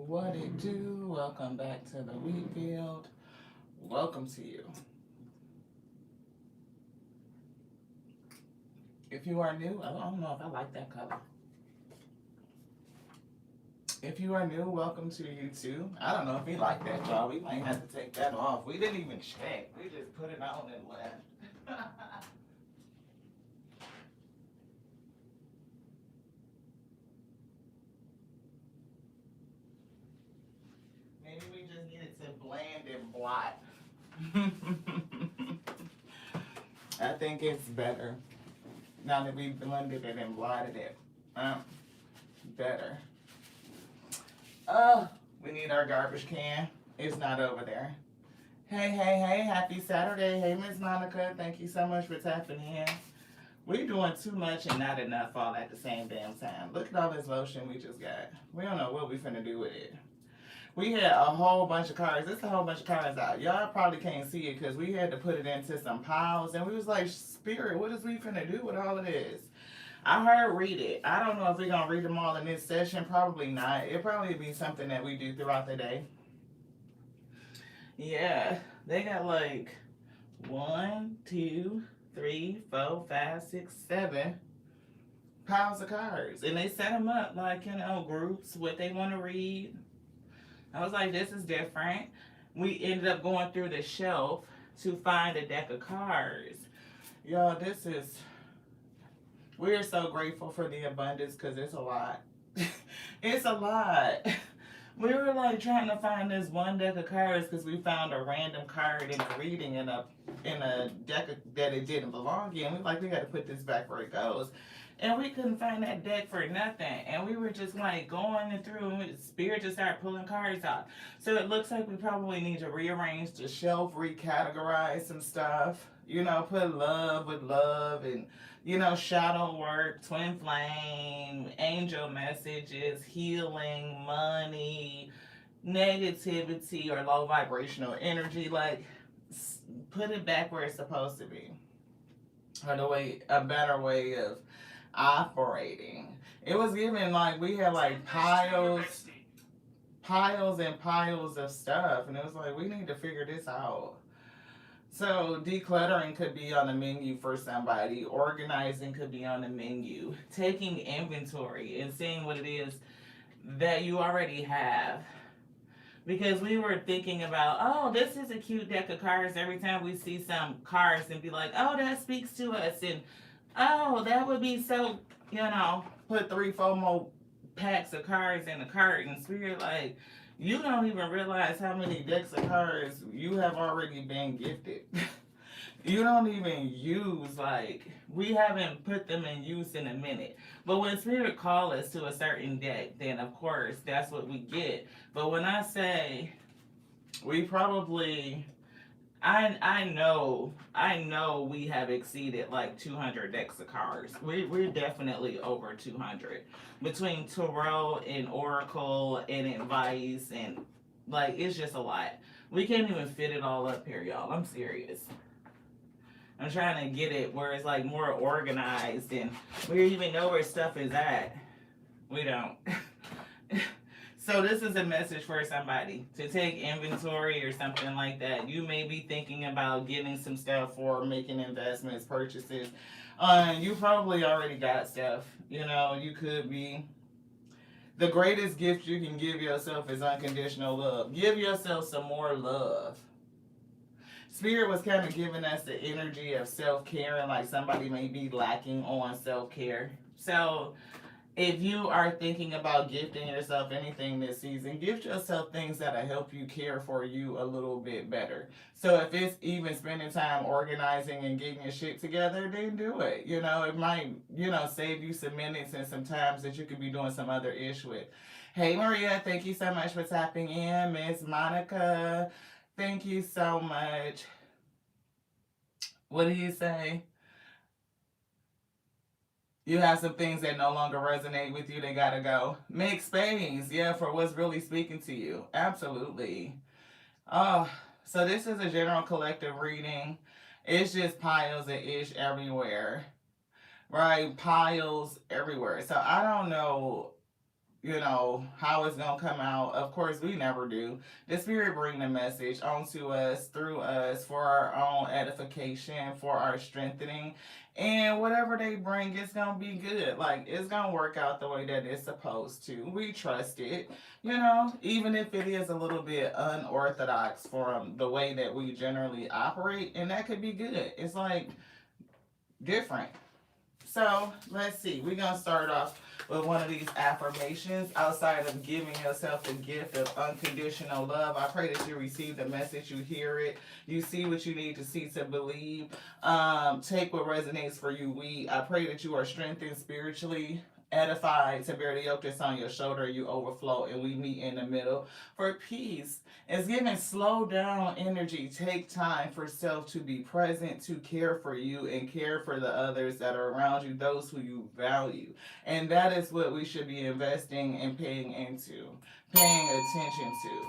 What it do? Welcome back to the wheat field. Welcome to you. If you are new, I don't know if I like that color. If you are new, welcome to YouTube. I don't know if we like that, y'all. We might have to take that off. We didn't even check. We just put it on and left. Maybe we just needed to blend and blot. I think it's better now that we've blended it and blotted it. Better. Oh, we need our garbage can. It's not over there. Hey, hey, hey, happy Saturday. Hey, Miss Monica. Thank you so much for tapping in. We're doing too much and not enough all at the same damn time. Look at all this lotion we just got. We don't know what we finna do with it. We had a whole bunch of cards. There's a whole bunch of cards out. Y'all probably can't see it because we had to put it into some piles. And we was like, Spirit, what is we finna do with all of this? I heard read it. I don't know if we're going to read them all in this session. Probably not. It'll probably be something that we do throughout the day. Yeah, they got like 1, 2, 3, 4, 5, 6, 7 piles of cards. And they set them up like, groups, what they want to read. I was like, this is different. We ended up going through the shelf to find a deck of cards. Y'all, we're so grateful for the abundance because it's a lot. It's a lot. We were like trying to find this one deck of cards because we found a random card in a reading in a deck that it didn't belong in. We like, we got to put this back where it goes. And we couldn't find that deck for nothing. And we were just like going through and Spirit just started pulling cards out. So it looks like we probably need to rearrange the shelf, recategorize some stuff. Put love with love and, shadow work, twin flame, angel messages, healing, money, negativity, or low vibrational energy. Like, put it back where it's supposed to be. Or a better way of operating. It was given like we had like piles and piles of stuff, and it was like we need to figure this out. So decluttering could be on the menu for somebody. Organizing could be on the menu. Taking inventory and seeing what it is that you already have. Because we were thinking about, oh, this is a cute deck of cards. Every time we see some cards and be like, oh, that speaks to us. And oh, that would be so, put 3, 4 more packs of cards in the cart. And we were like, you don't even realize how many decks of cards you have already been gifted. You don't even use, like, we haven't put them in use in a minute. But when Spirit calls us to a certain deck, then of course that's what we get. But when I say we probably, I know we have exceeded like 200 decks of cards. We're definitely over 200 between tarot and oracle and advice, and like it's just a lot. We can't even fit it all up here, y'all. I'm serious. I'm trying to get it where it's like more organized and we even know where stuff is at. We don't. So this is a message for somebody to take inventory or something like that. You may be thinking about getting some stuff or making investments, purchases. You probably already got stuff. You could be. The greatest gift you can give yourself is unconditional love. Give yourself some more love. Spirit was kind of giving us the energy of self-care and like somebody may be lacking on self-care. So if you are thinking about gifting yourself anything this season, gift yourself things that'll help you care for you a little bit better. So if it's even spending time organizing and getting your shit together, then do it. It might, save you some minutes and some times that you could be doing some other ish with. Hey Maria, thank you so much for tapping in. Miss Monica, thank you so much. What do you say? You have some things that no longer resonate with you, they gotta go. Make space, yeah, for what's really speaking to you. Absolutely. Oh, so this is a general collective reading. It's just piles of ish everywhere. Right? Piles everywhere. So I don't know. you know, how it's gonna come out. Of course, we never do. The Spirit bring the message onto us, through us, for our own edification, for our strengthening. And whatever they bring, it's gonna be good. Like, it's gonna work out the way that it's supposed to. We trust it, you know, even if it is a little bit unorthodox from the way that we generally operate, and that could be good. It's like different. So let's see. We're gonna start off with one of these affirmations. Outside of giving yourself the gift of unconditional love, I pray that you receive the message, you hear it, you see what you need to see to believe. Take what resonates for you. I pray that you are strengthened spiritually, edified to bear the yoke that's on your shoulder, you overflow, and we meet in the middle for peace. It's giving slow down energy. Take time for self, to be present, to care for you and care for the others that are around you, those who you value. And that is what we should be investing and paying into, paying attention to.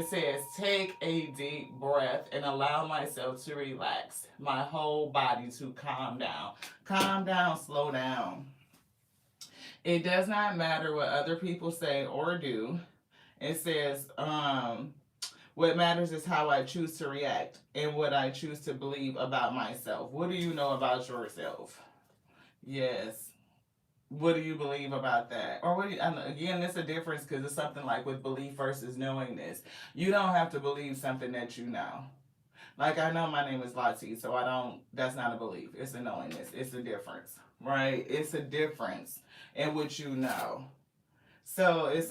It says, take a deep breath and allow myself to relax, my whole body to calm down. Calm down, slow down. It does not matter what other people say or do. It says, what matters is how I choose to react and what I choose to believe about myself. What do you know about yourself? Yes. What do you believe about that? Or what do you, and again, there's a difference, because it's something like with belief versus knowing this. You don't have to believe something that you know. Like, I know my name is Lati, so that's not a belief. It's a knowingness. It's a difference, right? It's a difference in what you know. So it is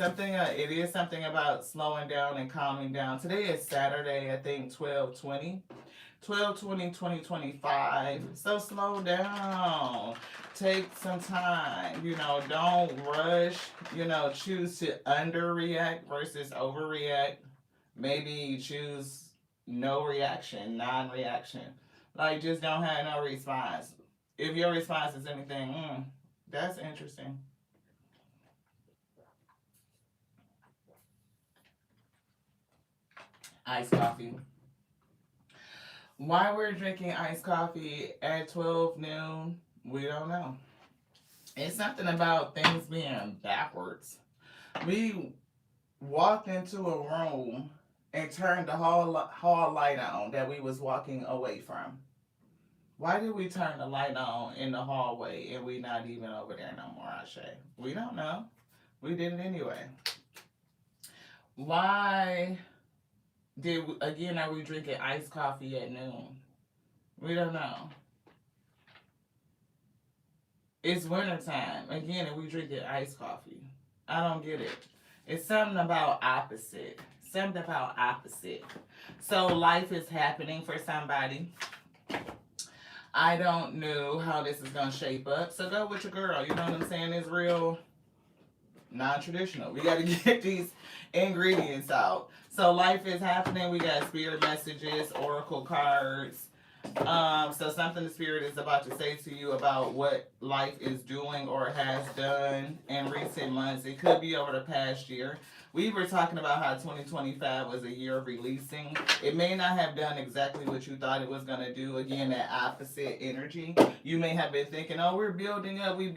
something about slowing down and calming down. Today is Saturday, I think 12/20/2025. So slow down. Take some time. Don't rush. Choose to underreact versus overreact. Maybe choose no reaction, non-reaction. Like, just don't have no response. If your response is anything, that's interesting. Iced coffee. Why we're drinking iced coffee at 12 noon, we don't know. It's something about things being backwards. We walked into a room and turned the hall light on that we was walking away from. Why did we turn the light on in the hallway and we not even over there no more, Ashe? We don't know. We did it anyway. Why are we drinking iced coffee at noon? We don't know. It's wintertime. Again, and we drinking iced coffee. I don't get it. It's something about opposite. Something about opposite. So life is happening for somebody. I don't know how this is going to shape up. So go with your girl. You know what I'm saying? It's real non-traditional. We got to get these ingredients out. So life is happening. We got spirit messages, oracle cards. So something the Spirit is about to say to you about what life is doing or has done in recent months. It could be over the past year. We were talking about how 2025 was a year of releasing. It may not have done exactly what you thought it was going to do. Again, that opposite energy. You may have been thinking, oh, we're building up, we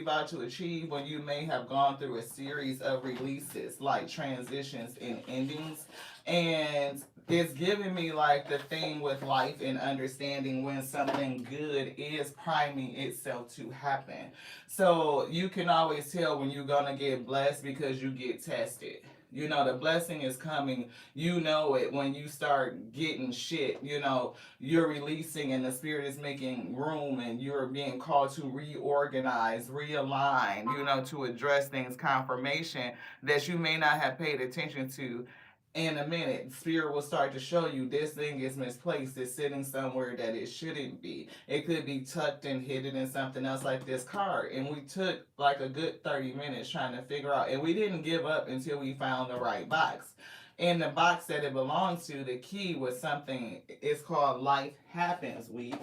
about to achieve, when you may have gone through a series of releases, like transitions and endings. And it's giving me like the thing with life and understanding when something good is priming itself to happen. So you can always tell when you're going to get blessed because you get tested. The blessing is coming. You know it when you start getting shit. You're releasing and the Spirit is making room and you're being called to reorganize, realign, to address things, confirmation that you may not have paid attention to. In a minute, Spirit will start to show you this thing is misplaced. It's sitting somewhere that it shouldn't be. It could be tucked and hidden in something else, like this card. And we took like a good 30 minutes trying to figure out, and we didn't give up until we found the right box. In the box that it belongs to, the key was something, it's called Life Happens Week.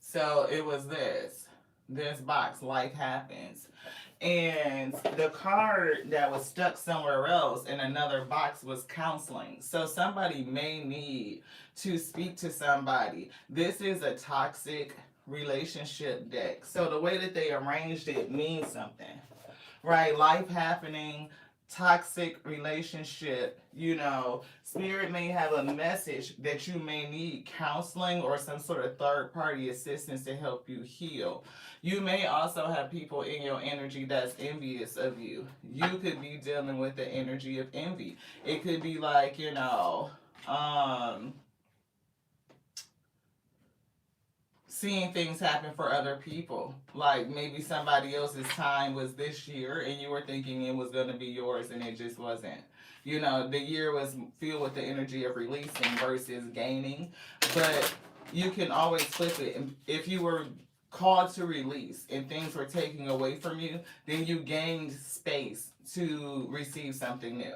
So it was this box, Life Happens. And the card that was stuck somewhere else in another box was counseling. So somebody may need to speak to somebody. This is a toxic relationship deck. So the way that they arranged it means something, right? Life happening, toxic relationship, spirit may have a message that you may need counseling or some sort of third party assistance to help you heal. You may also have people in your energy that's envious of you. You could be dealing with the energy of envy. It could be like, seeing things happen for other people. Like maybe somebody else's time was this year and you were thinking it was going to be yours and it just wasn't. The year was filled with the energy of releasing versus gaining. But you can always flip it. If you were called to release and things were taken away from you, then you gained space to receive something new.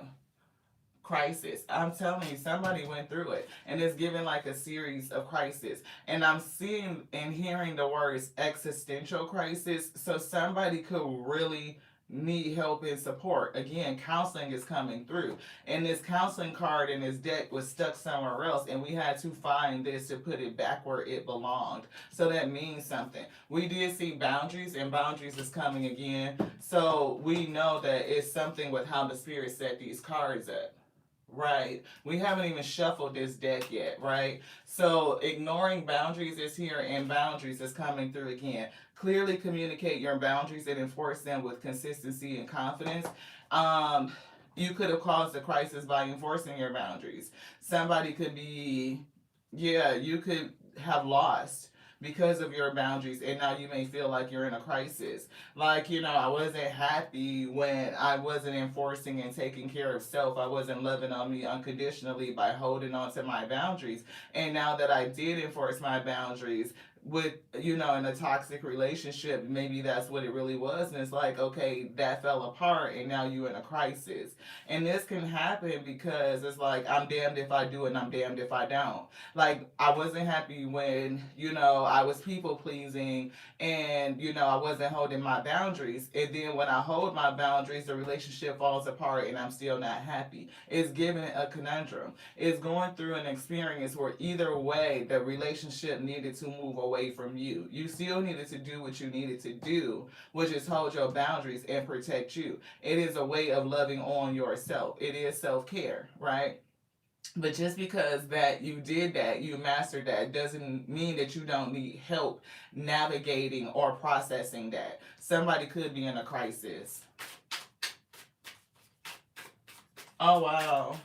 Crisis. I'm telling you, somebody went through it, and it's given like a series of crises. And I'm seeing and hearing the words existential crisis. So somebody could really need help and support. Again, counseling is coming through. And this counseling card in this deck was stuck somewhere else, and we had to find this to put it back where it belonged. So that means something. We did see boundaries, and boundaries is coming again. So we know that it's something with how the spirit set these cards up. Right. We haven't even shuffled this deck yet, right? So ignoring boundaries is here and boundaries is coming through again. Clearly communicate your boundaries and enforce them with consistency and confidence. You could have caused a crisis by enforcing your boundaries. Somebody could be, you could have lost because of your boundaries, and now you may feel like you're in a crisis. Like, I wasn't happy when I wasn't enforcing and taking care of self. I wasn't loving on me unconditionally by holding on to my boundaries. And now that I did enforce my boundaries, with in a toxic relationship, maybe that's what it really was, and it's like, okay, that fell apart and now you're in a crisis. And this can happen because it's like, I'm damned if I do and I'm damned if I don't. Like, I wasn't happy when I was people pleasing, and I wasn't holding my boundaries, and then when I hold my boundaries, the relationship falls apart and I'm still not happy. It's giving a conundrum. It's going through an experience where either way the relationship needed to move away from you. You still needed to do what you needed to do, which is hold your boundaries and protect you. It is a way of loving on yourself. It is self-care, right? But just because that you did that, you mastered that, doesn't mean that you don't need help navigating or processing that. Somebody could be in a crisis. Oh, wow.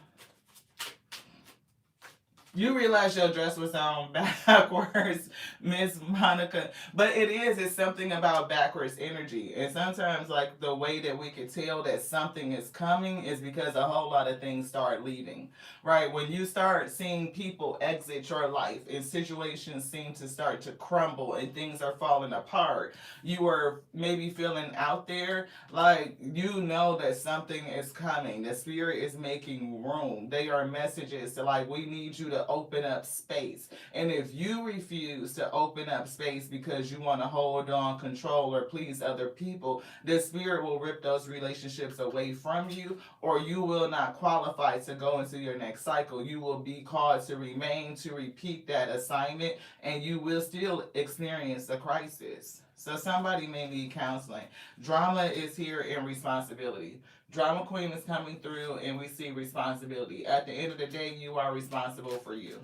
You realize your dress was on backwards, Miss Monica. But it's something about backwards energy. And sometimes, like, the way that we can tell that something is coming is because a whole lot of things start leaving, right? When you start seeing people exit your life and situations seem to start to crumble and things are falling apart, you are maybe feeling out there, like, that something is coming. The spirit is making room. They are messages to, like, we need you to open up space. And if you refuse to open up space because you want to hold on, control, or please other people, the spirit will rip those relationships away from you, or you will not qualify to go into your next cycle. You will be called to remain, to repeat that assignment, and you will still experience a crisis. So somebody may need counseling. Drama is here in responsibility. Drama queen is coming through, and we see responsibility. At the end of the day, you are responsible for you.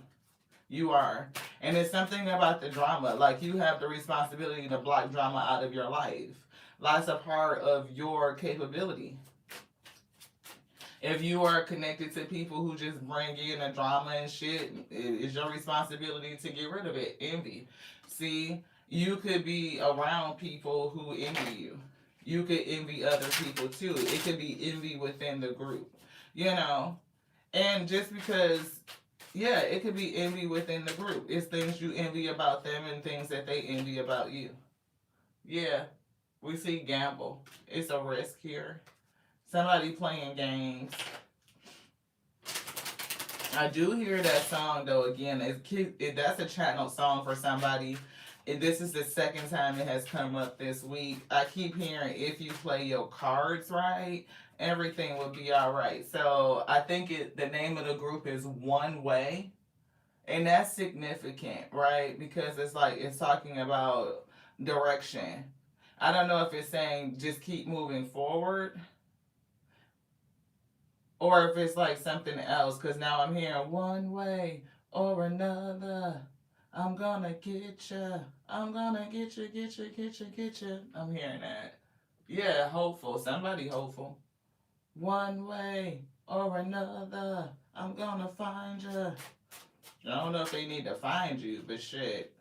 You are. And it's something about the drama. Like, you have the responsibility to block drama out of your life. That's a part of your capability. If you are connected to people who just bring in the drama and shit, it's your responsibility to get rid of it. Envy. See, you could be around people who envy you. You could envy other people too. It could be envy within the group, And just because, it could be envy within the group. It's things you envy about them and things that they envy about you. Yeah, we see gamble. It's a risk here. Somebody playing games. I do hear that song though. Again, that's a channel song for somebody. And this is the second time it has come up this week. I keep hearing, if you play your cards right, everything will be all right. So I think the name of the group is One Way. And that's significant, right? Because it's like it's talking about direction. I don't know if it's saying just keep moving forward or if it's like something else. Because now I'm hearing one way or another. I'm gonna get you. I'm gonna get you, get you, get you, get you. I'm hearing that. Yeah, hopeful. Somebody hopeful. One way or another. I'm gonna find you. I don't know if they need to find you, but shit,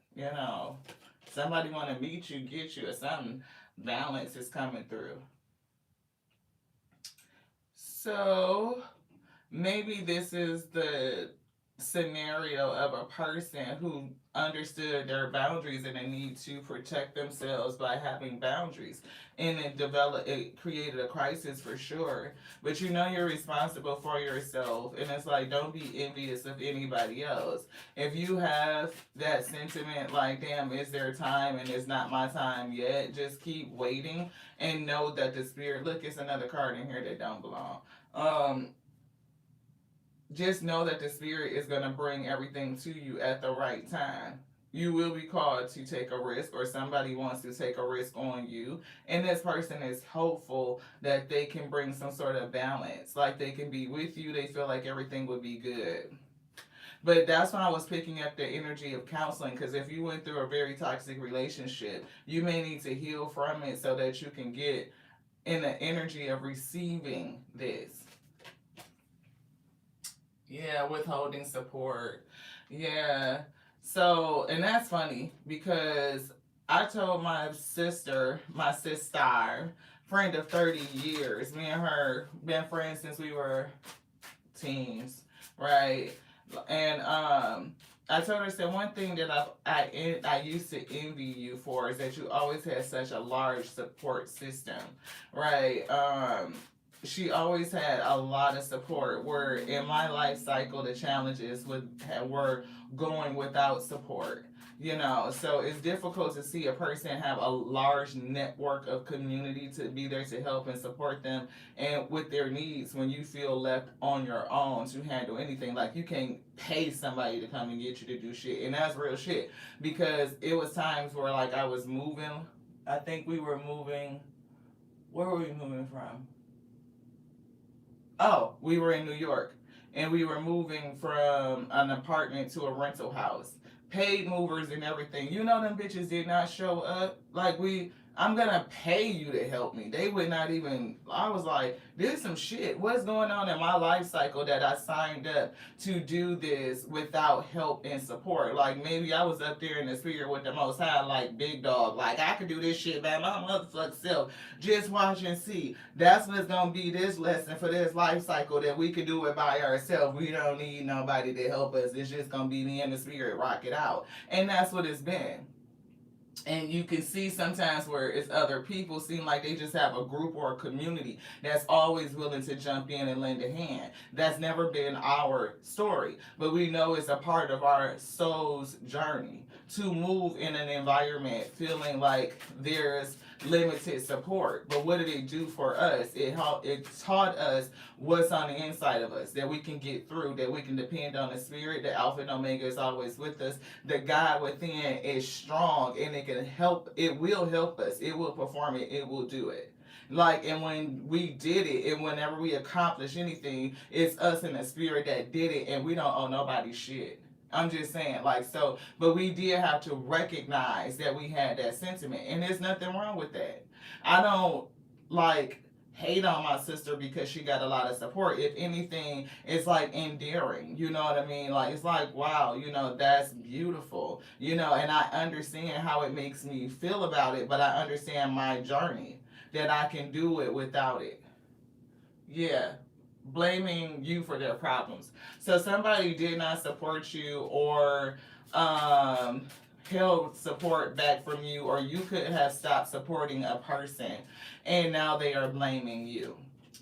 somebody want to meet you, get you, or something. Balance is coming through. So maybe this is the scenario of a person who understood their boundaries and they need to protect themselves by having boundaries, and it created a crisis for sure. But you're responsible for yourself, and it's like don't be envious of anybody else. If you have that sentiment like damn, it's their time and it's not my time yet, just keep waiting and know that the spirit, look, it's another card in here that don't belong. um just know that the spirit is going to bring everything to you at the right time. You will be called to take a risk, or somebody wants to take a risk on you. And this person is hopeful that they can bring some sort of balance. Like they can be with you, they feel like everything would be good. But that's when I was picking up the energy of counseling, because if you went through a very toxic relationship, you may need to heal from it so that you can get in the energy of receiving this. Yeah, withholding support. Yeah. So, and that's funny because I told my sister, friend of 30 years, me and her been friends since we were teens, right? And I told her, I said, one thing that I used to envy you for is that you always had such a large support system, right? She always had a lot of support. Where in my life cycle, the challenges were going without support. So it's difficult to see a person have a large network of community to be there to help and support them and with their needs when you feel left on your own to handle anything. Like you can't pay somebody to come and get you to do shit, and that's real shit. Because it was times where like I was moving. I think we were moving. Where were we moving from? Oh, we were in New York, and we were moving from an apartment to a rental house. Paid movers and everything. Them bitches did not show up. I'm gonna pay you to help me. They would not even. I was like, there's some shit. What's going on in my life cycle that I signed up to do this without help and support? Like maybe I was up there in the spirit with the Most High, like big dog. Like I could do this shit by my motherfucking self. Just watch and see. That's what's gonna be this lesson for this life cycle, that we can do it by ourselves. We don't need nobody to help us. It's just gonna be me and the spirit rock it out. And that's what it's been. And you can see sometimes where it's other people seem like they just have a group or a community that's always willing to jump in and lend a hand. That's never been our story, but we know it's a part of our soul's journey to move in an environment feeling like there's limited support. But what did it do for us? It taught us what's on the inside of us, that we can get through, that we can depend on the spirit. The Alpha and Omega is always with us. The God within is strong, and it will help us, it will perform it, it will do it. And when we did it, and whenever we accomplish anything, it's us and the spirit that did it, and we don't owe nobody shit. I'm just saying, but we did have to recognize that we had that sentiment, and there's nothing wrong with that. I don't hate on my sister because she got a lot of support. If anything, it's endearing. You know what I mean? It's wow, that's beautiful. And I understand how it makes me feel about it, but I understand my journey, that I can do it without it. Yeah. Blaming you for their problems. So somebody did not support you, or held support back from you, or you could have stopped supporting a person and now they are blaming you.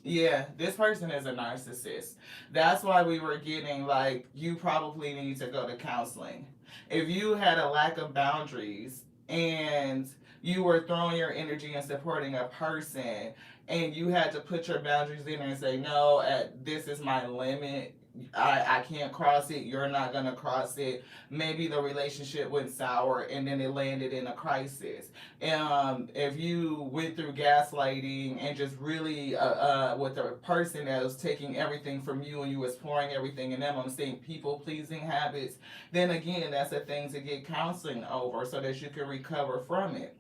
Yeah, this person is a narcissist. That's why we were getting you probably need to go to counseling. If you had a lack of boundaries and you were throwing your energy and supporting a person, and you had to put your boundaries in there and say, no, this is my limit. I can't cross it. You're not going to cross it. Maybe the relationship went sour and then it landed in a crisis. If you went through gaslighting and just really with a person that was taking everything from you and you was pouring everything in them, I'm saying people pleasing habits, then again, that's a thing to get counseling over so that you can recover from it.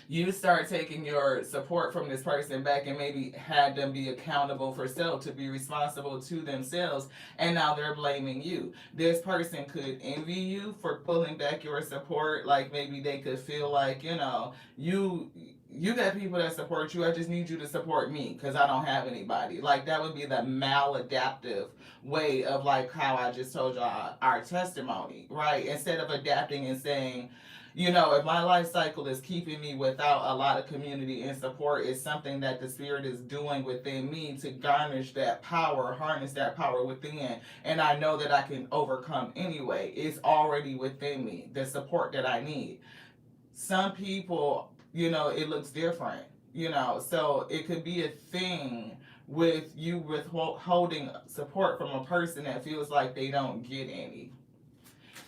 You start taking your support from this person back and maybe had them be accountable for self, to be responsible to themselves, and now they're blaming you. This person could envy you for pulling back your support. Like maybe they could feel like, you got people that support you. I just need you to support me because I don't have anybody. Like that would be the maladaptive way of like how I just told y'all our testimony, right? Instead of adapting and saying, if my life cycle is keeping me without a lot of community and support, it's something that the spirit is doing within me to garnish that power, harness that power within. And I know that I can overcome anyway. It's already within me, the support that I need. Some people, it looks different, so it could be a thing with you withholding support from a person that feels like they don't get any.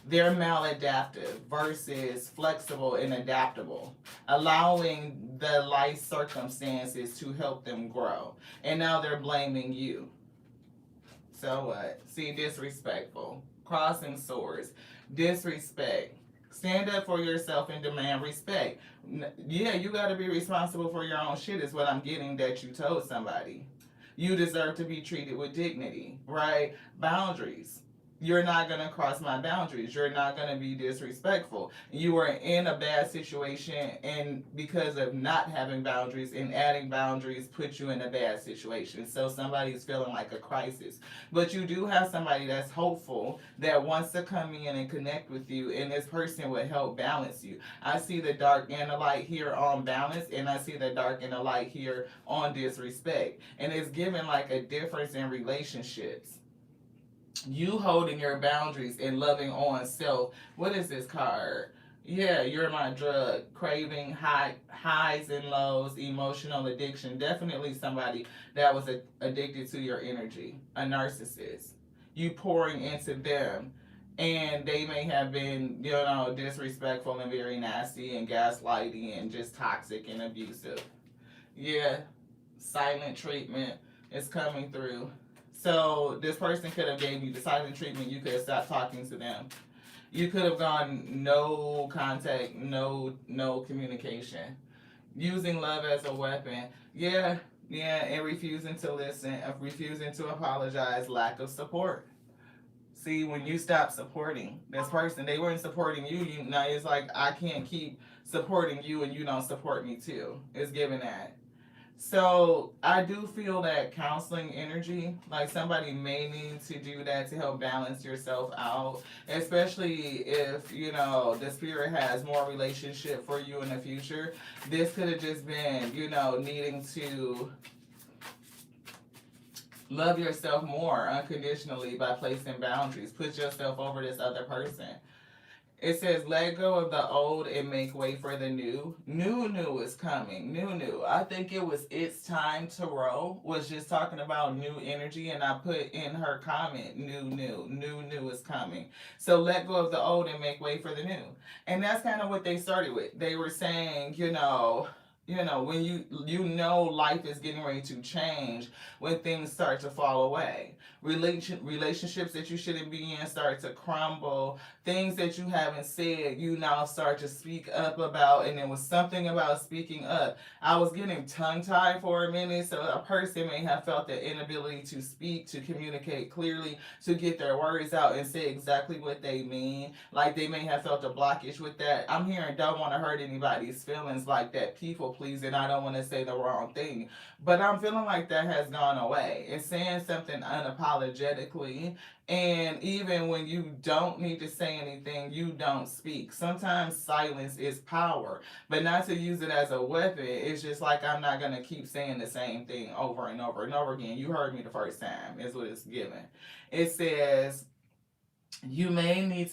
They're maladaptive versus flexible and adaptable, allowing the life circumstances to help them grow. And now they're blaming you. So what? See, disrespectful, crossing swords, disrespect. Stand up for yourself and demand respect. Yeah, you got to be responsible for your own shit, is what I'm getting that you told somebody. You deserve to be treated with dignity, right? Boundaries. You're not going to cross my boundaries. You're not going to be disrespectful. You are in a bad situation, and because of not having boundaries and adding boundaries puts you in a bad situation. So somebody's feeling like a crisis. But you do have somebody that's hopeful that wants to come in and connect with you, and this person would help balance you. I see the dark and the light here on balance, and I see the dark and the light here on disrespect. And it's given like a difference in relationships. You holding your boundaries and loving on self. What is this card? Yeah, you're my drug. Craving, highs and lows, emotional addiction. Definitely somebody that was addicted to your energy. A narcissist. You pouring into them. And they may have been, disrespectful and very nasty and gaslighty and just toxic and abusive. Yeah, silent treatment is coming through. So this person could have gave you the silent treatment. You could have stopped talking to them. You could have gone no contact, no communication. Using love as a weapon. Yeah, and refusing to listen, refusing to apologize, lack of support. See, when you stop supporting this person, they weren't supporting you. Now it's like I can't keep supporting you and you don't support me too. It's given that. So I do feel that counseling energy, like somebody may need to do that to help balance yourself out, especially if, the spirit has more relationship for you in the future. This could have just been, needing to love yourself more unconditionally by placing boundaries. Put yourself over this other person. It says, let go of the old and make way for the new. New is coming. New. I think it was It's Time to Roll was just talking about new energy, and I put in her comment, new is coming. So let go of the old and make way for the new. And that's kind of what they started with. They were saying, when life is getting ready to change, when things start to fall away. Relationships that you shouldn't be in start to crumble. Things that you haven't said, you now start to speak up about. And there was something about speaking up. I was getting tongue-tied for a minute, so a person may have felt the inability to speak, to communicate clearly, to get their words out and say exactly what they mean. Like they may have felt a blockage with that. I'm hearing don't want to hurt anybody's feelings, like that people pleasing. I don't want to say the wrong thing. But I'm feeling like that has gone away. It's saying something unapologetically. And even when you don't need to say anything, you don't speak. Sometimes silence is power, but not to use it as a weapon. It's just like I'm not going to keep saying the same thing over and over and over again. You heard me the first time, is what it's given. It says, You may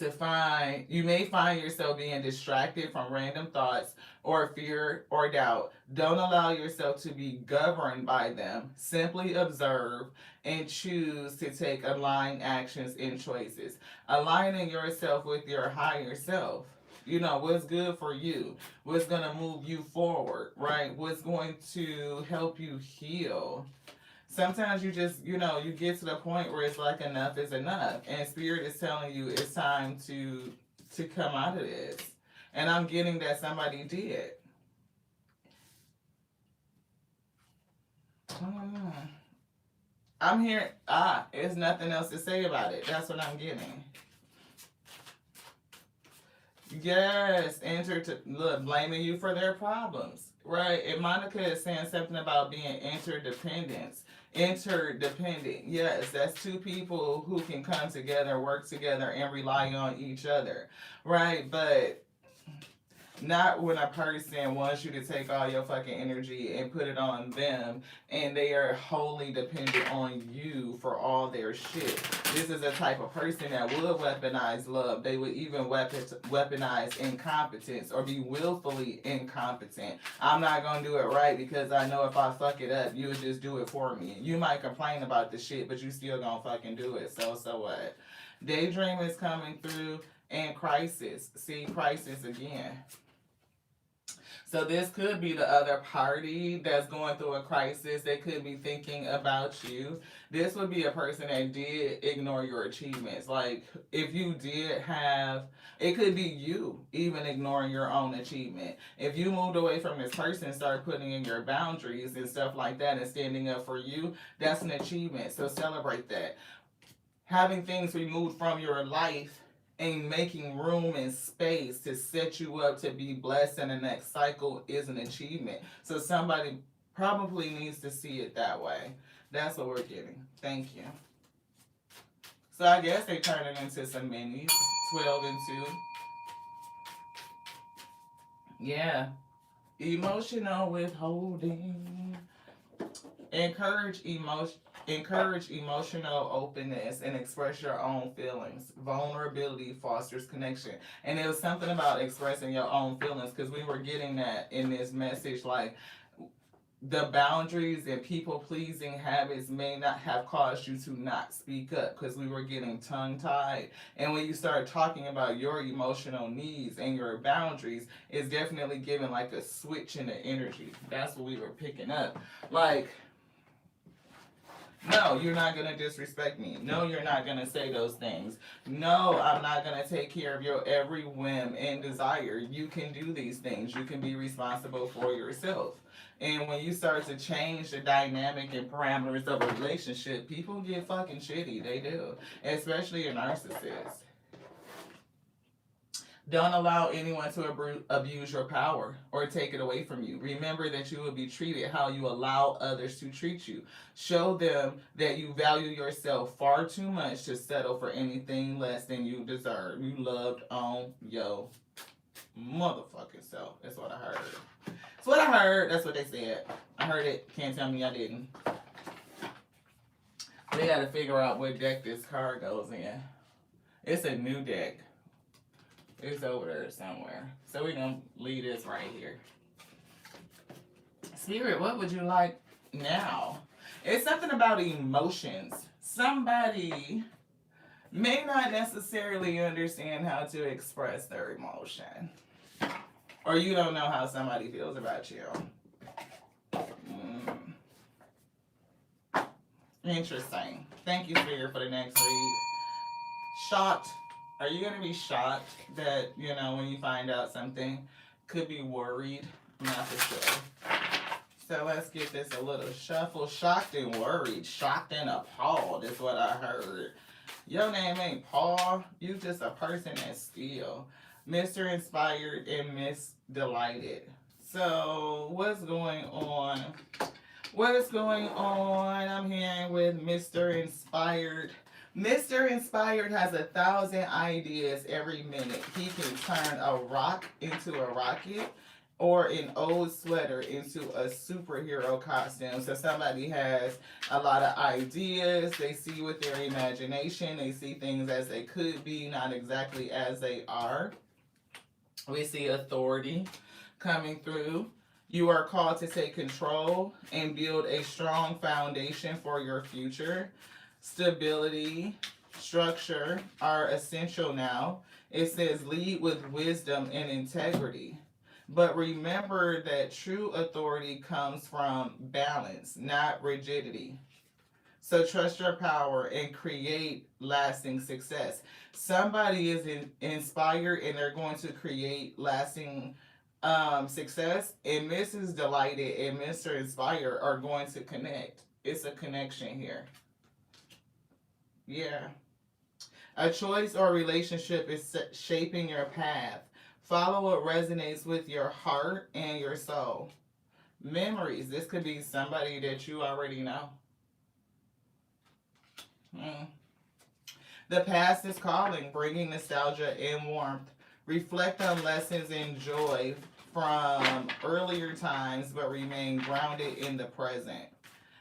find yourself being distracted from random thoughts or fear or doubt. Don't allow yourself to be governed by them. Simply observe and choose to take aligned actions and choices. Aligning yourself with your higher self. You know, what's good for you, what's going to move you forward, right? What's going to help you heal. Sometimes you just, you get to the point where it's like enough is enough, and spirit is telling you it's time to come out of this. And I'm getting that somebody did. I'm hearing, there's nothing else to say about it. That's what I'm getting. Yes, enter to look, blaming you for their problems, right? And Monica is saying something about being interdependence. Interdependent, yes, that's two people who can come together, work together, and rely on each other, right? But not when a person wants you to take all your fucking energy and put it on them and they are wholly dependent on you for all their shit. This is a type of person that would weaponize love. They would even weaponize incompetence or be willfully incompetent. I'm not going to do it right because I know if I fuck it up, you would just do it for me. You might complain about the shit, but you still going to fucking do it. So what? Daydream is coming through and crisis. See, crisis again. So this could be the other party that's going through a crisis. They could be thinking about you. This would be a person that did ignore your achievements. Like if you did have, it could be you even ignoring your own achievement. If you moved away from this person and started putting in your boundaries and stuff like that and standing up for you, that's an achievement. So celebrate that. Having things removed from your life and making room and space to set you up to be blessed in the next cycle is an achievement. So somebody probably needs to see it that way. That's what we're getting. Thank you. So I guess they turn it into some minis. 12 and 2. Yeah. Emotional withholding. Encourage emotional openness and express your own feelings. Vulnerability fosters connection. And it was something about expressing your own feelings because we were getting that in this message. Like the boundaries and people pleasing habits may not have caused you to not speak up because we were getting tongue tied. And when you start talking about your emotional needs and your boundaries, it's definitely giving like a switch in the energy. That's what we were picking up. Like, no, you're not going to disrespect me. No, you're not going to say those things. No, I'm not going to take care of your every whim and desire. You can do these things. You can be responsible for yourself. And when you start to change the dynamic and parameters of a relationship, people get fucking shitty. They do. Especially a narcissist. Don't allow anyone to abuse your power or take it away from you. Remember that you will be treated how you allow others to treat you. Show them that you value yourself far too much to settle for anything less than you deserve. You loved on your motherfucking self. That's what I heard. That's what I heard. That's what they said. I heard it. Can't tell me I didn't. They got to figure out what deck this card goes in. It's a new deck. It's over there somewhere. So we're going to leave this right here. Spirit, what would you like now? It's something about emotions. Somebody may not necessarily understand how to express their emotion. Or you don't know how somebody feels about you. Interesting. Thank you, Spirit, for the next read. Shocked. Are you going to be shocked that, when you find out something? Could be worried. I'm not for sure. So let's get this a little shuffle. Shocked and worried. Shocked and appalled is what I heard. Your name ain't Paul. You just a person that's still. Mr. Inspired and Miss Delighted. So what's going on? What is going on? I'm hearing with Mr. Inspired. Mr. Inspired has 1,000 ideas every minute. He can turn a rock into a rocket or an old sweater into a superhero costume. So somebody has a lot of ideas. They see with their imagination. They see things as they could be, not exactly as they are. We see authority coming through. You are called to take control and build a strong foundation for your future. Stability, structure are essential now. It says lead with wisdom and integrity. But remember that true authority comes from balance, not rigidity. So trust your power and create lasting success. Somebody is inspired and they're going to create lasting success. And Mrs. Delighted and Mr. Inspired are going to connect. It's a connection here. Yeah. A choice or relationship is shaping your path. Follow what resonates with your heart and your soul. Memories. This could be somebody that you already know. The past is calling, bringing nostalgia and warmth. Reflect on lessons and joy from earlier times, but remain grounded in the present.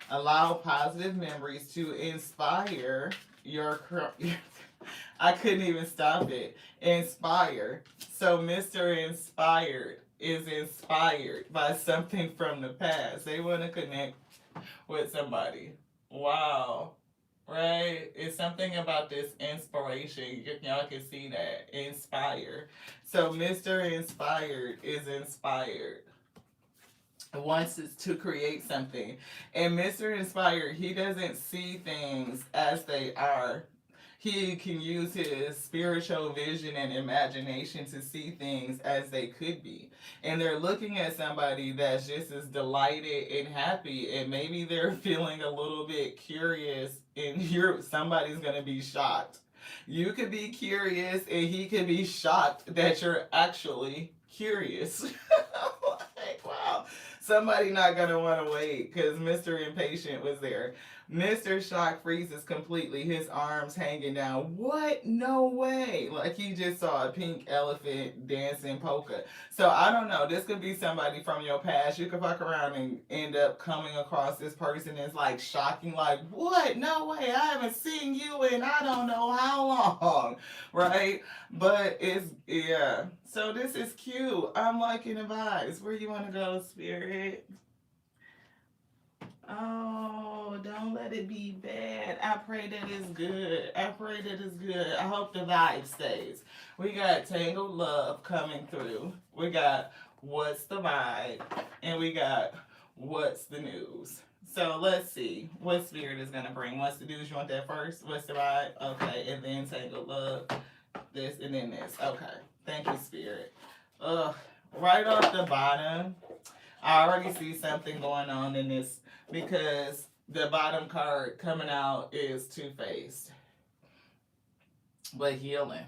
Allow positive memories to inspire your. I couldn't even stop it. Inspire. So, Mr. Inspired is inspired by something from the past. They want to connect with somebody. Wow. Right? It's something about this inspiration. Y'all can see that. Inspire. So Mr. Inspired is inspired. Wants to create something. And Mr. Inspired, he doesn't see things as they are. He can use his spiritual vision and imagination to see things as they could be. And they're looking at somebody that's just as delighted and happy, and maybe they're feeling a little bit curious, and somebody's gonna be shocked. You could be curious and he could be shocked that you're actually curious. Like, wow. Somebody not gonna want to wait because Mr. Impatient was there. Mr. Shock freezes completely, his arms hanging down. What? No way. Like he just saw a pink elephant dancing polka. So I don't know. This could be somebody from your past. You could fuck around and end up coming across this person that's like shocking, like, what? No way. I haven't seen you in I don't know how long. Right? But yeah. So this is cute. I'm liking the vibes. Where you want to go, Spirit? Oh, don't let it be bad. I pray that it's good. I pray that it's good. I hope the vibe stays. We got Tangled Love coming through. We got What's the Vibe? And we got What's the News? So let's see what Spirit is going to bring. What's the news? You want that first? What's the vibe? Okay. And then Tangled Love. This and then this. Okay. Thank you, Spirit. Right off the bottom, I already see something going on in this because the bottom card coming out is Two-Faced, but healing.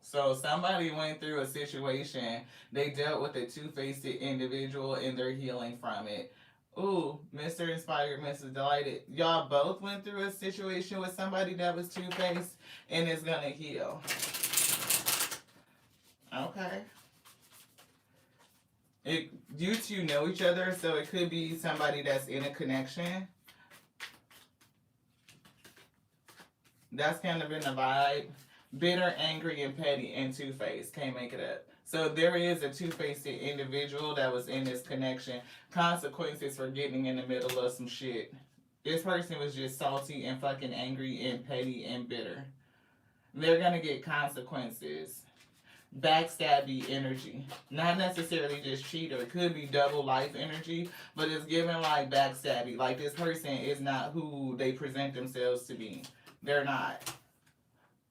So somebody went through a situation, they dealt with a two-faced individual and they're healing from it. Ooh, Mr. Inspired, Mrs. Delighted. Y'all both went through a situation with somebody that was two-faced and is going to heal. Okay. You two know each other, so it could be somebody that's in a connection. That's kind of been the vibe. Bitter, angry, and petty, and two-faced. Can't make it up. So there is a two-faced individual that was in this connection. Consequences for getting in the middle of some shit. This person was just salty and fucking angry and petty and bitter. They're gonna get consequences. Backstabby energy. Not necessarily just cheater. It could be double life energy, but it's given like backstabby. Like this person is not who they present themselves to be. They're not.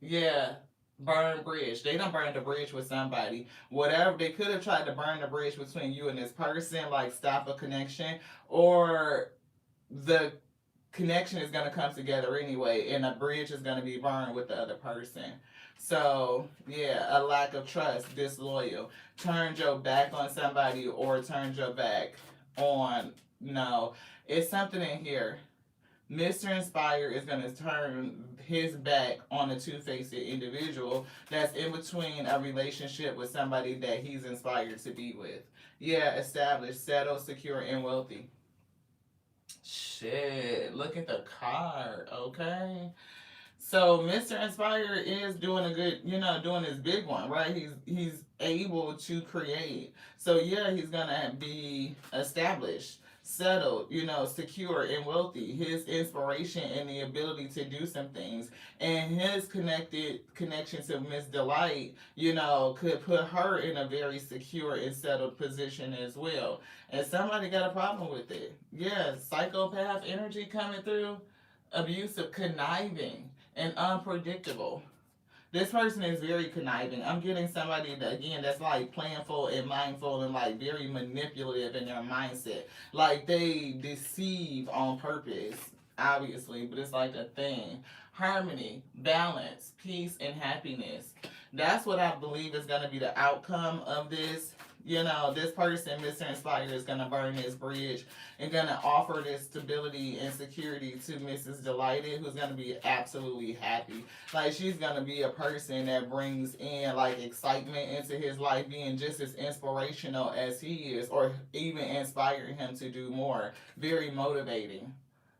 Yeah. Burn bridge. They done burned the bridge with somebody. Whatever. They could have tried to burn the bridge between you and this person, like stop a connection, or the connection is going to come together anyway, and the bridge is going to be burned with the other person. So, yeah, a lack of trust, disloyal. Turned your back on somebody or turned your back on, no. It's something in here. Mr. Inspired is going to turn his back on a two-faced individual that's in between a relationship with somebody that he's inspired to be with. Yeah, established, settled, secure, and wealthy. Shit, look at the card, okay? So Mr. Inspire is doing a good, doing his big one, right? He's able to create. So yeah, he's gonna be established, settled, secure and wealthy. His inspiration and the ability to do some things, and his connected connection to Miss Delight, could put her in a very secure and settled position as well. And somebody got a problem with it. Yeah, psychopath energy coming through, abusive, conniving and unpredictable. This person is very conniving. I'm getting somebody that, again, that's like planful and mindful and like very manipulative in their mindset. Like they deceive on purpose, obviously, but it's like a thing. Harmony, balance, peace, and happiness. That's what I believe is going to be the outcome of this. This person, Mr. Inspire, is going to burn this bridge and going to offer this stability and security to Mrs. Delighted, who's going to be absolutely happy. Like, she's going to be a person that brings in, like, excitement into his life, being just as inspirational as he is, or even inspiring him to do more. Very motivating.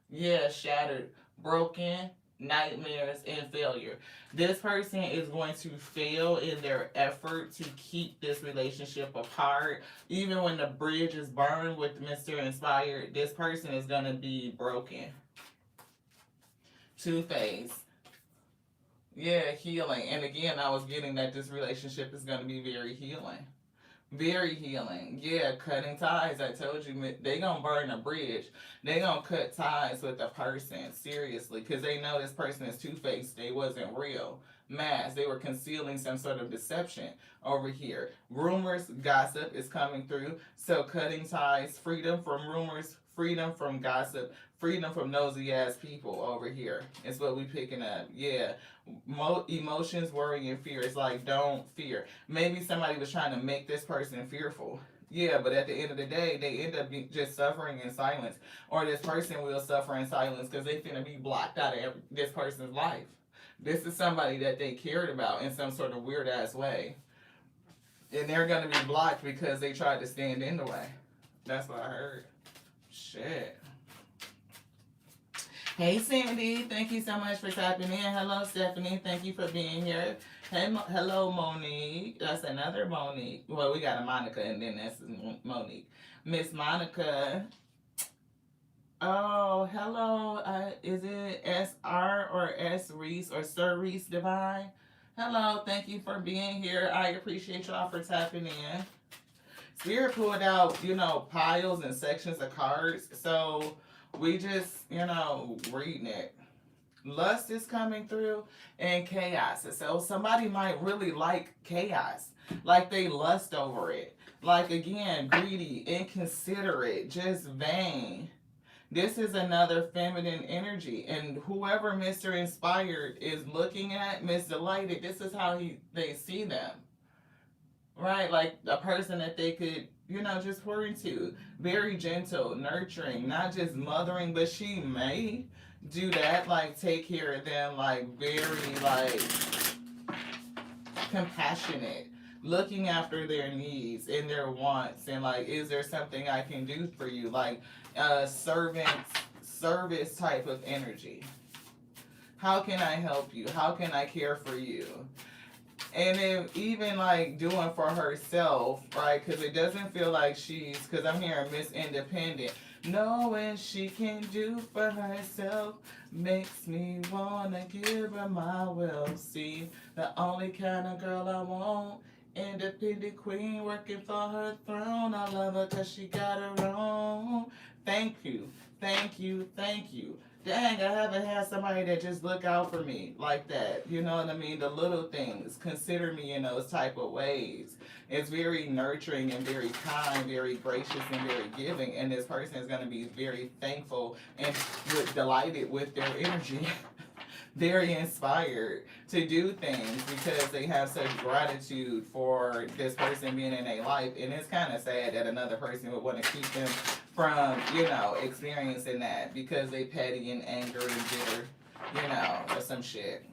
Yeah, shattered, broken, nightmares, and failure. This person is going to fail in their effort to keep this relationship apart. Even when the bridge is burned with Mr. Inspired, this person is going to be broken. Two-Face. Yeah, healing. And again, I was getting that this relationship is going to be very healing. Very healing. Yeah, cutting ties. I told you, they gonna burn a bridge. They gonna cut ties with a person, seriously, because they know this person is two-faced. They wasn't real. Mask. They were concealing some sort of deception over here. Rumors, gossip is coming through. So cutting ties, freedom from rumors, freedom from gossip, freedom from nosy ass people over here. Is what we picking up. Yeah. Emotions, worry, and fear. It's like, don't fear. Maybe somebody was trying to make this person fearful. Yeah, but at the end of the day, they end up just suffering in silence. Or this person will suffer in silence because they finna be blocked out of this person's life. This is somebody that they cared about in some sort of weird ass way. And they're gonna be blocked because they tried to stand in the way. That's what I heard. Shit. Hey Sandy, thank you so much for tapping in. Hello Stephanie, thank you for being here. Hey, hello Monique. That's another Monique. Well, we got a Monica and then that's Monique. Miss Monica. Oh, hello. Is it SR or S Reese or Sir Reese Divine? Hello, thank you for being here. I appreciate y'all for tapping in. Spirit pulled out, piles and sections of cards. So we just, reading it. Lust is coming through and chaos. So somebody might really like chaos. Like they lust over it. Like again, greedy, inconsiderate, just vain. This is another feminine energy. And whoever Mr. Inspired is looking at, Miss Delighted, this is how they see them. Right? Like a person that they could, just pour into. Very gentle, nurturing, not just mothering, but she may do that, like take care of them, like very like compassionate, looking after their needs and their wants, and like, is there something I can do for you? Like servant service type of energy. How can I help you? How can I care for you? And then even like doing for herself, right? Because it doesn't feel like because I'm hearing Miss Independent. Knowing she can do for herself makes me wanna give her my wealth. See, the only kind of girl I want, independent queen working for her throne. I love her cause she got her own. Thank you, thank you, thank you. Dang, I haven't had somebody that just look out for me like that. You know what I mean? The little things. Consider me in those type of ways. It's very nurturing and very kind, very gracious and very giving. And this person is going to be very thankful and delighted with their energy. Very inspired to do things because they have such gratitude for this person being in their life. And it's kind of sad that another person would want to keep them from, experiencing that because they petty and angry and bitter, or some shit.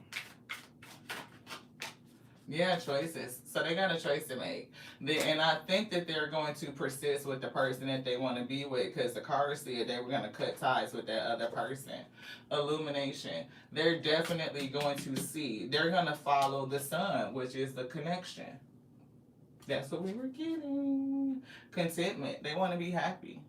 Yeah, choices. So they got a choice to make. And I think that they're going to persist with the person that they want to be with because the cards said they were going to cut ties with that other person. Illumination. They're definitely going to see. They're going to follow the sun, which is the connection. That's what we were getting. Contentment. They want to be happy.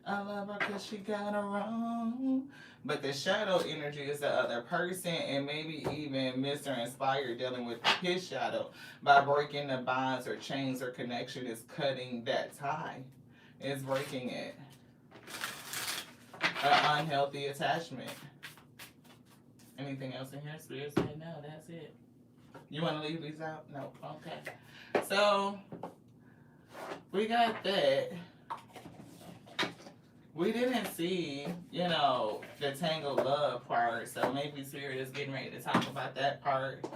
I love her because she got her own. But the shadow energy is the other person, and maybe even Mr. Inspired dealing with his shadow by breaking the bonds or chains or connection is cutting that tie. It's breaking it. An unhealthy attachment. Anything else in here? Spirit say no, that's it. You want to leave these out? No. Okay. So, we got that. We didn't see, the tangled love part, so maybe Spirit is getting ready to talk about that part.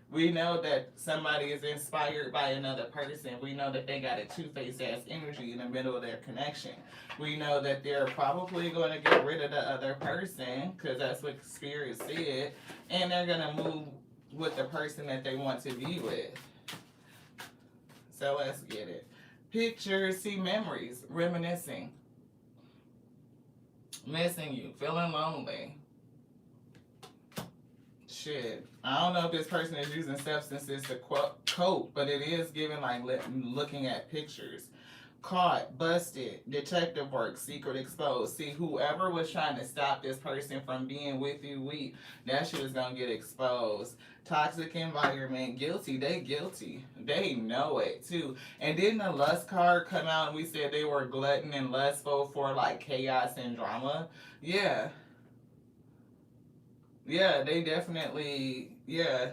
We know that somebody is inspired by another person. We know that they got a two-faced ass energy in the middle of their connection. We know that they're probably going to get rid of the other person, because that's what Spirit said, and they're going to move with the person that they want to be with. So let's get it. Pictures, see memories, reminiscing, missing you, feeling lonely. Shit. I don't know if this person is using substances to cope, but it is giving like looking at pictures. Caught, busted, detective work, secret exposed. See, whoever was trying to stop this person from being with you, that shit is gonna get exposed. Toxic environment, guilty. They guilty. They know it too. And didn't the lust card come out and we said they were glutton and lustful for like chaos and drama? Yeah. Yeah, they definitely, yeah.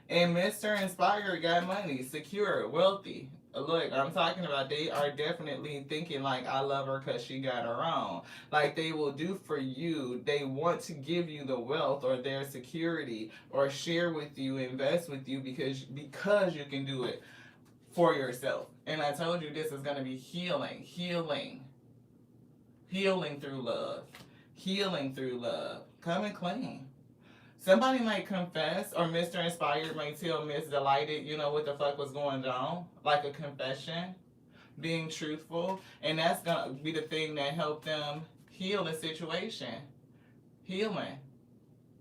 And Mr. Inspired got money, secure, wealthy. Look, I'm talking about they are definitely thinking like I love her because she got her own. Like they will do for you. They want to give you the wealth or their security or share with you, invest with you because you can do it for yourself. And I told you this is gonna be healing through love, healing through love. Coming clean. Somebody might confess, or Mr. Inspired might tell Miss Delighted, what the fuck was going on, like a confession, being truthful, and that's gonna be the thing that helped them heal the situation. Healing,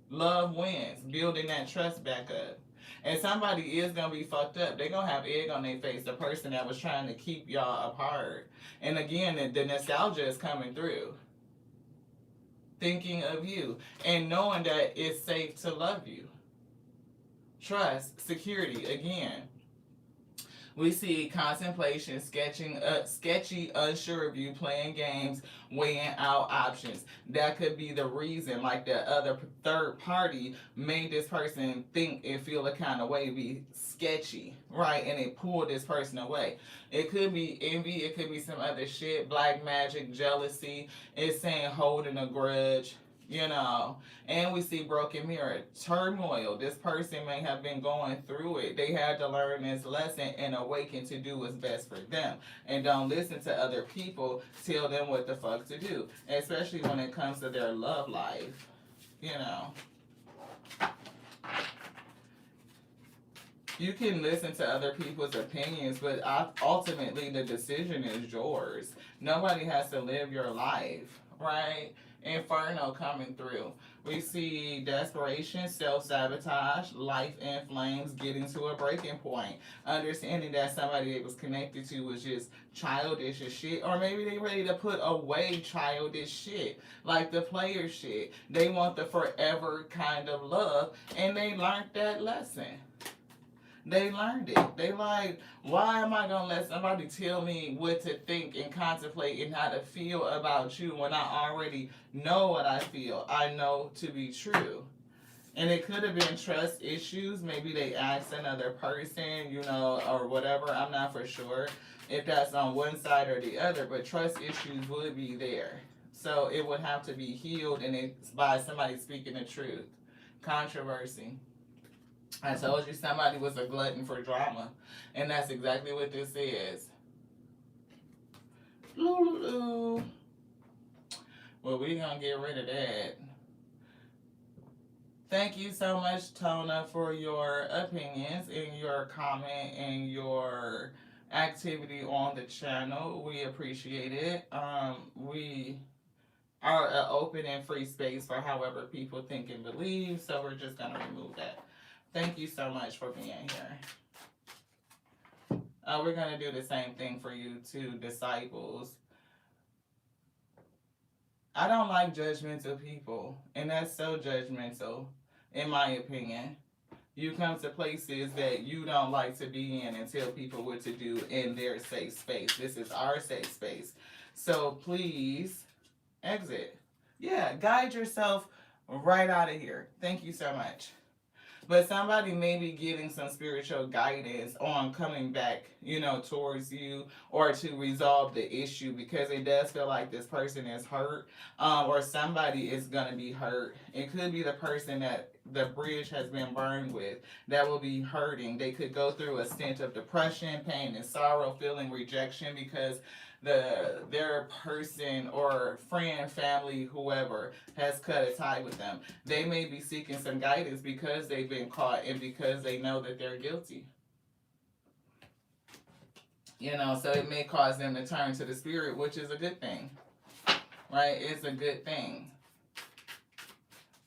love wins, building that trust back up. And somebody is gonna be fucked up. They're gonna have egg on their face. The person that was trying to keep y'all apart. And again, the nostalgia is coming through. Thinking of you and knowing that it's safe to love you. Trust, security, again. We see contemplation, sketchy, unsure of you, playing games, weighing out options. That could be the reason, like the other third party made this person think and feel a kind of way, be sketchy, right? And it pulled this person away. It could be envy, it could be some other shit, black magic, jealousy. It's saying holding a grudge. And we see broken mirror, turmoil. This person may have been going through it. They had to learn this lesson and awaken to do what's best for them. And don't listen to other people tell them what the fuck to do, especially when it comes to their love life. You can listen to other people's opinions, but ultimately the decision is yours. Nobody has to live your life, right? Inferno coming through. We see desperation, self-sabotage, life in flames, getting to a breaking point. Understanding that somebody they was connected to was just childish as shit, or maybe they ready to put away childish shit, like the player shit. They want the forever kind of love, and they learned that lesson. They learned it. They like, why am I going to let somebody tell me what to think and contemplate and how to feel about you when I already know what I feel? I know to be true. And it could have been trust issues. Maybe they asked another person, or whatever. I'm not for sure if that's on one side or the other, but trust issues would be there. So it would have to be healed, and it's by somebody speaking the truth. Controversy. I told you somebody was a glutton for drama, and that's exactly what this is. Well, we're going to get rid of that. Thank you so much, Tona, for your opinions and your comment and your activity on the channel. We appreciate it. We are an open and free space for however people think and believe, so we're just going to remove that. Thank you so much for being here. We're going to do the same thing for you too, disciples. I don't like judgmental people, and that's so judgmental, in my opinion. You come to places that you don't like to be in and tell people what to do in their safe space. This is our safe space. So please exit. Yeah, guide yourself right out of here. Thank you so much. But somebody may be getting some spiritual guidance on coming back, towards you or to resolve the issue, because it does feel like this person is hurt, or somebody is going to be hurt. It could be the person that the bridge has been burned with that will be hurting. They could go through a stint of depression, pain, and sorrow, feeling rejection because their person or friend, family, whoever has cut a tie with them. They may be seeking some guidance because they've been caught and because they know that they're guilty. So it may cause them to turn to the spirit, which is a good thing. Right? It's a good thing.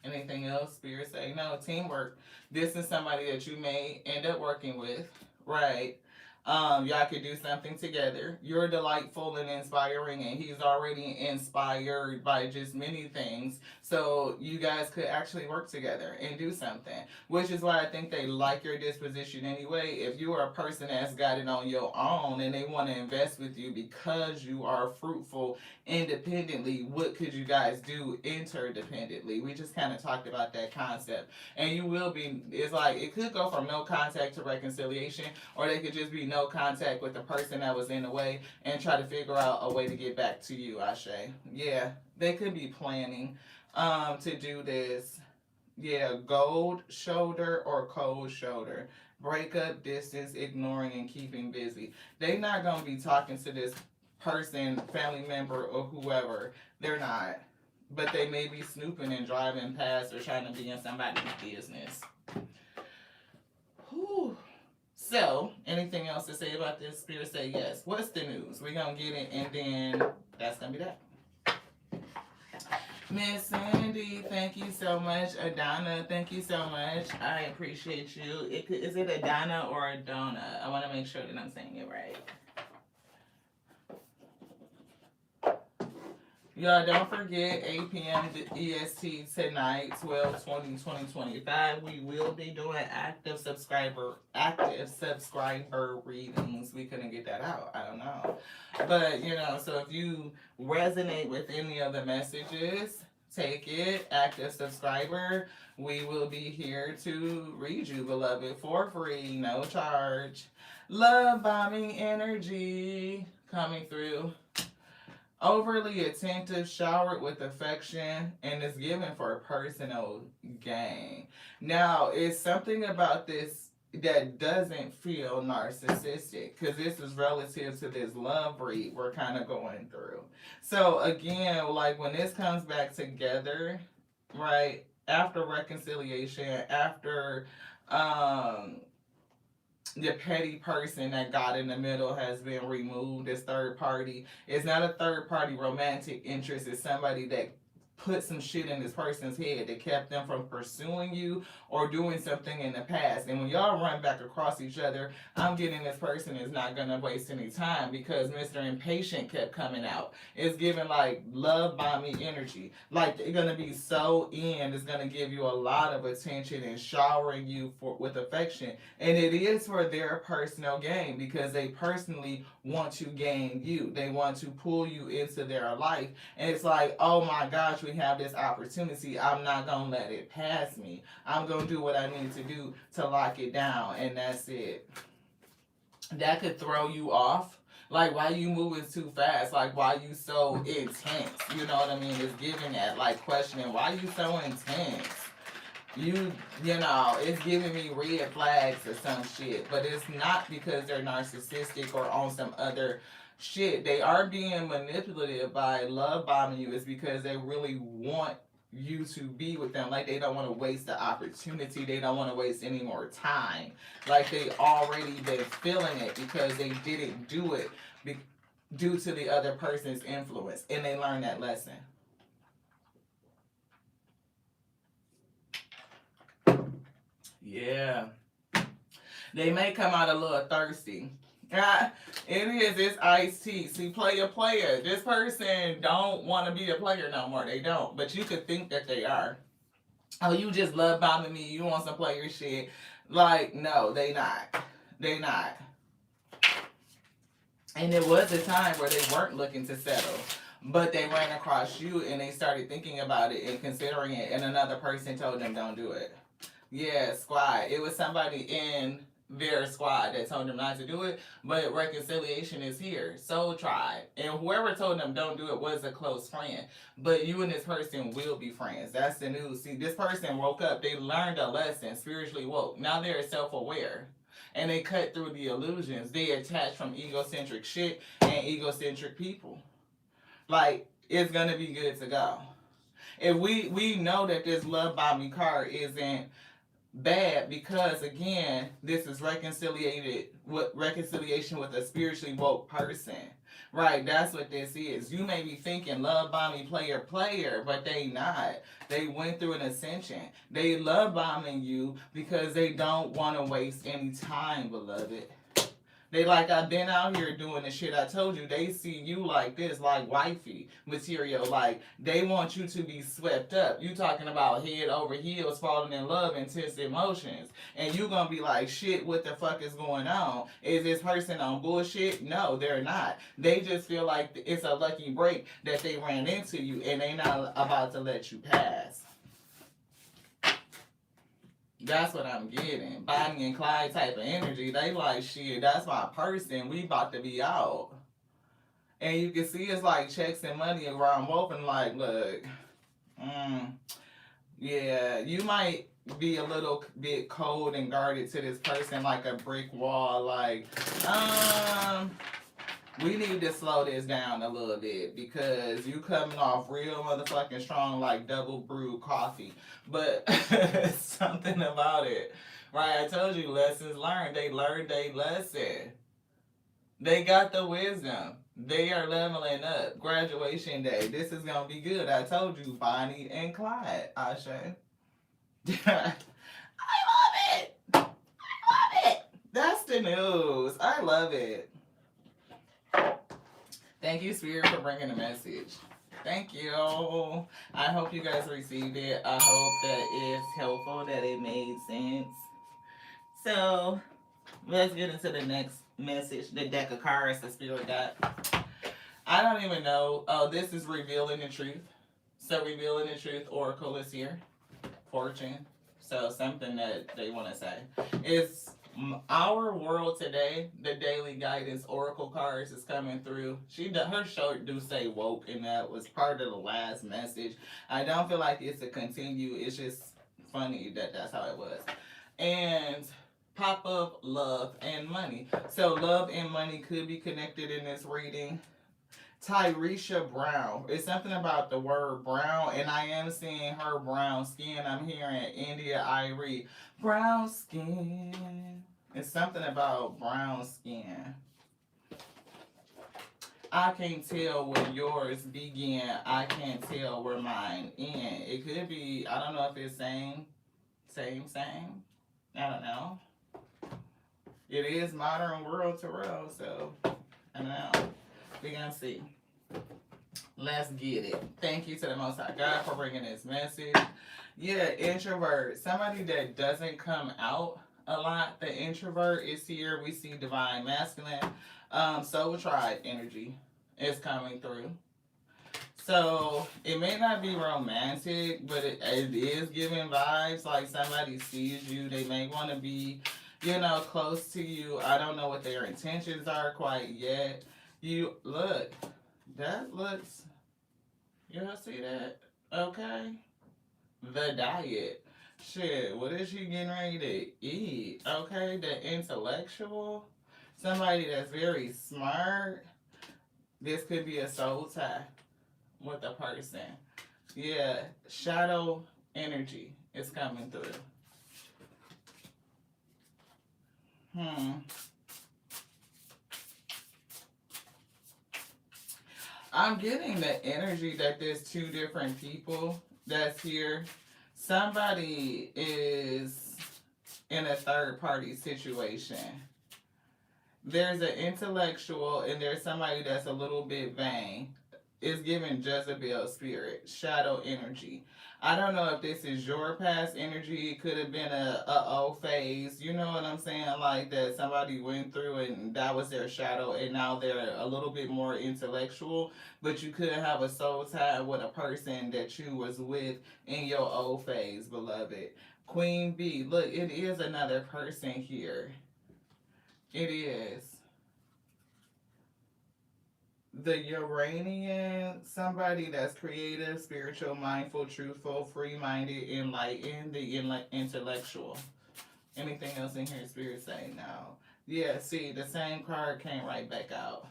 Anything else? Spirit say no. Teamwork. This is somebody that you may end up working with. Right? Y'all could do something together. You're delightful and inspiring, and he's already inspired by just many things. So you guys could actually work together and do something, which is why I think they like your disposition anyway. If you are a person that's got it on your own and they want to invest with you because you are fruitful independently, what could you guys do interdependently? We just kind of talked about that concept. And you will be, it's like, it could go from no contact to reconciliation, or they could just be no contact with the person that was in the way and try to figure out a way to get back to you, Ashe. Yeah, they could be planning to do this. Yeah, gold shoulder or cold shoulder. Breakup, distance, ignoring, and keeping busy. They're not going to be talking to this person, family member, or whoever. They're not. But they may be snooping and driving past or trying to be in somebody's business. Whew. So, anything else to say about this? Spirit say yes. What's the news? We're going to get it, and then that's going to be that. Miss Sandy, thank you so much. Adana, thank you so much. I appreciate you. Is it Adana or Adona? I want to make sure that I'm saying it right. Y'all don't forget 8 p.m. EST tonight, 12/20/2025. We will be doing active subscriber readings. We couldn't get that out. I don't know. But so if you resonate with any of the messages, take it. Active subscriber. We will be here to read you, beloved, for free, no charge. Love bombing energy coming through. Overly attentive, showered with affection, and is given for personal gain. Now, it's something about this that doesn't feel narcissistic, because this is relative to this love read we're kind of going through. So again, like when this comes back together, right, after reconciliation, after the petty person that got in the middle has been removed as third party. It's not a third party romantic interest. It's somebody that put some shit in this person's head that kept them from pursuing you or doing something in the past. And when y'all run back across each other, I'm getting this person is not going to waste any time, because Mr. Impatient kept coming out. It's giving like love bombing energy. Like they're going to be so in, it's going to give you a lot of attention and showering you with affection. And it is for their personal gain, because they personally want to gain you. They want to pull you into their life. And it's like, oh my gosh, we have this opportunity. I'm not going to let it pass me. I'm going to do what I need to do to lock it down. And that's it. That could throw you off. Like, why you moving too fast? Like, why you so intense? You know what I mean? It's giving that, like, questioning, why you so intense? You know, it's giving me red flags or some shit. But it's not because they're narcissistic or on some other shit. They are being manipulative by love bombing you. It's because they really want you to be with them. Like they don't want to waste the opportunity. They don't want to waste any more time. Like they already been feeling it because they didn't do it due to the other person's influence, and they learned that lesson. Yeah. They may come out a little thirsty. It is. It's iced tea. See, player. This person don't want to be a player no more. They don't. But you could think that they are. Oh, you just love bombing me. You want some player shit. Like, no, they not. They not. And there was a time where they weren't looking to settle. But they ran across you and they started thinking about it and considering it. And another person told them, don't do it. Yeah, squad. It was somebody in their squad that told them not to do it, but reconciliation is here. Soul Tribe. And whoever told them don't do it was a close friend. But you and this person will be friends. That's the news. See, this person woke up. They learned a lesson, spiritually woke. Now they're self-aware. And they cut through the illusions. They attach from egocentric shit and egocentric people. Like, it's going to be good to go. If we know that this love bombing card isn't bad because again this is reconciliation with a spiritually woke person, right? That's what this is. You may be thinking love bombing player, but they not. They went through an ascension. They love bombing you because they don't want to waste any time, beloved. They like, I've been out here doing the shit I told you. They see you like this, like wifey material. Like, they want you to be swept up. You talking about head over heels, falling in love, intense emotions. And you gonna be like, shit, what the fuck is going on? Is this person on bullshit? No, they're not. They just feel like it's a lucky break that they ran into you and they not about to let you pass. That's what I'm getting. Bonnie and Clyde type of energy. They like, shit, that's my person. We about to be out. And you can see it's like checks and money around open. Like, look, yeah, you might be a little bit cold and guarded to this person like a brick wall. Like, we need to slow this down a little bit because you coming off real motherfucking strong like double brewed coffee. But something about it. Right, I told you lessons learned. They learned a lesson. They got the wisdom. They are leveling up. Graduation day. This is going to be good. I told you, Bonnie and Clyde. Ashe. I love it. I love it. That's the news. I love it. Thank you, Spirit, for bringing the message. Thank you. I hope you guys received it. I hope that it's helpful, that it made sense. So, let's get into the next message. The deck of cards the Spirit got. I don't even know. Oh, this is revealing the truth. So, revealing the truth, Oracle is here. Fortune. So, something that they want to say. It's our world today. The daily guidance oracle cards is coming through. Her show do say woke, and that was part of the last message. I don't feel like it's a continue. It's just funny that that's how it was. And pop up love and money. So love and money could be connected in this reading. Tyresha Brown. It's something about the word brown, and I am seeing her brown skin. I'm hearing India Irie. Brown skin. It's something about brown skin. I can't tell where yours began. I can't tell where mine end. It could be, I don't know if it's same. I don't know. It is modern world to real, so I don't know. We're gonna see. Let's get it. Thank you to the Most High God for bringing this message. Yeah, introvert. Somebody that doesn't come out a lot. The introvert is here. We see divine masculine. Soul Tribe energy is coming through. So it may not be romantic, but it is giving vibes like somebody sees you. They may want to be, close to you. I don't know what their intentions are quite yet. You look, that looks, y'all see that? Okay. The diet. Shit, what is she getting ready to eat? Okay, the intellectual. Somebody that's very smart. This could be a soul tie with a person. Yeah, shadow energy is coming through. Hmm. I'm getting the energy that there's two different people that's here. Somebody is in a third party situation. There's an intellectual and there's somebody that's a little bit vain. It's giving Jezebel spirit, shadow energy. I don't know if this is your past energy. It could have been a old phase. You know what I'm saying? Like that somebody went through and that was their shadow, and now they're a little bit more intellectual. But you could have a soul tie with a person that you was with in your old phase, beloved. Queen B, look, it is another person here. It is the Uranian, somebody that's creative, spiritual, mindful, truthful, free minded, enlightened, the intellectual. Anything else in here, spirit say no. Yeah, see, the same card came right back out.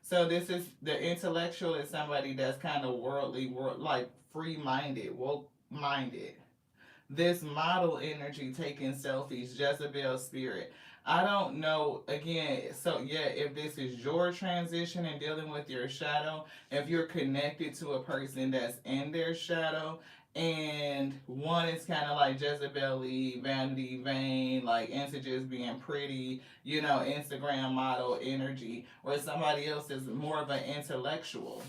So this is the intellectual is somebody that's kind of worldly, like free minded, woke minded. This model energy taking selfies, Jezebel spirit. I don't know again. So yeah, if this is your transition and dealing with your shadow, if you're connected to a person that's in their shadow, and one is kind of like Jezebel-y, vanity, vain, like into just being pretty, Instagram model energy, where somebody else is more of an intellectual.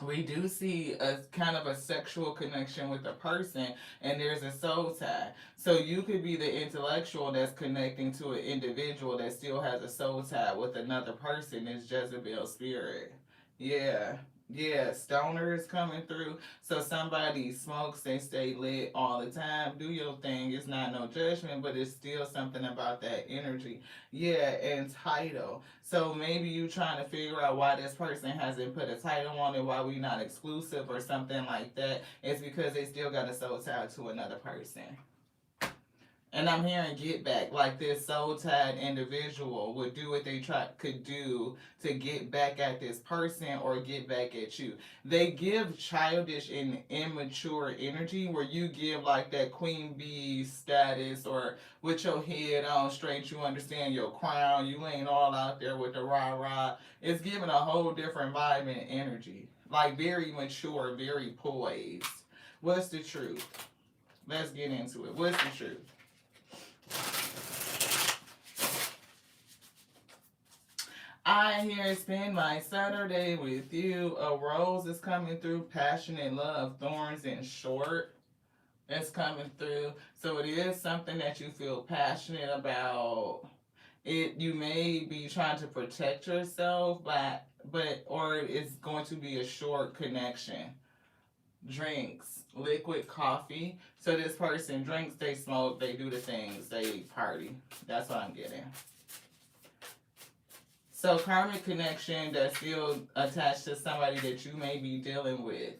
We do see a kind of a sexual connection with a person, and there's a soul tie. So you could be the intellectual that's connecting to an individual that still has a soul tie with another person. It's Jezebel spirit. Yeah. Yeah, stoner is coming through. So somebody smokes, they stay lit all the time. Do your thing. It's not no judgment, but it's still something about that energy. Yeah, and title. So maybe you trying to figure out why this person hasn't put a title on it, why we not exclusive or something like that. It's because they still got a soul tie to another person. And I'm hearing get back, like this soul tied individual would do what they could do to get back at this person or get back at you. They give childish and immature energy where you give like that queen bee status or with your head on straight, you understand your crown, you ain't all out there with the rah rah. It's giving a whole different vibe and energy. Like very mature, very poised. What's the truth? Let's get into it. What's the truth? I here spend my Saturday with you. A rose is coming through, passionate love, thorns and short. It's coming through. So it is something that you feel passionate about. It you may be trying to protect yourself, but or it's going to be a short connection. Drinks, liquid coffee. So this person drinks, they smoke, they do the things, they party. That's what I'm getting. So karmic connection that's still attached to somebody that you may be dealing with.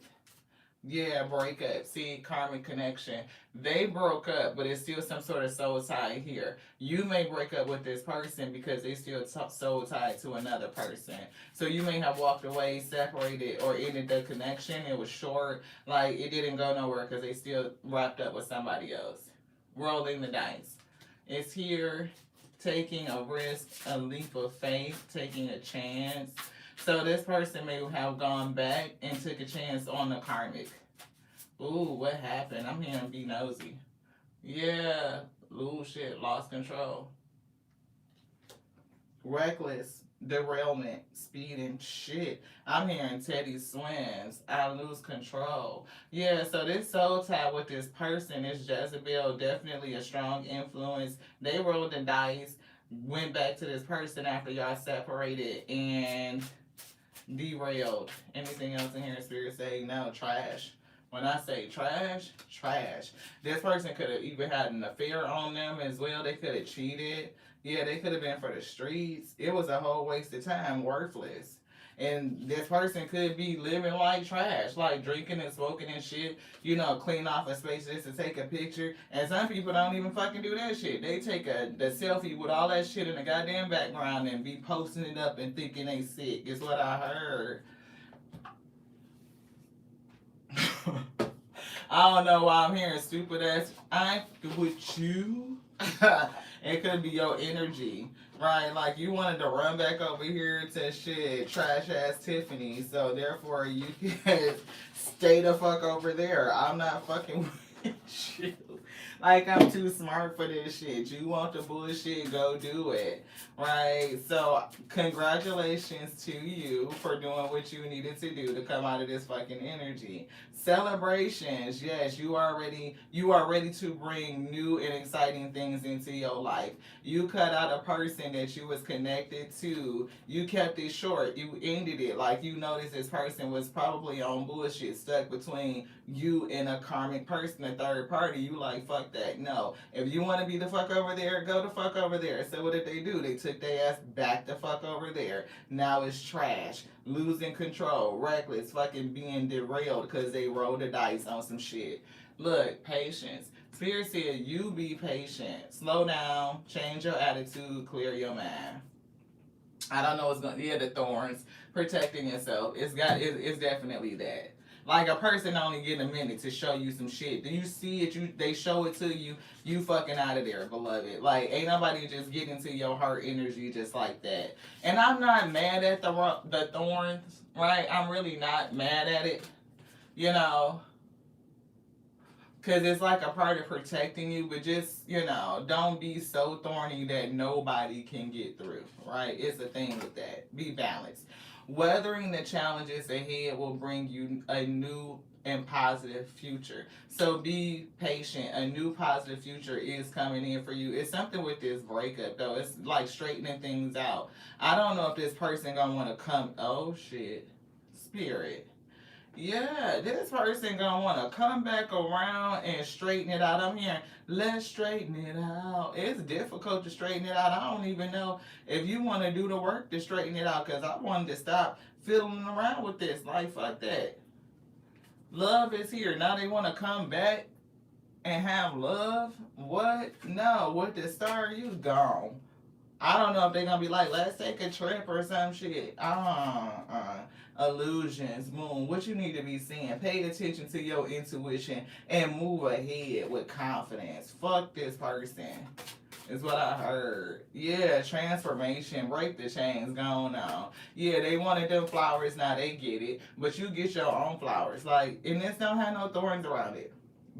Yeah, breakup. See, karmic connection. They broke up, but it's still some sort of soul tie here. You may break up with this person because they still soul tied to another person. So you may have walked away, separated, or ended the connection. It was short, like it didn't go nowhere because they still wrapped up with somebody else. Rolling the dice. It's here taking a risk, a leap of faith, taking a chance. So this person may have gone back and took a chance on the karmic. Ooh, what happened? I'm hearing be nosy. Yeah, lose shit, lost control. Reckless, derailment, speeding, shit. I'm hearing Teddy swims. I lose control. Yeah, so this soul tie with this person, this Jezebel, definitely a strong influence. They rolled the dice, went back to this person after y'all separated, and derailed. Anything else in here? Spirit say no, trash. When I say trash, trash. This person could have even had an affair on them as well. They could have cheated. Yeah, they could have been for the streets. It was a whole waste of time, worthless. And this person could be living like trash, like drinking and smoking and shit, clean off a space just to take a picture. And some people don't even fucking do that shit. They take the selfie with all that shit in the goddamn background and be posting it up and thinking they sick. Is what I heard. I don't know why I'm hearing stupid ass. I'm with you. It could be your energy, right? Like you wanted to run back over here to shit trash ass Tiffany, so therefore you can stay the fuck over there. I'm not fucking with you. Like I'm too smart for this shit. You want the bullshit, go do it. Right? So congratulations to you for doing what you needed to do to come out of this fucking energy. Celebrations, yes, you are ready to bring new and exciting things into your life. You cut out a person that you was connected to. You kept it short. You ended it. Like you noticed this person was probably on bullshit, stuck between you and a karmic person, a third party. You like fuck that. No. If you want to be the fuck over there, go the fuck over there. So what did they do? They took their ass back the fuck over there. Now it's trash, losing control, reckless, fucking being derailed because they rolled the dice on some shit. Look, patience. Spirit said you be patient. Slow down, change your attitude, clear your mind. I don't know what's going. Yeah, the thorns, protecting yourself. It's definitely that. Like a person only getting a minute to show you some shit. Do you see it? They show it to you. You fucking out of there, beloved. Like ain't nobody just getting to your heart energy just like that. And I'm not mad at the thorns, right? I'm really not mad at it. You know, because it's like a part of protecting you, but just, don't be so thorny that nobody can get through, right? It's a thing with that. Be balanced. Weathering the challenges ahead will bring you a new and positive future. So be patient. A new positive future is coming in for you. It's something with this breakup, though. It's like straightening things out. I don't know if this person gonna want to come. Oh, shit. Spirit. Yeah, this person gonna want to come back around and straighten it out. I'm hearing, let's straighten it out. It's difficult to straighten it out. I don't even know if you want to do the work to straighten it out because I wanted to stop fiddling around with this. Like, fuck that. Love is here. Now they want to come back and have love? What? No, with the star, you gone. I don't know if they're gonna be like, let's take a trip or some shit. Illusions, moon. What you need to be seeing. Pay attention to your intuition and move ahead with confidence. Fuck this person. Is what I heard. Yeah, transformation, break the chains, going on. Yeah, they wanted them flowers, now they get it. But you get your own flowers. Like, and this don't have no thorns around it.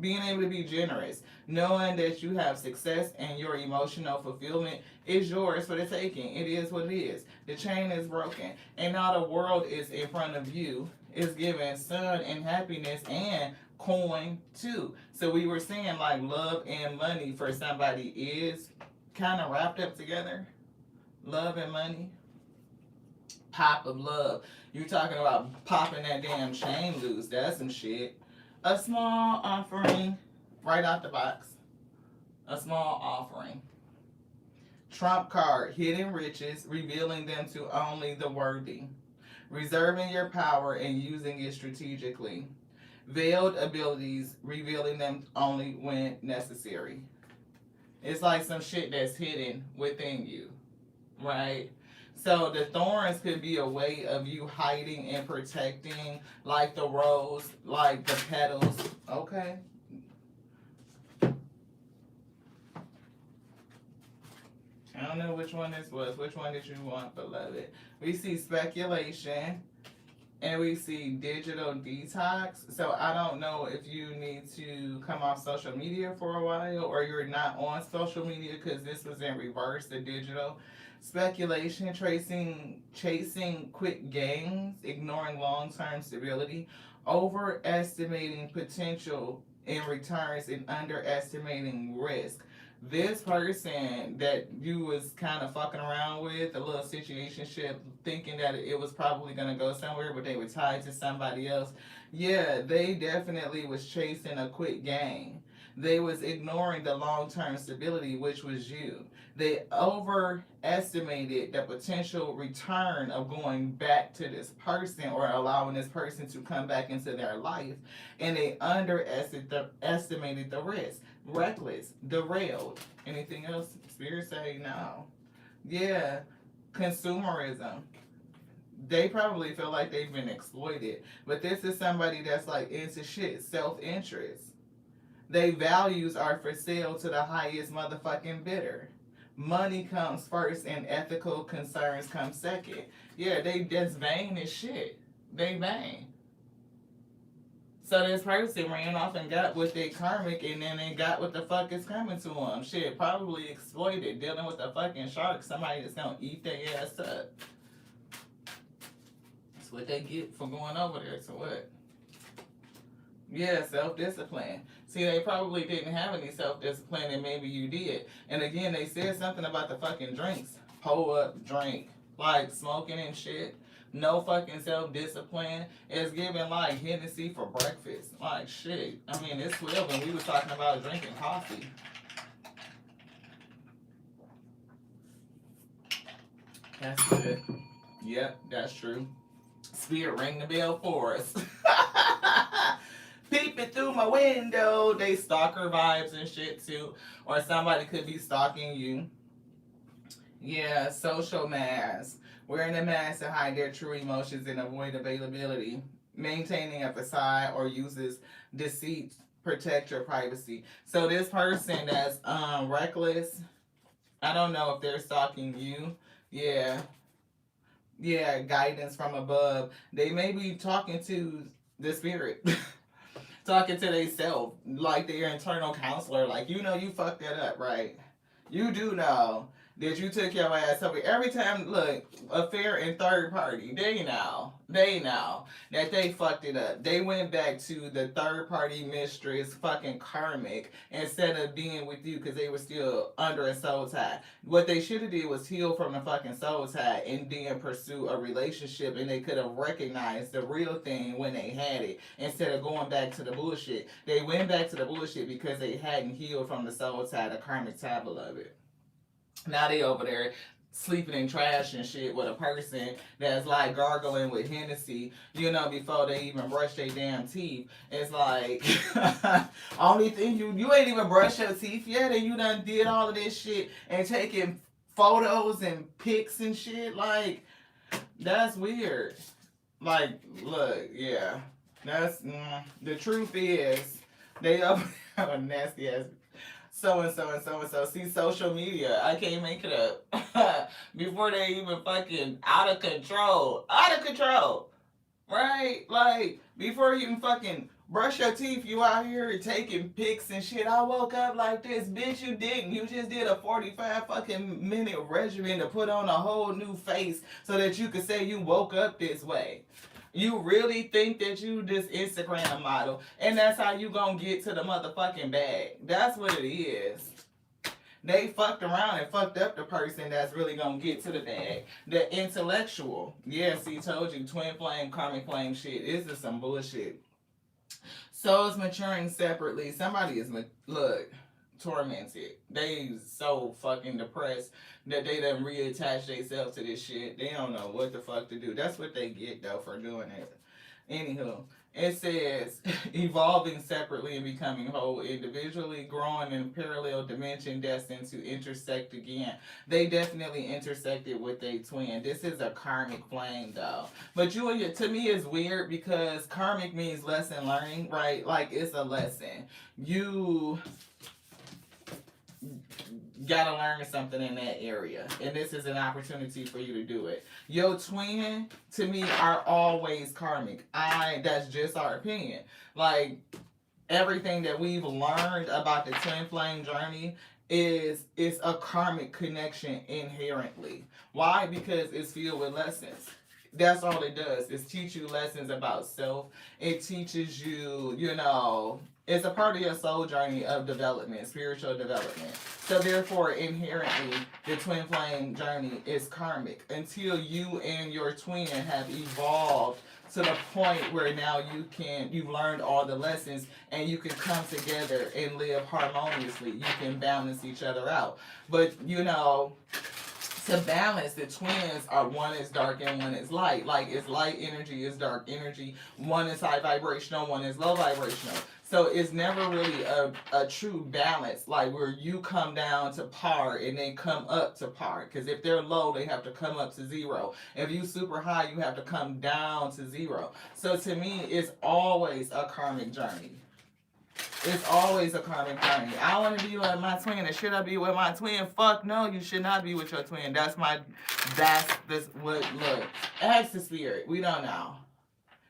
Being able to be generous, knowing that you have success and your emotional fulfillment is yours for the taking. It is what it is. The chain is broken, and now the world is in front of you. It's giving sun and happiness and coin too. So we were saying like love and money for somebody is kind of wrapped up together. Love and money. Pop of love. You talking about popping that damn chain loose. That's some shit. A small offering right out the box. A small offering. Trump card, hidden riches, revealing them to only the worthy. Reserving your power and using it strategically. Veiled abilities, revealing them only when necessary. It's like some shit that's hidden within you, right? So the thorns could be a way of you hiding and protecting, like the rose, like the petals. Okay. I don't know which one this was. Which one did you want, beloved? We see speculation and we see digital detox. So I don't know if you need to come off social media for a while or you're not on social media because this was in reverse, the digital. Speculation, chasing quick gains, ignoring long-term stability, overestimating potential in returns and underestimating risk. This person that you was kind of fucking around with, a little situationship, thinking that it was probably gonna go somewhere, but they were tied to somebody else. Yeah, they definitely was chasing a quick gain. They was ignoring the long-term stability, which was you. They overestimated the potential return of going back to this person or allowing this person to come back into their life, and they underestimated the risk. Reckless, derailed. Anything else? Spirit say no. Yeah, consumerism. They probably feel like they've been exploited. But this is somebody that's like into shit, self-interest. They values are for sale to the highest motherfucking bidder. Money comes first and ethical concerns come second. Yeah, they just vain as shit. They vain. So this person ran off and got with their karmic, and then they got what the fuck is coming to them. Shit, probably exploited, dealing with a fucking shark. Somebody that's gonna eat their ass up. That's what they get for going over there. So what? Yeah, self-discipline. See, they probably didn't have any self-discipline, and maybe you did. And again, they said something about the fucking drinks. Pull up, drink. Like, smoking and shit. No fucking self-discipline. It's giving, like, Hennessy for breakfast. Like, shit. I mean, it's 12 and we was talking about drinking coffee. That's good. Yep, that's true. Spirit, ring the bell for us. Peeping through my window. They stalker vibes and shit too. Or somebody could be stalking you. Yeah, social mask. Wearing a mask to hide their true emotions and avoid availability. Maintaining a facade or uses deceit protect your privacy. So this person that's reckless, I don't know if they're stalking you. Yeah. Yeah, guidance from above. They may be talking to the spirit. Talking to themselves, like their internal counselor, like, you know, you fucked that up, right? You do know that you took your ass over. Every time, look, affair and third party, they know that they fucked it up. They went back to the third party mistress, fucking karmic, instead of being with you because they were still under a soul tie. What they should have did was heal from the fucking soul tie and then pursue a relationship, and they could have recognized the real thing when they had it instead of going back to the bullshit. They went back to the bullshit because they hadn't healed from the soul tie, the karmic tie, beloved. Now they over there sleeping in trash and shit with a person that's like gargling with Hennessy, you know, before they even brush their damn teeth. It's like, only thing you ain't even brushed your teeth yet, and you done did all of this shit and taking photos and pics and shit. Like, that's weird. Like, look, yeah, that's the truth is they up have a nasty ass so and so and so and so. See, social media, I can't make it up. Before they even fucking out of control, right? Like, before you even fucking brush your teeth, you out here taking pics and shit. I woke up like this, bitch. You didn't. You just did a 45 fucking minute regimen to put on a whole new face so that you could say you woke up this way. You really think that you this Instagram model and that's how you gonna get to the motherfucking bag. That's what it is. They fucked around and fucked up the person that's really gonna get to the bag. The intellectual. Yeah, see, told you, twin flame, karmic flame shit. This is some bullshit. Souls maturing separately. Somebody is, look, tormented. They so fucking depressed that they done reattach themselves to this shit. They don't know what the fuck to do. That's what they get though for doing it. Anywho, it says evolving separately and becoming whole individually, growing in parallel dimension, destined to intersect again. They definitely intersected with a twin. This is a karmic flame though. But Julia, to me, is weird because karmic means lesson learning, right? Like, it's a lesson. You gotta learn something in that area, and this is an opportunity for you to do it. Your twin, to me, are always karmic. That's just our opinion. Like, everything that we've learned about the twin flame journey is a karmic connection inherently. Why? Because it's filled with lessons. That's all it does, is teach you lessons about self. It teaches you, you know, it's a part of your soul journey of development, spiritual development. So therefore, inherently, the twin flame journey is karmic until you and your twin have evolved to the point where now you've learned all the lessons and you can come together and live harmoniously. You can balance each other out. But, you know, to balance, the twins are, one is dark and one is light. Like, it's light energy, it's dark energy. One is high vibrational, one is low vibrational. So it's never really a true balance, like where you come down to par and they come up to par. Because if they're low, they have to come up to zero. If you super high, you have to come down to zero. So to me, it's always a karmic journey. It's always a karmic journey. I want to be with my twin. And should I be with my twin? Fuck no, you should not be with your twin. That's this. What look? Ask the spirit. We don't know.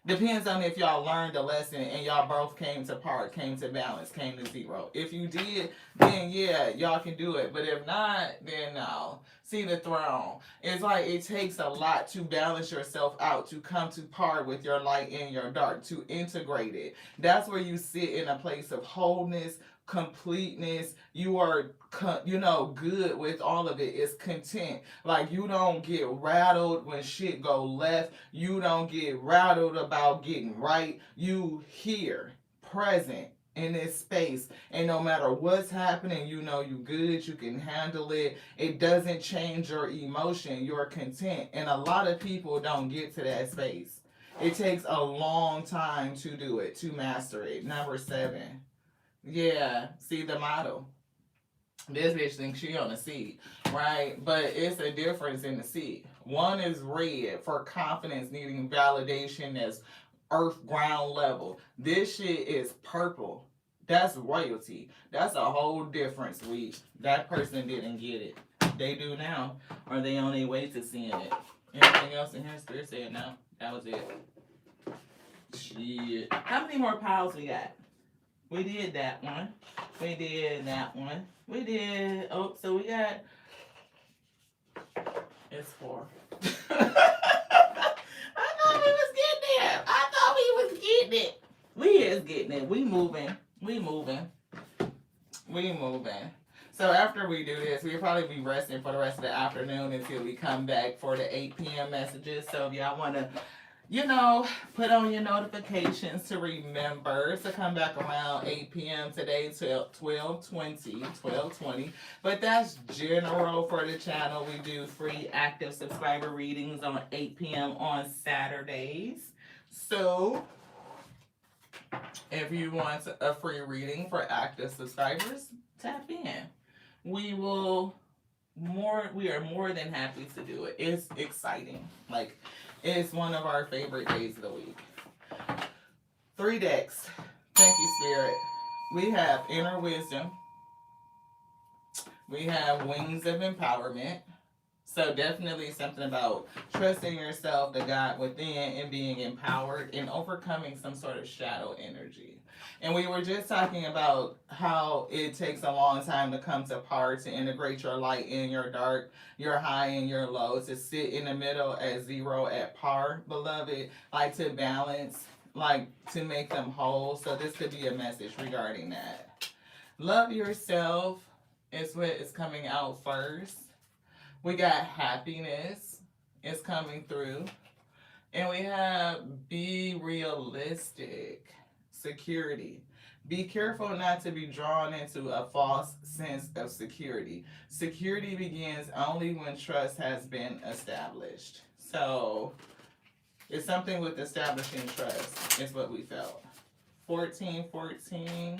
Depends on if y'all learned a lesson and y'all both came to part, came to balance, came to zero. If you did, then yeah, y'all can do it. But if not, then no. See the throne. It's like it takes a lot to balance yourself out, to come to par with your light and your dark, to integrate it. That's where you sit in a place of wholeness, completeness. You are, good with all of it. It's content. Like you don't get rattled when shit go left. You don't get rattled about getting right. You here, present in this space, and no matter what's happening, you know you good. You can handle it. It doesn't change your emotion. You're content, and a lot of people don't get to that space. It takes a long time to do it, to master it. Number 7. Yeah, see the model. This bitch thinks she on a seat, right? But it's a difference in the seat. One is red for confidence, needing validation that's earth ground level. This shit is purple. That's royalty. That's a whole difference. That person didn't get it. They do now, or they on their way to seeing it. Anything else in here? Spirit said no. That was it. Shit. How many more piles we got? We did that one. We did that one. We did. Oh, so we got. It's 4. I thought we was getting there. I thought we was getting it. We is getting it. We moving. We moving. We moving. So after we do this, we'll probably be resting for the rest of the afternoon until we come back for the 8 p.m. messages. So if y'all want to, put on your notifications to remember to come back around 8 p.m. today till 12:20. But that's general for the channel. We do free active subscriber readings on 8 p.m. on Saturdays. So if you want a free reading for active subscribers, tap in. We are more than happy to do it. It's exciting. Like, it's one of our favorite days of the week. 3 decks. Thank you, Spirit. We have Inner Wisdom. We have Wings of Empowerment. So definitely something about trusting yourself, the God within, and being empowered and overcoming some sort of shadow energy. And we were just talking about how it takes a long time to come to par, to integrate your light and your dark, your high and your low, to sit in the middle at zero, at par, beloved, like to balance, like to make them whole. So this could be a message regarding that. Love yourself is what is coming out first. We got happiness is coming through. And we have be realistic, security. Be careful not to be drawn into a false sense of security. Security begins only when trust has been established. So it's something with establishing trust is what we felt. 1414.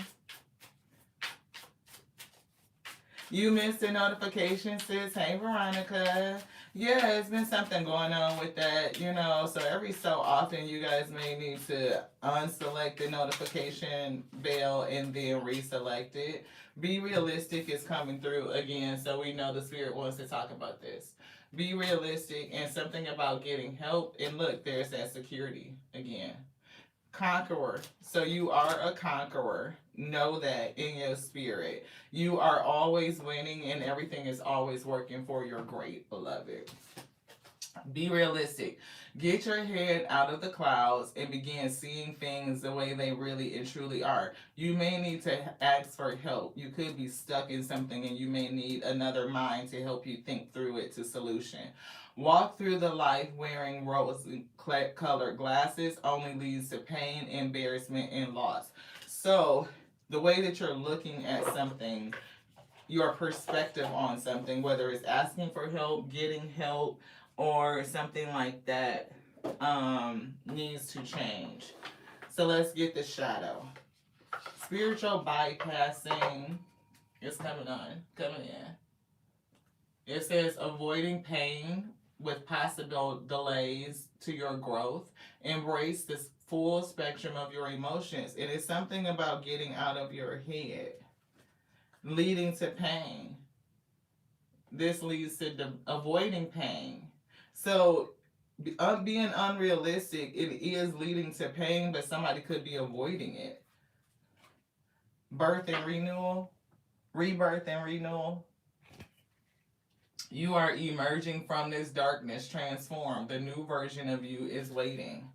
You missed a notification, sis. Hey, Veronica. Yeah, it's been something going on with that, so every so often you guys may need to unselect the notification bell and then reselect it. Be realistic is coming through again, so we know the Spirit wants to talk about this. Be realistic and something about getting help. And look, there's that security again. Conqueror. So you are a conqueror. Know that in your spirit. You are always winning and everything is always working for your great, beloved. Be realistic. Get your head out of the clouds and begin seeing things the way they really and truly are. You may need to ask for help. You could be stuck in something and you may need another mind to help you think through it to solution. Walk through the life wearing rose-colored glasses only leads to pain, embarrassment, and loss. So the way that you're looking at something, your perspective on something, whether it's asking for help, getting help, or something like that, needs to change. So let's get the shadow. Spiritual bypassing is coming in. It says avoiding pain with possible delays to your growth. Embrace this full spectrum of your emotions. It is something about getting out of your head, leading to pain. This leads to avoiding pain. So, being unrealistic, it is leading to pain, but somebody could be avoiding it. Birth and renewal, rebirth and renewal. You are emerging from this darkness, transformed. The new version of you is waiting.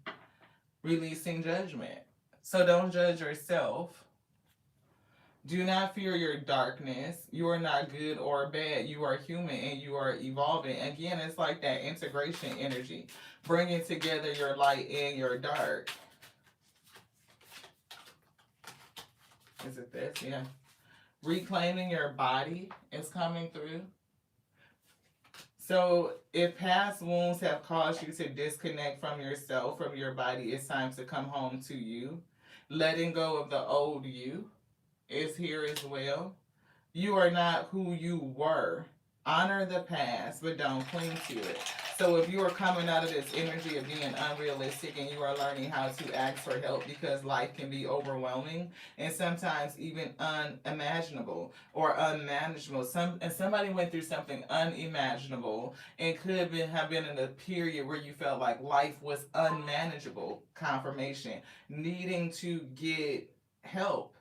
Releasing judgment. So don't judge yourself. Do not fear your darkness. You are not good or bad. You are human and you are evolving. Again, it's like that integration energy, bringing together your light and your dark. Is it this? Yeah. Reclaiming your body is coming through. So if past wounds have caused you to disconnect from yourself, from your body, it's time to come home to you. Letting go of the old you is here as well. You are not who you were. Honor the past, but don't cling to it. So if you are coming out of this energy of being unrealistic and you are learning how to ask for help because life can be overwhelming and sometimes even unimaginable or unmanageable. Somebody went through something unimaginable and could have been in a period where you felt like life was unmanageable. Confirmation. Needing to get help.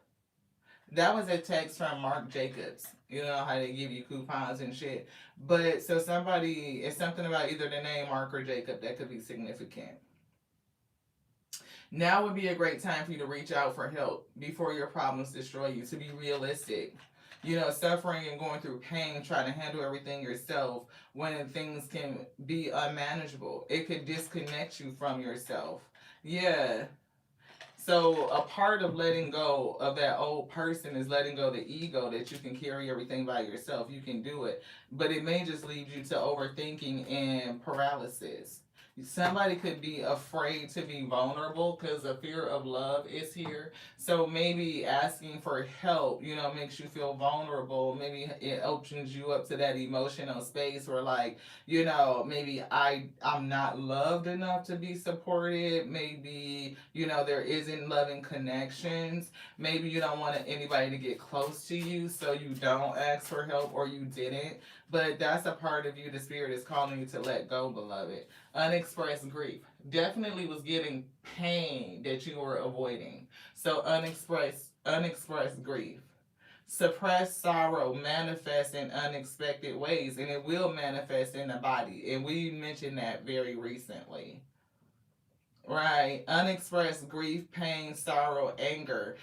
That was a text from Marc Jacobs. You know how they give you coupons and shit. But so somebody, it's something about either the name Mark or Jacob that could be significant. Now would be a great time for you to reach out for help before your problems destroy you, to be realistic. You know, suffering and going through pain, trying to handle everything yourself when things can be unmanageable. It could disconnect you from yourself. Yeah. So a part of letting go of that old person is letting go of the ego that you can carry everything by yourself. You can do it. But it may just lead you to overthinking and paralysis. Somebody could be afraid to be vulnerable because the fear of love is here. So maybe asking for help, you know, makes you feel vulnerable. Maybe it opens you up to that emotional space where, like, you know, maybe I'm not loved enough to be supported. Maybe, you know, there isn't loving connections. Maybe you don't want anybody to get close to you, so you don't ask for help or you didn't. But that's a part of you the spirit is calling you to let go, beloved. Unexpressed grief. Definitely was getting pain that you were avoiding. So unexpressed grief. Suppressed sorrow manifests in unexpected ways, and it will manifest in the body. And we mentioned that very recently. Right. Unexpressed grief, pain, sorrow, anger.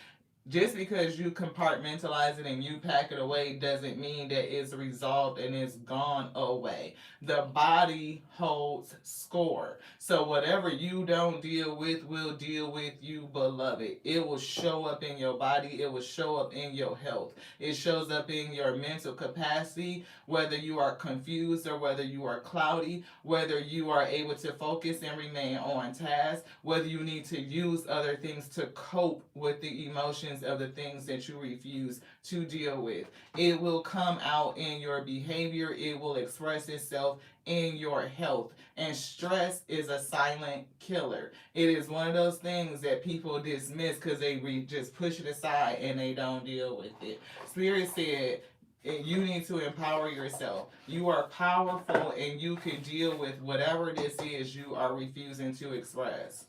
Just because you compartmentalize it and you pack it away doesn't mean that it's resolved and it's gone away. The body holds score. So whatever you don't deal with will deal with you, beloved. It will show up in your body. It will show up in your health. It shows up in your mental capacity, whether you are confused or whether you are cloudy, whether you are able to focus and remain on task, whether you need to use other things to cope with the emotions of the things that you refuse to deal with. It will come out in your behavior. It will express itself in your health. And stress is a silent killer. It is one of those things that people dismiss because they just push it aside and they don't deal with it. Spirit said, you need to empower yourself. You are powerful and you can deal with whatever this is you are refusing to express.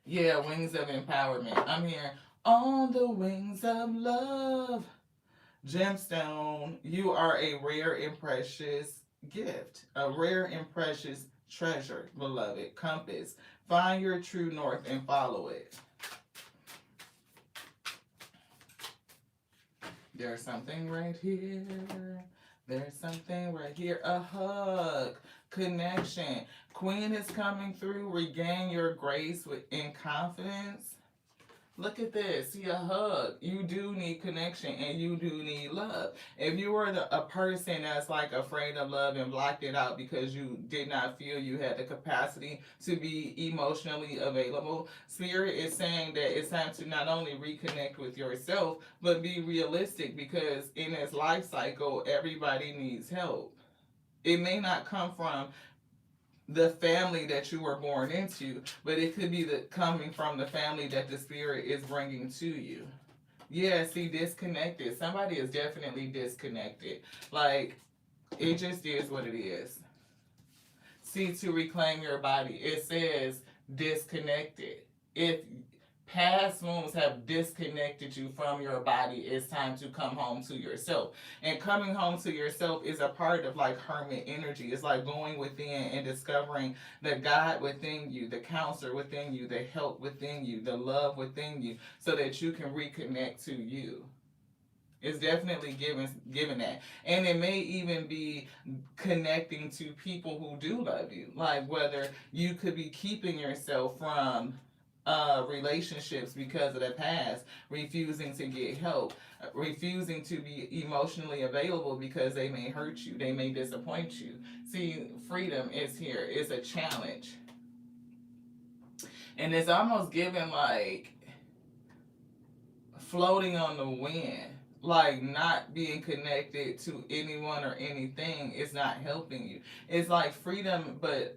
Yeah, wings of empowerment. I'm here on the wings of love. Gemstone, you are a rare and precious gift, a rare and precious treasure, beloved. Compass, find your true north and follow it. There's something right here. There's something right here. A hug. Queen is coming through. Regain your grace in confidence. Look at this. See, a hug. You do need connection and you do need love. If you were a person that's like afraid of love and blocked it out because you did not feel you had the capacity to be emotionally available, Spirit is saying that it's time to not only reconnect with yourself, but be realistic, because in this life cycle, everybody needs help. It may not come from the family that you were born into, but it could be coming from the family that the spirit is bringing to you. Yeah, see, disconnected. Somebody is definitely disconnected. Like, it just is what it is. See, to reclaim your body, it says disconnected. If past wounds have disconnected you from your body, it's time to come home to yourself. And coming home to yourself is a part of like hermit energy. It's like going within and discovering the God within you, the counselor within you, the help within you, the love within you, so that you can reconnect to you. It's definitely given that. And it may even be connecting to people who do love you. Like whether you could be keeping yourself from relationships because of the past, refusing to get help, refusing to be emotionally available because they may hurt you, they may disappoint you. See, freedom is here. It's a challenge. And it's almost given like floating on the wind, like not being connected to anyone or anything is not helping you. It's like freedom, but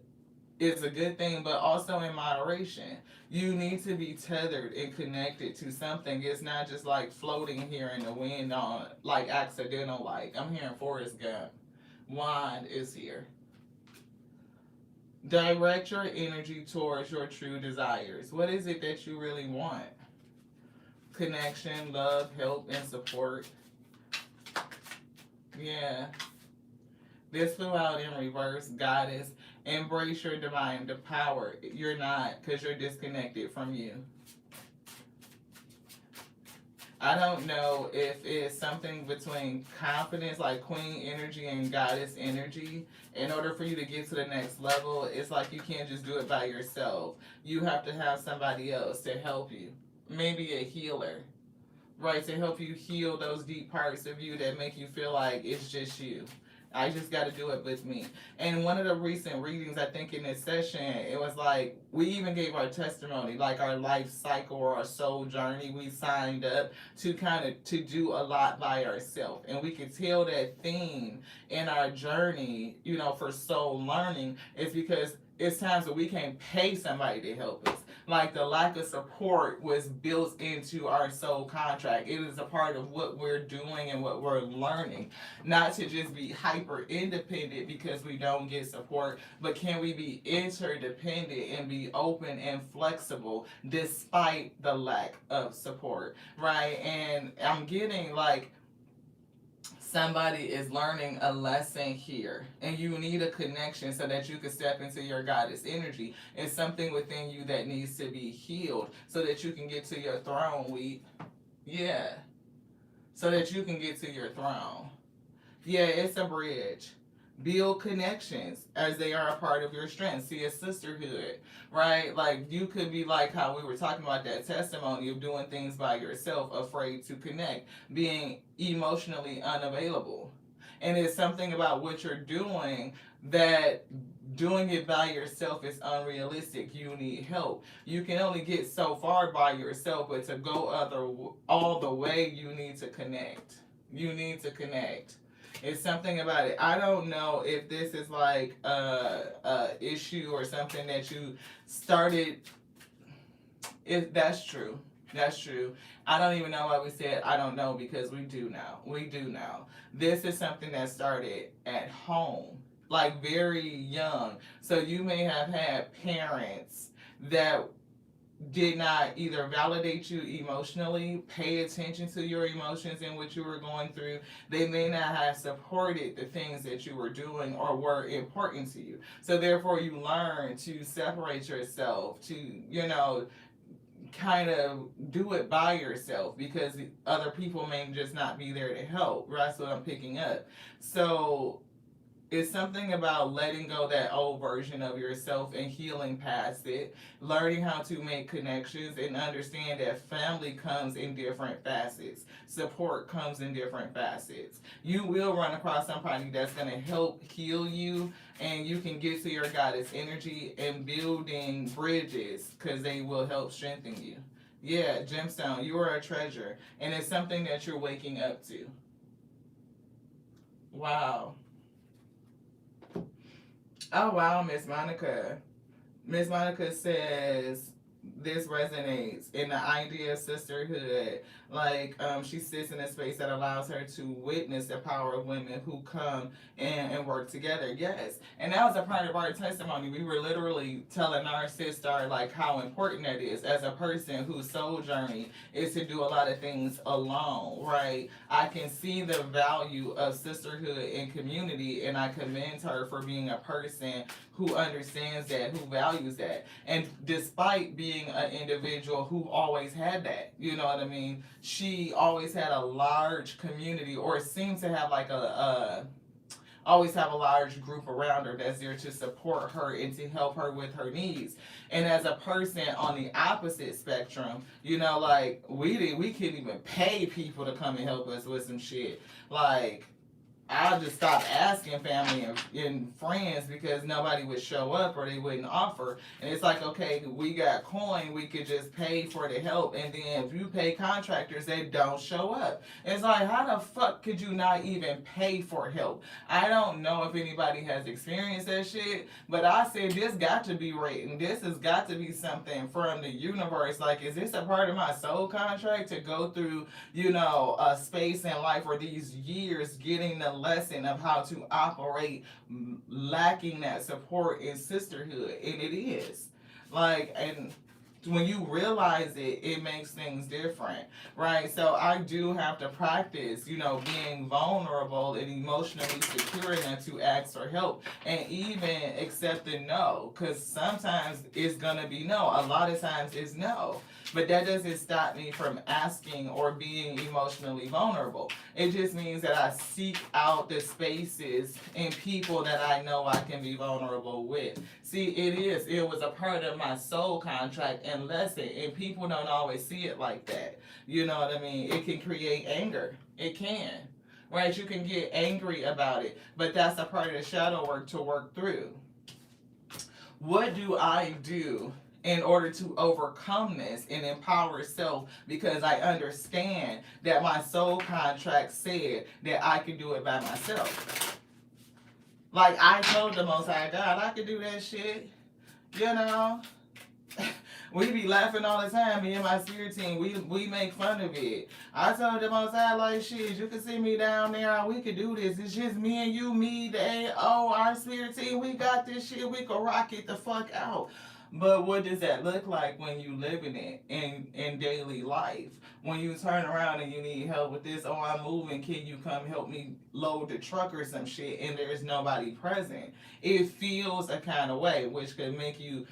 it's a good thing, but also in moderation. You need to be tethered and connected to something. It's not just like floating here in the wind on like accidental. Like I'm hearing Forrest Gump. Wand is here. Direct your energy towards your true desires. What is it that you really want? Connection, love, help, and support. Yeah. This flew out in reverse. Goddess, embrace your divine power. You're not, because you're disconnected from you. I don't know if it's something between confidence, like queen energy and goddess energy. In order for you to get to the next level, it's like you can't just do it by yourself. You have to have somebody else to help you. Maybe a healer, right? To help you heal those deep parts of you that make you feel like it's just you. I just got to do it with me. And one of the recent readings, I think in this session, it was like we even gave our testimony, like our life cycle or our soul journey. We signed up to kind of to do a lot by ourselves, and we could tell that theme in our journey, you know, for soul learning is because it's times that we can't pay somebody to help us. Like the lack of support was built into our soul contract. It is a part of what we're doing and what we're learning. Not to just be hyper independent because we don't get support, but can we be interdependent and be open and flexible despite the lack of support, right? And I'm getting like somebody is learning a lesson here and you need a connection so that you can step into your goddess energy. It's something within you that needs to be healed so that you can get to your throne. Yeah, so that you can get to your throne. Yeah, it's a bridge. Build connections as they are a part of your strength. See, a sisterhood, right? Like you could be like how we were talking about that testimony of doing things by yourself, afraid to connect, being emotionally unavailable. And it's something about what you're doing that doing it by yourself is unrealistic. You need help. You can only get so far by yourself, but to go all the way, you need to connect. You need to connect. It's something about it. I don't know if this is like a issue or something that you started. If that's true, that's true. I don't even know why we said I don't know, because we do now. We do now. This is something that started at home, like very young. So you may have had parents that did not either validate you emotionally, pay attention to your emotions and what you were going through. They may not have supported the things that you were doing or were important to you. So therefore you learn to separate yourself, to, you know, kind of do it by yourself because other people may just not be there to help. That's what I'm picking up. So It's something about letting go that old version of yourself and healing past it, learning how to make connections and understand that family comes in different facets. Support comes in different facets. You will run across somebody that's going to help heal you, and you can get to your goddess energy and building bridges because they will help strengthen you. Yeah, gemstone, you are a treasure, and it's something that you're waking up to. Wow. Oh wow, Miss Monica. Miss Monica says this resonates in the idea of sisterhood. Like, she sits in a space that allows her to witness the power of women who come and work together. Yes. And that was a part of our testimony. We were literally telling our sister, like, how important that is as a person whose soul journey is to do a lot of things alone, right? I can see the value of sisterhood and community, and I commend her for being a person who understands that, who values that. And despite being an individual who always had that, you know what I mean? She always had a large community, or seemed to have like always have a large group around her that's there to support her and to help her with her needs. And as a person on the opposite spectrum, you know, like we couldn't even pay people to come and help us with some shit. Like, I just stopped asking family and friends because nobody would show up or they wouldn't offer. And it's like, okay, we got coin, we could just pay for the help. And then if you pay contractors, they don't show up. It's like, how the fuck could you not even pay for help? I don't know if anybody has experienced that shit, but I said, this got to be written. This has got to be something from the universe. Like, is this a part of my soul contract to go through, you know, a space in life or these years getting the lesson of how to operate lacking that support in sisterhood? And it is like, and when you realize it, it makes things different, right? So I do have to practice, you know, being vulnerable and emotionally secure enough to ask for help and even accept the no, because sometimes it's gonna be no. A lot of times it's no. But that doesn't stop me from asking or being emotionally vulnerable. It just means that I seek out the spaces and people that I know I can be vulnerable with. See, it was a part of my soul contract and lesson, and people don't always see it like that. You know what I mean? It can create anger. It can. Right? You can get angry about it, but that's a part of the shadow work to work through. What do I do in order to overcome this and empower self, because I understand that my soul contract said that I could do it by myself? Like, I told the Most High God I could do that shit, you know? We be laughing all the time, me and my spirit team. We make fun of it. I told the Most High, like, shit, you can see me down there. We could do this. It's just me and you, me, the AO, our spirit team. We got this shit. We can rock it the fuck out. But what does that look like when you live in it in daily life? When you turn around and you need help with this, oh, I'm moving, can you come help me load the truck or some shit, and there's nobody present? It feels a kind of way, which could make you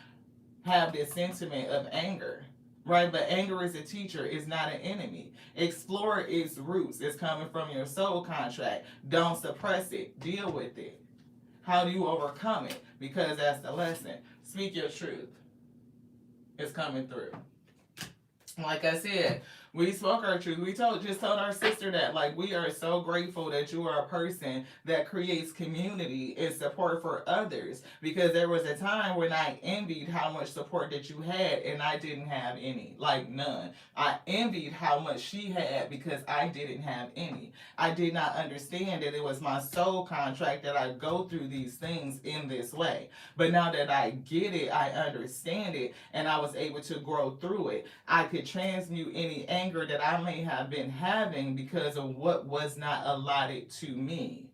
have this sentiment of anger, right? But anger is a teacher, it's not an enemy. Explore its roots. It's coming from your soul contract. Don't suppress it. Deal with it. How do you overcome it? Because that's the lesson. Speak your truth. It's coming through. Like I said, we spoke our truth. We just told our sister that, like, we are so grateful that you are a person that creates community and support for others, because there was a time when I envied how much support that you had and I didn't have any, like none. I envied how much she had because I didn't have any. I did not understand that it was my soul contract that I go through these things in this way. But now that I get it, I understand it, and I was able to grow through it. I could transmute any anger that I may have been having because of what was not allotted to me.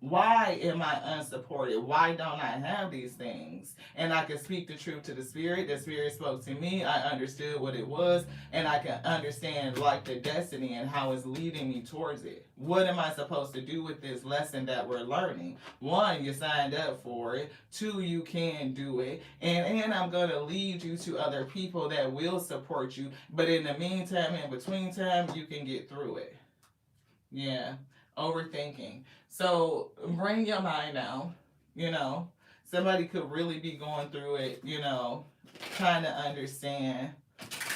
Why am I unsupported? Why don't I have these things? And I can speak the truth to the spirit. The spirit spoke to me. I understood what it was, and I can understand, like, the destiny and how it's leading me towards it. What am I supposed to do with this lesson that we're learning? One, you signed up for it. Two, you can do it. And I'm going to lead you to other people that will support you. But in the meantime, in between time, you can get through it. Yeah. Overthinking. So bring your mind down. You know, somebody could really be going through it, trying to understand.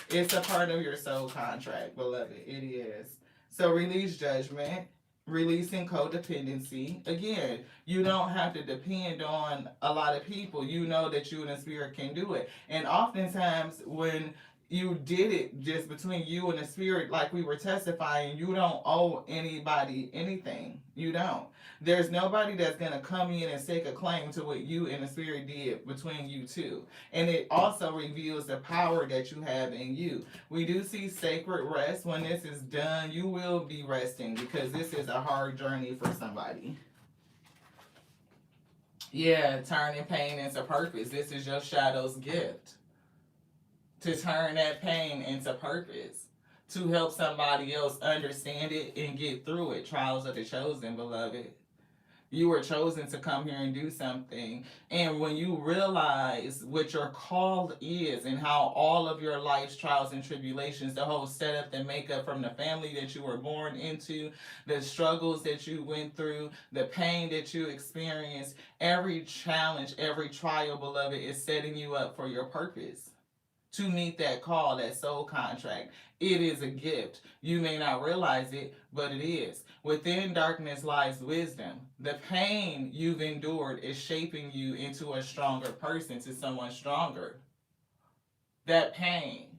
It's a part of your soul contract, beloved. It is. So release judgment, releasing codependency. Again, you don't have to depend on a lot of people. You know that you and the spirit can do it. And oftentimes when you did it just between you and the spirit, like we were testifying, you don't owe anybody anything. You don't. There's nobody that's going to come in and stake a claim to what you and the spirit did between you two. And it also reveals the power that you have in you. We do see sacred rest. When this is done, you will be resting because this is a hard journey for somebody. Yeah, turning pain into purpose. This is your shadow's gift. To turn that pain into purpose. To help somebody else understand it and get through it. Trials of the chosen, beloved. You were chosen to come here and do something. And when you realize what your call is and how all of your life's trials and tribulations, the whole setup and makeup from the family that you were born into, the struggles that you went through, the pain that you experienced, every challenge, every trial, beloved, is setting you up for your purpose. To meet that call, that soul contract. It is a gift. You may not realize it, but it is. Within darkness lies wisdom. The pain you've endured is shaping you into a stronger person, to someone stronger. That pain,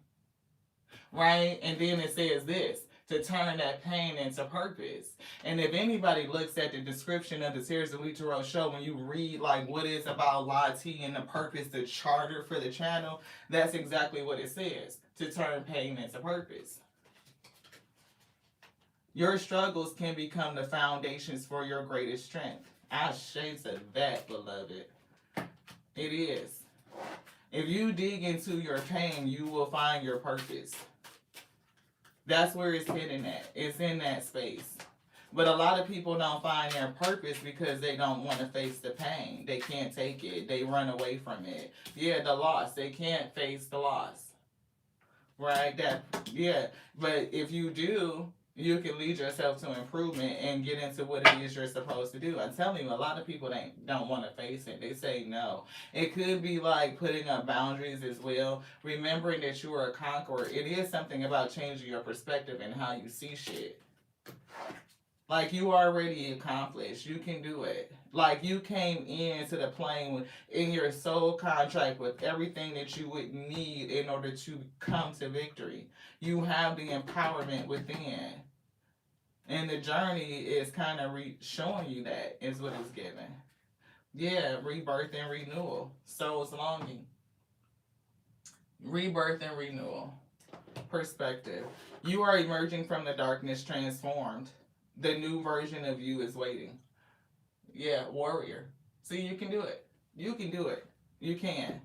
right? And then it says this, to turn that pain into purpose. And if anybody looks at the description of the Tears of Witaro show, when you read like what is about Lati and the purpose, the charter for the channel, that's exactly what it says, to turn pain into purpose. Your struggles can become the foundations for your greatest strength. I shade to that, beloved. It is. If you dig into your pain, you will find your purpose. That's where it's hidden at. It's in that space. But a lot of people don't find their purpose because they don't want to face the pain. They can't take it. They run away from it. Yeah, the loss. They can't face the loss. Right? But if you do, you can lead yourself to improvement and get into what it is you're supposed to do. I'm telling you, a lot of people don't want to face it. They say no. It could be like putting up boundaries as well. Remembering that you are a conqueror. It is something about changing your perspective and how you see shit. Like you already accomplished. You can do it. Like you came into the plane in your soul contract with everything that you would need in order to come to victory. You have the empowerment within. And the journey is kind of showing you that is what it's given. Yeah, rebirth and renewal. Soul's longing. Rebirth and renewal. Perspective. You are emerging from the darkness transformed. The new version of you is waiting. Yeah, warrior. See, you can do it. You can do it. You can.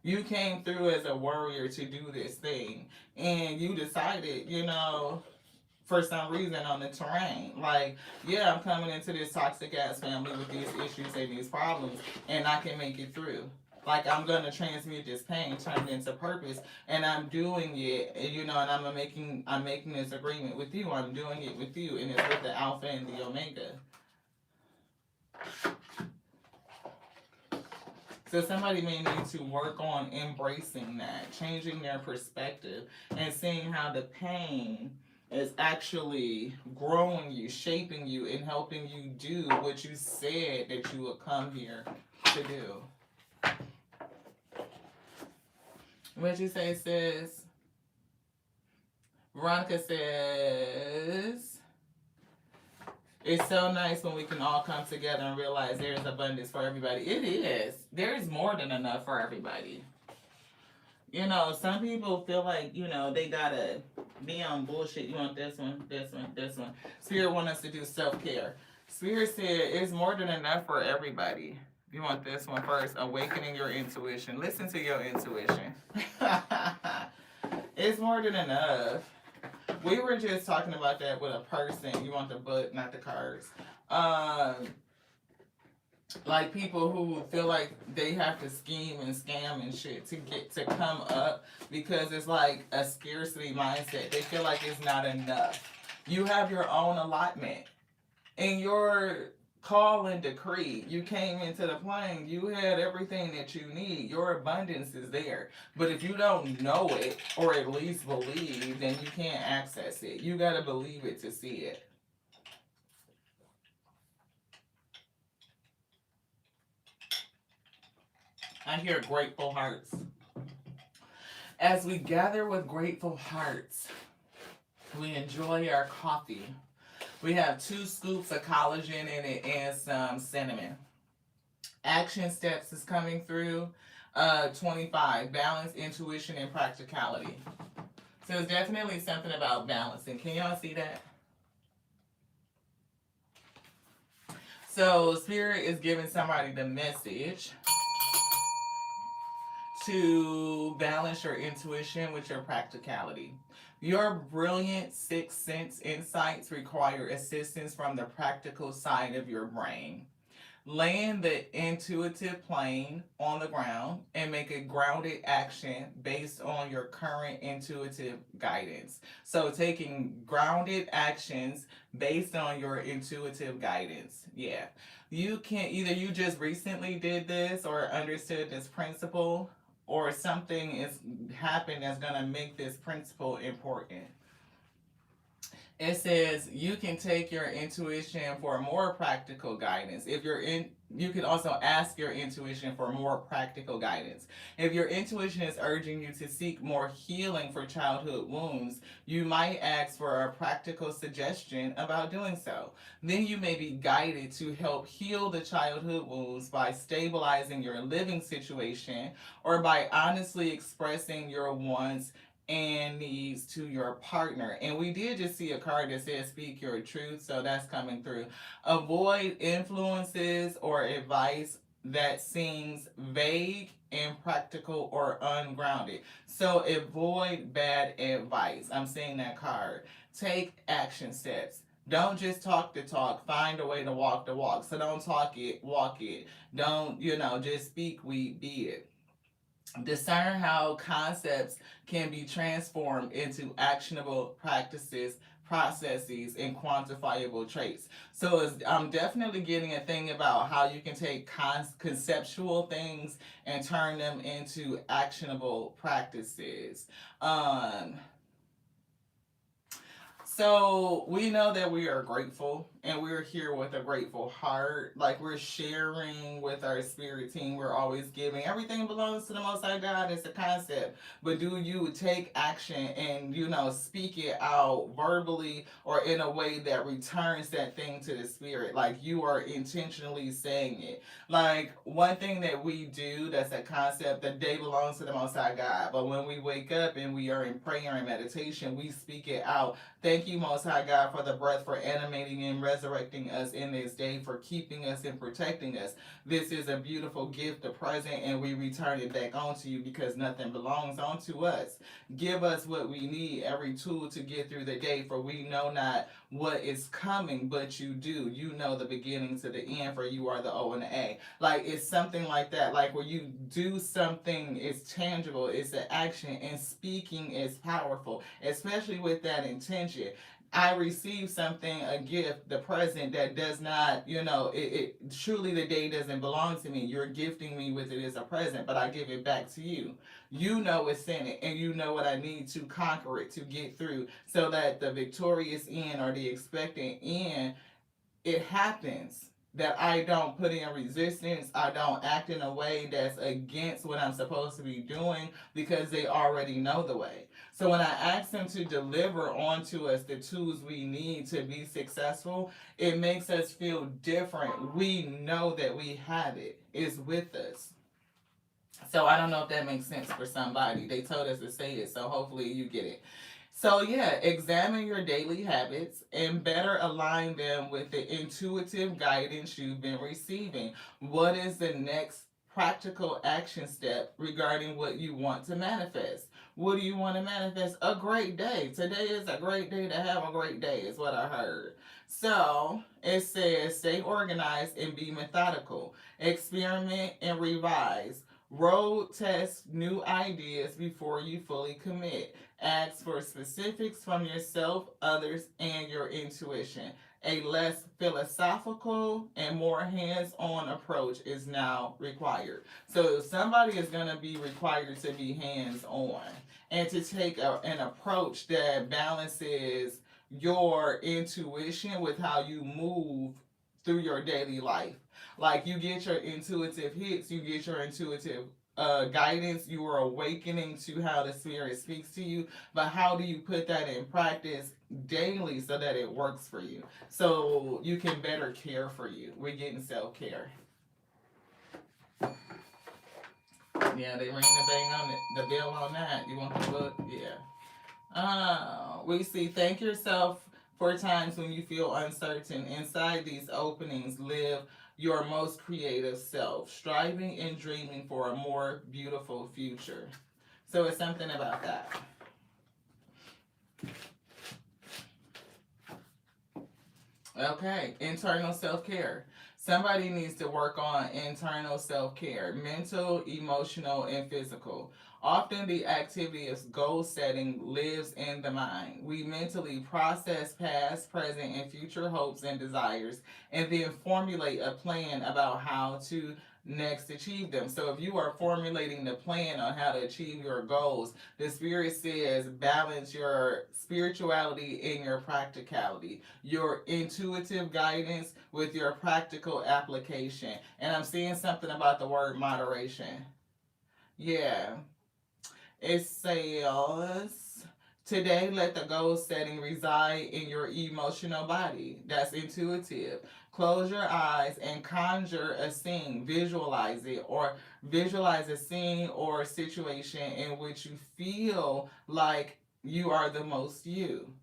You came through as a warrior to do this thing. And you decided, for some reason on the terrain. Like, yeah, I'm coming into this toxic ass family with these issues and these problems, and I can make it through. Like, I'm going to transmute this pain, turn it into purpose, and I'm doing it, and I'm making this agreement with you. I'm doing it with you, and it's with the Alpha and the Omega. So somebody may need to work on embracing that, changing their perspective, and seeing how the pain is actually growing you, shaping you, and helping you do what you said that you would come here to do. What'd you say, sis? Veronica says, it's so nice when we can all come together and realize there's abundance for everybody. It is. There's more than enough for everybody. Some people feel like, they gotta be on bullshit. You want this one, this one, this one. Spirit want us to do self-care. Spirit said it's more than enough for everybody. You want this one first, awakening your intuition. Listen to your intuition. It's more than enough. We were just talking about that with a person. You want the book, not the cards. Like people who feel like they have to scheme and scam and shit to come up because it's like a scarcity mindset. They feel like it's not enough. You have your own allotment. In your call and decree, you came into the plane, you had everything that you need. Your abundance is there. But if you don't know it, or at least believe, then you can't access it. You got to believe it to see it. I hear grateful hearts. As we gather with grateful hearts, we enjoy our coffee. We have 2 scoops of collagen in it and some cinnamon. Action steps is coming through. 25, balance, intuition, and practicality. So it's definitely something about balancing. Can y'all see that? So Spirit is giving somebody the message to balance your intuition with your practicality. Your brilliant sixth sense insights require assistance from the practical side of your brain. Land the intuitive plane on the ground and make a grounded action based on your current intuitive guidance. So, taking grounded actions based on your intuitive guidance. Yeah. You can either you just recently did this or understood this principle, or something is happened that's going to make this principle important. It says you can take your intuition for more practical guidance. If you're in, you can also ask your intuition for more practical guidance. If your intuition is urging you to seek more healing for childhood wounds, you might ask for a practical suggestion about doing so. Then you may be guided to help heal the childhood wounds by stabilizing your living situation or by honestly expressing your wants and needs to your partner. And we did just see a card that says speak your truth, so that's coming through. Avoid influences or advice that seems vague, impractical, or ungrounded. So avoid bad advice. I'm seeing that card. Take action steps. Don't just talk the talk. Find a way to walk the walk. So don't talk it, walk it. Don't, just speak, we be it. Discern how concepts can be transformed into actionable practices, processes, and quantifiable traits. So I'm definitely getting a thing about how you can take conceptual things and turn them into actionable practices. Um, so we know that we are grateful and we're here with a grateful heart. Like we're sharing with our spirit team. We're always giving. Everything belongs to the Most High God. It's a concept. But do you take action and, speak it out verbally or in a way that returns that thing to the spirit? Like you are intentionally saying it. Like one thing that we do that's a concept, the day belongs to the Most High God. But when we wake up and we are in prayer and meditation, we speak it out. Thank you, Most High God, for the breath, for animating and resurrecting us in this day, for keeping us and protecting us. This is a beautiful gift, a present, and we return it back onto you because nothing belongs onto us. Give us what we need, every tool to get through the day, for we know not what is coming, but you do. You know the beginning to the end, for you are the O and the A. Like it's something like that. Like where you do something, it's tangible, it's an action, and speaking is powerful, especially with that intention. I receive something, a gift, the present that does not, it truly the day doesn't belong to me. You're gifting me with it as a present, but I give it back to you. You know what's in it, and you know what I need to conquer it, to get through, so that the victorious end or the expectant end, it happens. That I don't put in resistance, I don't act in a way that's against what I'm supposed to be doing because they already know the way. So when I ask them to deliver onto us the tools we need to be successful, it makes us feel different. We know that we have it. It's with us. So I don't know if that makes sense for somebody. They told us to say it, so hopefully you get it. So yeah, examine your daily habits and better align them with the intuitive guidance you've been receiving. What is the next practical action step regarding what you want to manifest? What do you want to manifest? A great day. Today is a great day to have a great day, is what I heard. So it says stay organized and be methodical. Experiment and revise. Road test new ideas before you fully commit. Ask for specifics from yourself, others, and your intuition. A less philosophical and more hands-on approach is now required. So somebody is going to be required to be hands-on and to take an approach that balances your intuition with how you move through your daily life. Like you get your intuitive hits, you get your intuitive guidance, you are awakening to how the spirit speaks to you, but how do you put that in practice daily so that it works for you, so you can better care for you? We're getting self-care. Yeah, they ring the bang on the bell on that. You want the book? Yeah. We see, thank yourself for times when you feel uncertain. Inside these openings, live your most creative self, striving and dreaming for a more beautiful future. So it's something about that. Okay, internal self-care. Somebody needs to work on internal self-care, mental, emotional, and physical. Often the activity of goal setting lives in the mind. We mentally process past, present, and future hopes and desires, and then formulate a plan about how to next achieve them. So if you are formulating the plan on how to achieve your goals, the spirit says balance your spirituality and your practicality, your intuitive guidance with your practical application. And I'm seeing something about the word moderation. Yeah. It says, today let the goal setting reside in your emotional body. That's intuitive. Close your eyes and conjure a scene. Visualize it, or visualize a scene or a situation in which you feel like you are the most you,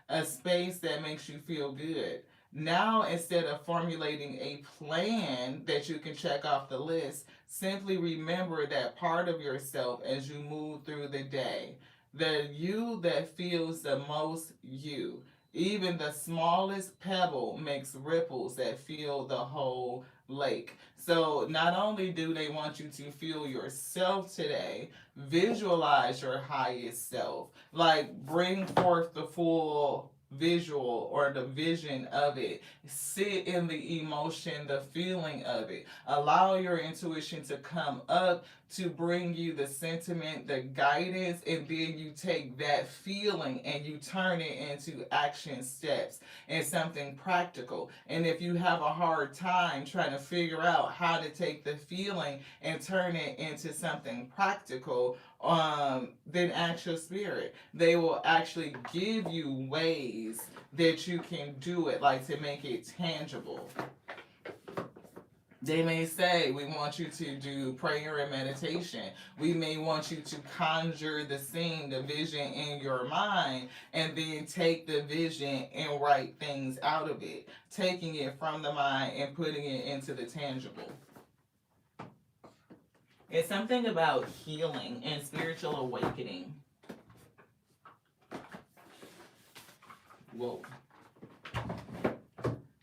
a space that makes you feel good. Now, instead of formulating a plan that you can check off the list, simply remember that part of yourself as you move through the day. The you that feels the most you. Even the smallest pebble makes ripples that fill the whole lake. So, not only do they want you to feel yourself today, visualize your highest self. Like, bring forth the full visual or the vision of it. Sit in the emotion, the feeling of it. Allow your intuition to come up to bring you the sentiment, the guidance, and then you take that feeling and you turn it into action steps and something practical. And if you have a hard time trying to figure out how to take the feeling and turn it into something practical, then ask your spirit. They will actually give you ways that you can do it, like to make it tangible. They may say, we want you to do prayer and meditation. We may want you to conjure the scene, the vision in your mind, and then take the vision and write things out of it, taking it from the mind and putting it into the tangible. It's something about healing and spiritual awakening. Whoa.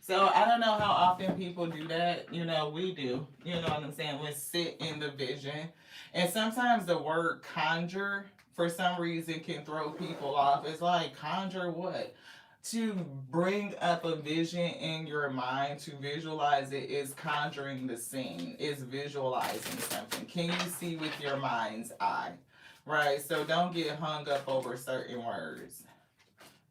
So I don't know how often people do that. You know, we do. You know what I'm saying? We sit in the vision. And sometimes the word conjure, for some reason, can throw people off. It's like, conjure what? To bring up a vision in your mind, to visualize it, is conjuring the scene, is visualizing something. Can you see with your mind's eye? Right? So don't get hung up over certain words.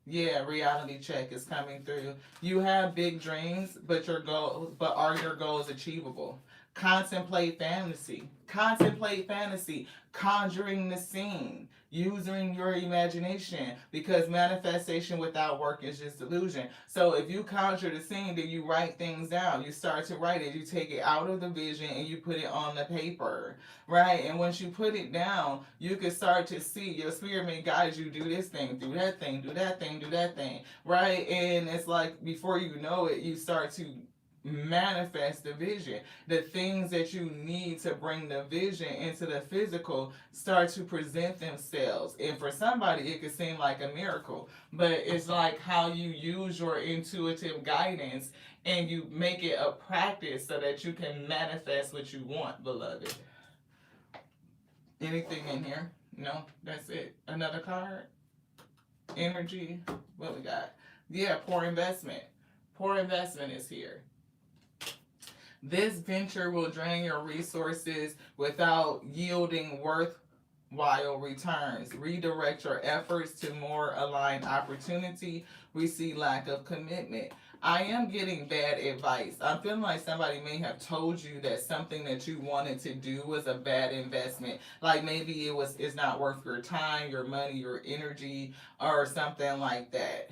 Yeah, reality check is coming through. You have big dreams, but are your goals achievable? Contemplate fantasy. Contemplate fantasy. Conjuring the scene. Using your imagination, because manifestation without work is just illusion. So if you conjure the scene, then you write things down. You start to write it. You take it out of the vision and you put it on the paper, right? And once you put it down, you can start to see your spirit may guide you, do this thing, do that thing, do that thing, do that thing, right? And it's like before you know it, you start to manifest the vision. The things that you need to bring the vision into the physical start to present themselves. And for somebody, it could seem like a miracle, but it's like how you use your intuitive guidance and you make it a practice so that you can manifest what you want, beloved. Anything in here? No, that's it. Another card? Energy. What we got? Yeah, poor investment. Poor investment is here. This venture will drain your resources without yielding worthwhile returns. Redirect your efforts to more aligned opportunity. We see lack of commitment. I am getting bad advice. I'm feeling like somebody may have told you that something that you wanted to do was a bad investment. Like maybe it's not worth your time, your money, your energy, or something like that.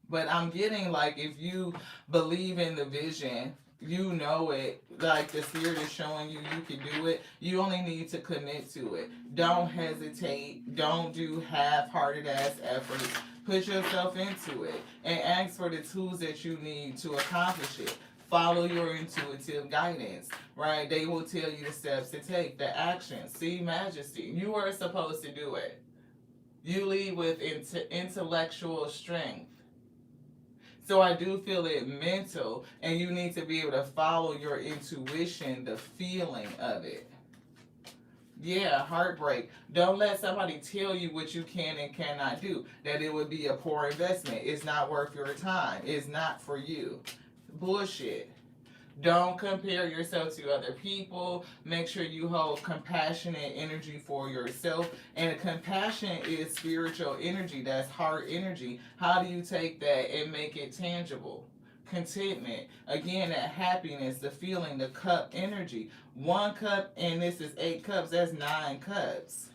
But I'm getting like if you believe in the vision, you know it, like the spirit is showing you you can do it. You only need to commit to it. Don't hesitate. Don't do half-hearted ass efforts. Put yourself into it and ask for the tools that you need to accomplish it. Follow your intuitive guidance, right? They will tell you the steps to take, the action. See, majesty, you are supposed to do it. You lead with intellectual strength. So I do feel it mental, and you need to be able to follow your intuition, the feeling of it. Yeah, heartbreak. Don't let somebody tell you what you can and cannot do. That it would be a poor investment. It's not worth your time. It's not for you. Bullshit. Don't compare yourself to other people. Make sure you hold compassionate energy for yourself. And compassion is spiritual energy. That's heart energy. How do you take that and make it tangible? Contentment. Again, that happiness, the feeling, the cup energy. 1 cup, and this is 8 cups. That's 9 cups.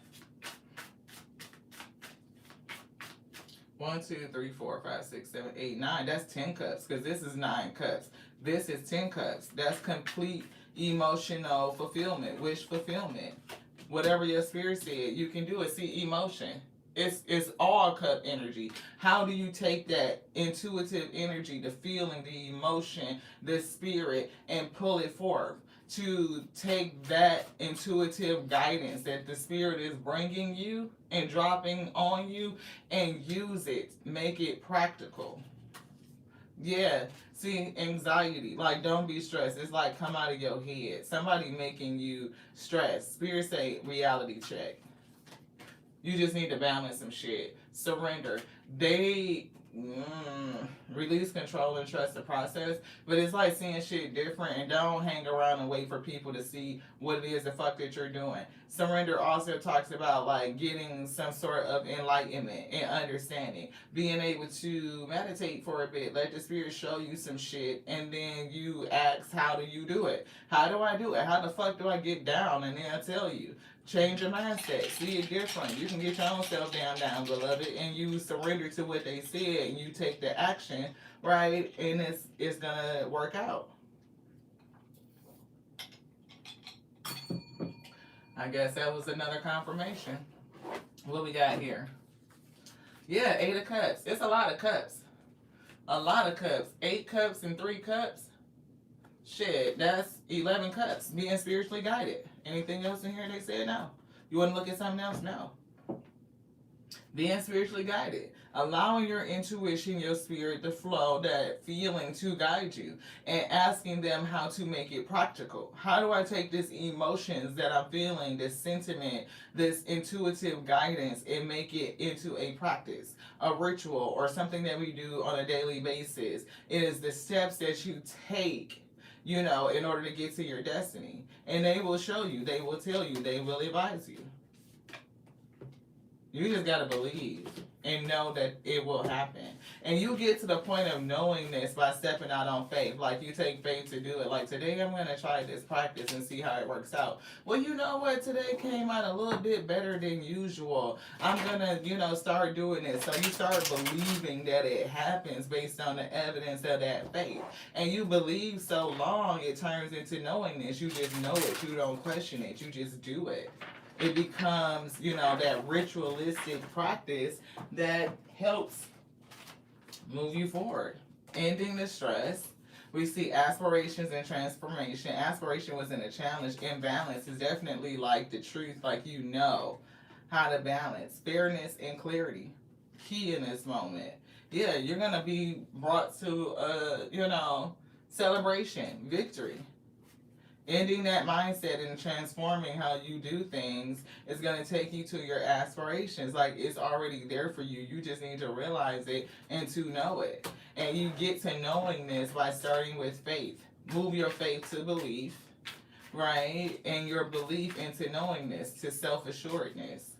1, 2, 3, 4, 5, 6, 7, 8, 9. That's 10 cups because this is 9 cups. This is 10 cups. That's complete emotional fulfillment, wish fulfillment. Whatever your spirit said, you can do it. See, emotion. It's all cup energy. How do you take that intuitive energy, the feeling, the emotion, the spirit, and pull it forth? To take that intuitive guidance that the spirit is bringing you and dropping on you and use it, make it practical. Yeah, see, anxiety, like don't be stressed. It's like come out of your head. Somebody making you stress. Spirit say reality check. You just need to balance some shit. Surrender. They release control and trust the process. But it's like seeing shit different, and don't hang around and wait for people to see what it is the fuck that you're doing. Surrender also talks about like getting some sort of enlightenment and understanding. Being able to meditate for a bit. Let the spirit show you some shit, and then you ask, how do you do it? How do I do it? How the fuck do I get down? And then I tell you. Change your mindset. See it different. You can get your own self down, beloved, and you surrender to what they said, and you take the action, right? And it's gonna work out. I guess that was another confirmation. What we got here? Yeah, 8 of cups. It's a lot of cups. A lot of cups. 8 cups and 3 cups. Shit, that's 11 cups. Being spiritually guided. Anything else in here they said no? You want to look at something else? No. Being spiritually guided. Allowing your intuition, your spirit to flow, that feeling to guide you. And asking them how to make it practical. How do I take this emotions that I'm feeling, this sentiment, this intuitive guidance, and make it into a practice, a ritual, or something that we do on a daily basis? It is the steps that you take, you know, in order to get to your destiny. And they will show you, they will tell you, they will advise you. You just gotta believe and know that it will happen. And you get to the point of knowing this by stepping out on faith. Like you take faith to do it. Like today I'm gonna try this practice and see how it works out. Well, you know what? Today came out a little bit better than usual. I'm gonna, you know, start doing it. So you start believing that it happens based on the evidence of that faith. And you believe so long it turns into knowingness. You just know it. You don't question it. You just do it. It becomes, you know, that ritualistic practice that helps move you forward. Ending the stress. We see aspirations and transformation. Aspiration was in a challenge. Imbalance is definitely like the truth, like you know how to balance. Fairness and clarity. Key in this moment. Yeah, you're going to be brought to, you know, celebration, victory. Ending that mindset and transforming how you do things is going to take you to your aspirations. Like, it's already there for you. You just need to realize it and to know it. And you get to knowing this by starting with faith. Move your faith to belief, right? And your belief into knowing this, to self assuredness.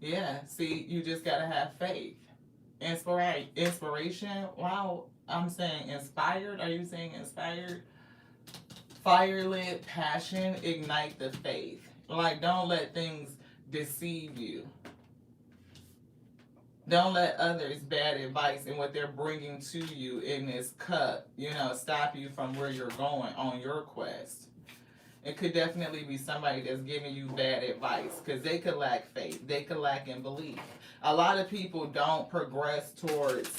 Yeah, see, you just got to have faith. Inspiration. Wow, I'm saying inspired. Are you saying inspired? Fire lit passion, ignite the faith. Like, don't let things deceive you. Don't let others' bad advice and what they're bringing to you in this cup, stop you from where you're going on your quest. It could definitely be somebody that's giving you bad advice because they could lack faith. They could lack in belief. A lot of people don't progress towards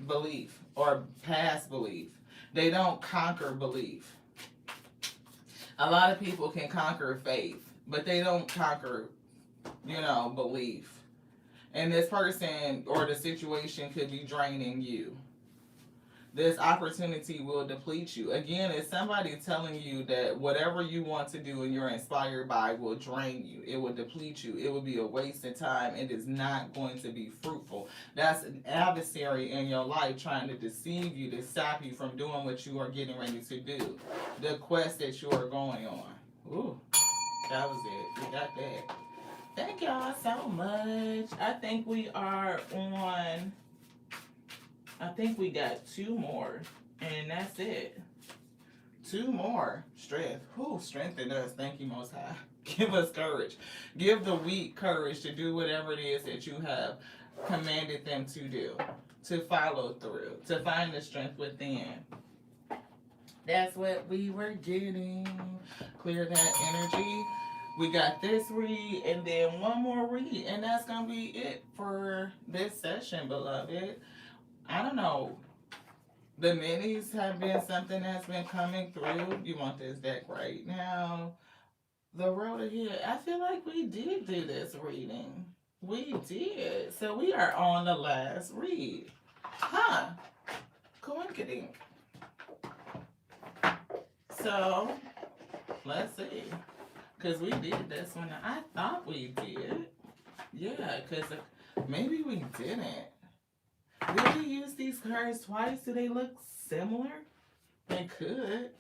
belief or past belief. They don't conquer belief. A lot of people can conquer faith, but they don't conquer, belief. And this person or the situation could be draining you. This opportunity will deplete you. Again, it's somebody telling you that whatever you want to do and you're inspired by will drain you. It will deplete you. It will be a waste of time. It is not going to be fruitful. That's an adversary in your life trying to deceive you, to stop you from doing what you are getting ready to do. The quest that you are going on. Ooh, that was it. We got that. Thank y'all so much. I think we are on... I think we got 2 more, and that's it. 2 more. Strength. Who strengthen us? Thank you, Most High. Give us courage. Give the weak courage to do whatever it is that you have commanded them to do, to follow through, to find the strength within. That's what we were getting. Clear that energy. We got this read, and then 1 more read, and that's going to be it for this session, beloved. I don't know. The minis have been something that's been coming through. You want this deck right now. The road ahead. I feel like we did do this reading. We did. So we are on the last read. Huh. Coincidence. So, let's see. Because we did this one. I thought we did. Yeah, because maybe we didn't. Did we use these cards twice? Do they look similar? They could.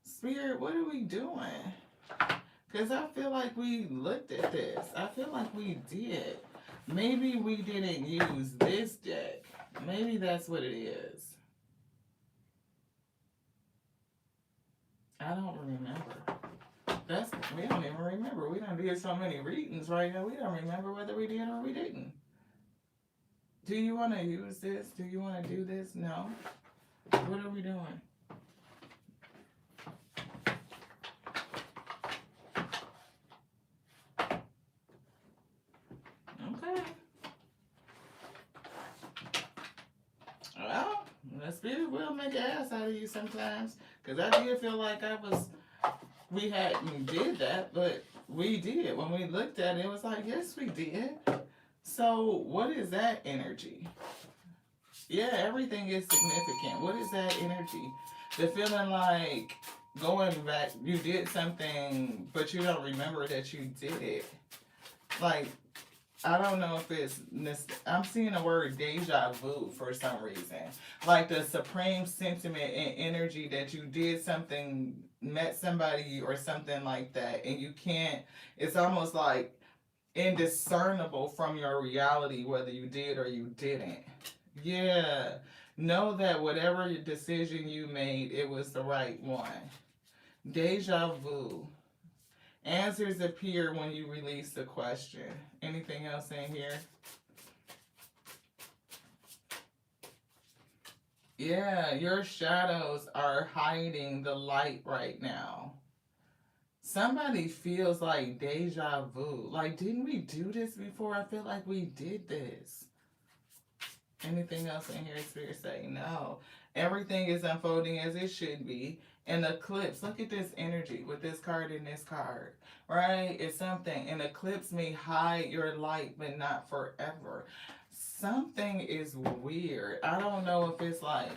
Spirit, what are we doing? Because I feel like we looked at this. I feel like we did. Maybe we didn't use this deck. Maybe that's what it is. I don't remember. We don't even remember. We done did so many readings right now. We don't remember whether we did or we didn't. Do you want to use this? Do you want to do this? No. What are we doing? Okay. Well, the spirit will make an ass out of you sometimes. Because I did feel like we hadn't did that, but we did. When we looked at it, it was like, yes, we did. So, what is that energy? Yeah, everything is significant. What is that energy? The feeling like going back, you did something, but you don't remember that you did it. Like, I don't know if it's... I'm seeing the word deja vu for some reason. Like the supreme sentiment and energy that you did something, met somebody or something like that, and you can't... It's almost like indiscernible from your reality whether you did or you didn't. Yeah. Know that whatever decision you made, it was the right one. Deja vu. Answers appear when you release the question. Anything else in here? Yeah, your shadows are hiding the light right now. Somebody feels like deja vu. Like, didn't we do this before? I feel like we did this. Anything else in here, Spirit saying no. Everything is unfolding as it should be. An eclipse. Look at this energy with this card and this card. Right? It's something. An eclipse may hide your light, but not forever. Something is weird. I don't know if it's like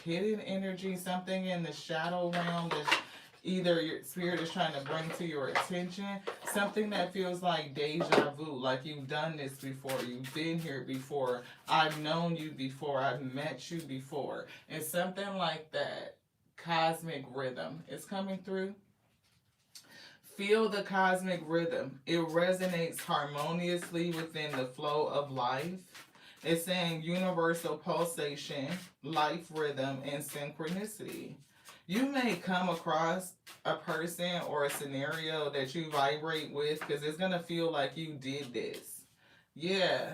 hidden energy, something in the shadow realm that's either your spirit is trying to bring to your attention something that feels like deja vu, like you've done this before, you've been here before, I've known you before, I've met you before. It's something like that. Cosmic rhythm is coming through. Feel the cosmic rhythm. It resonates harmoniously within the flow of life. It's saying universal pulsation, life rhythm, and synchronicity. You may come across a person or a scenario that you vibrate with because it's going to feel like you did this. Yeah,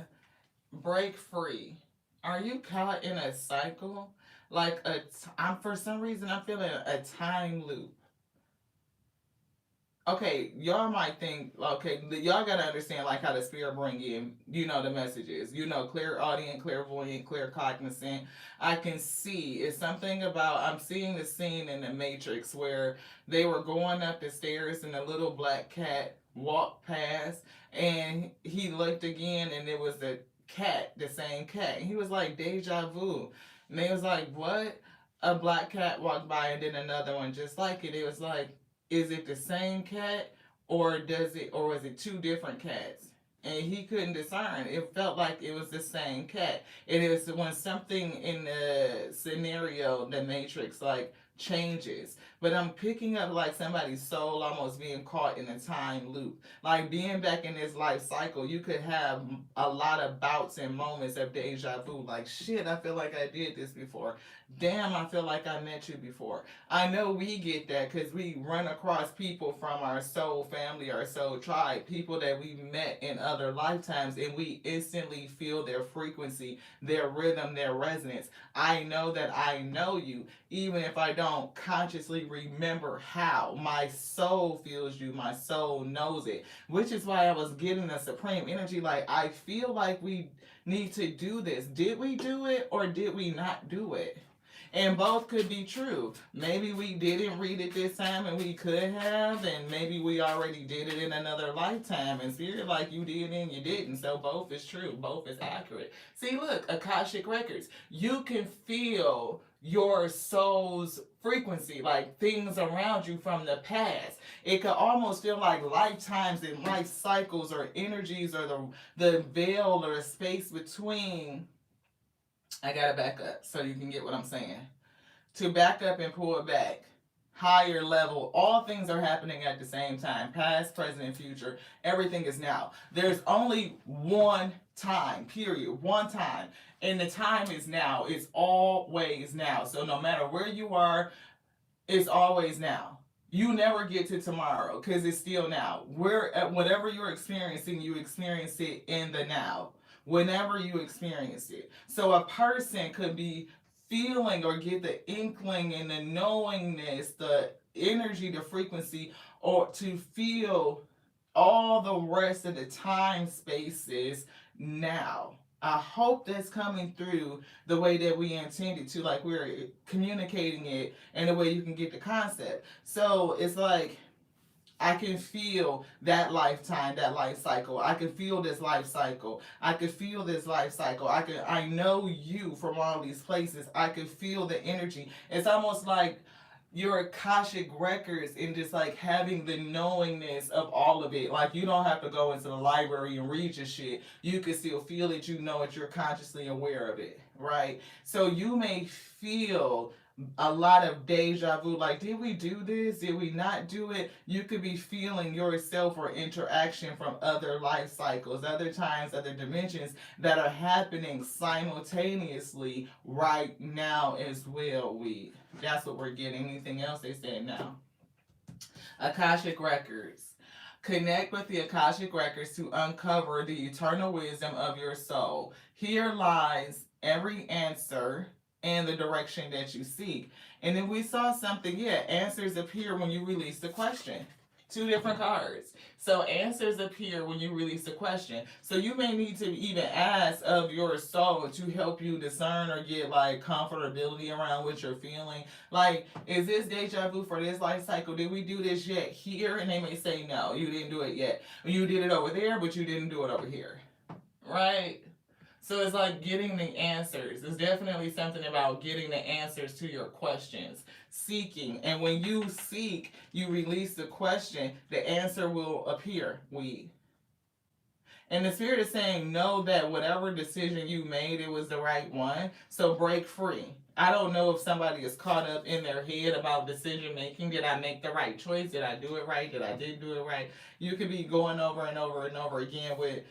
break free. Are you caught in a cycle? Like I'm for some reason I'm feeling a time loop. Okay, y'all might think, okay, y'all gotta understand like how the spirit bring in, the messages. Clairaudient, clairvoyant, claircognizant. I can see. It's something about, I'm seeing the scene in the Matrix where they were going up the stairs and a little black cat walked past and he looked again and it was the cat, the same cat. And he was like, deja vu. And they was like, what? A black cat walked by and then another one just like it. It was like, is it the same cat or was it two different cats? And he couldn't discern. It felt like it was the same cat. And it was when something in the scenario, the Matrix, like changes. But I'm picking up like somebody's soul almost being caught in a time loop. Like being back in this life cycle, you could have a lot of bouts and moments of deja vu. Like, shit, I feel like I did this before. Damn, I feel like I met you before. I know we get that because we run across people from our soul family, our soul tribe, people that we met in other lifetimes, and we instantly feel their frequency, their rhythm, their resonance. I know that I know you, even if I don't consciously remember how. My soul feels you, my soul knows it, which is why I was getting the supreme energy. Like, I feel like we need to do this. Did we do it or did we not do it? And both could be true. Maybe we didn't read it this time and we could have, and maybe we already did it in another lifetime. And spirit, like you did and you didn't. So both is true. Both is accurate. See, look, Akashic Records. You can feel your soul's frequency, like things around you from the past. It could almost feel like lifetimes and life cycles or energies or the veil or the space between. I gotta back up so you can get what I'm saying. To back up and pull it back. Higher level, all things are happening at the same time. Past, present, and future. Everything is now. There's only one time, period. One time. And the time is now. It's always now. So no matter where you are, it's always now. You never get to tomorrow because it's still now. Whatever you're experiencing, you experience it in the now. Whenever you experience it. So a person could be feeling or get the inkling and the knowingness, the energy, the frequency, or to feel all the rest of the time spaces now. I hope that's coming through the way that we intended to, like we're communicating it in a way you can get the concept. So it's like I can feel that lifetime, that life cycle. I can feel this life cycle. I can feel this life cycle. I know you from all these places. I can feel the energy. It's almost like your Akashic records and just like having the knowingness of all of it. Like you don't have to go into the library and read your shit. You can still feel it, you know it, you're consciously aware of it, right? So you may feel a lot of deja vu, like did we do this, did we not do it? You could be feeling yourself or interaction from other life cycles, other times, other dimensions that are happening simultaneously right now as well. That's what we're getting. Anything else they said now? Akashic Records. Connect with the Akashic Records to uncover the eternal wisdom of your soul. Here lies every answer and the direction that you seek. And then we saw something, answers appear when you release the question. Two different cards. So answers appear when you release the question. So you may need to even ask of your soul to help you discern or get like comfortability around what you're feeling. Like, is this deja vu for this life cycle? Did we do this yet here? And they may say, no, you didn't do it yet. You did it over there, but you didn't do it over here. Right? So it's like getting the answers. It's definitely something about getting the answers to your questions, seeking. And when you seek, you release the question, the answer will appear. And the spirit is saying, know that whatever decision you made, it was the right one. So break free. I don't know if somebody is caught up in their head about decision making. Did I make the right choice? Did I do it right? Did I didn't do it right? You could be going over and over and over again with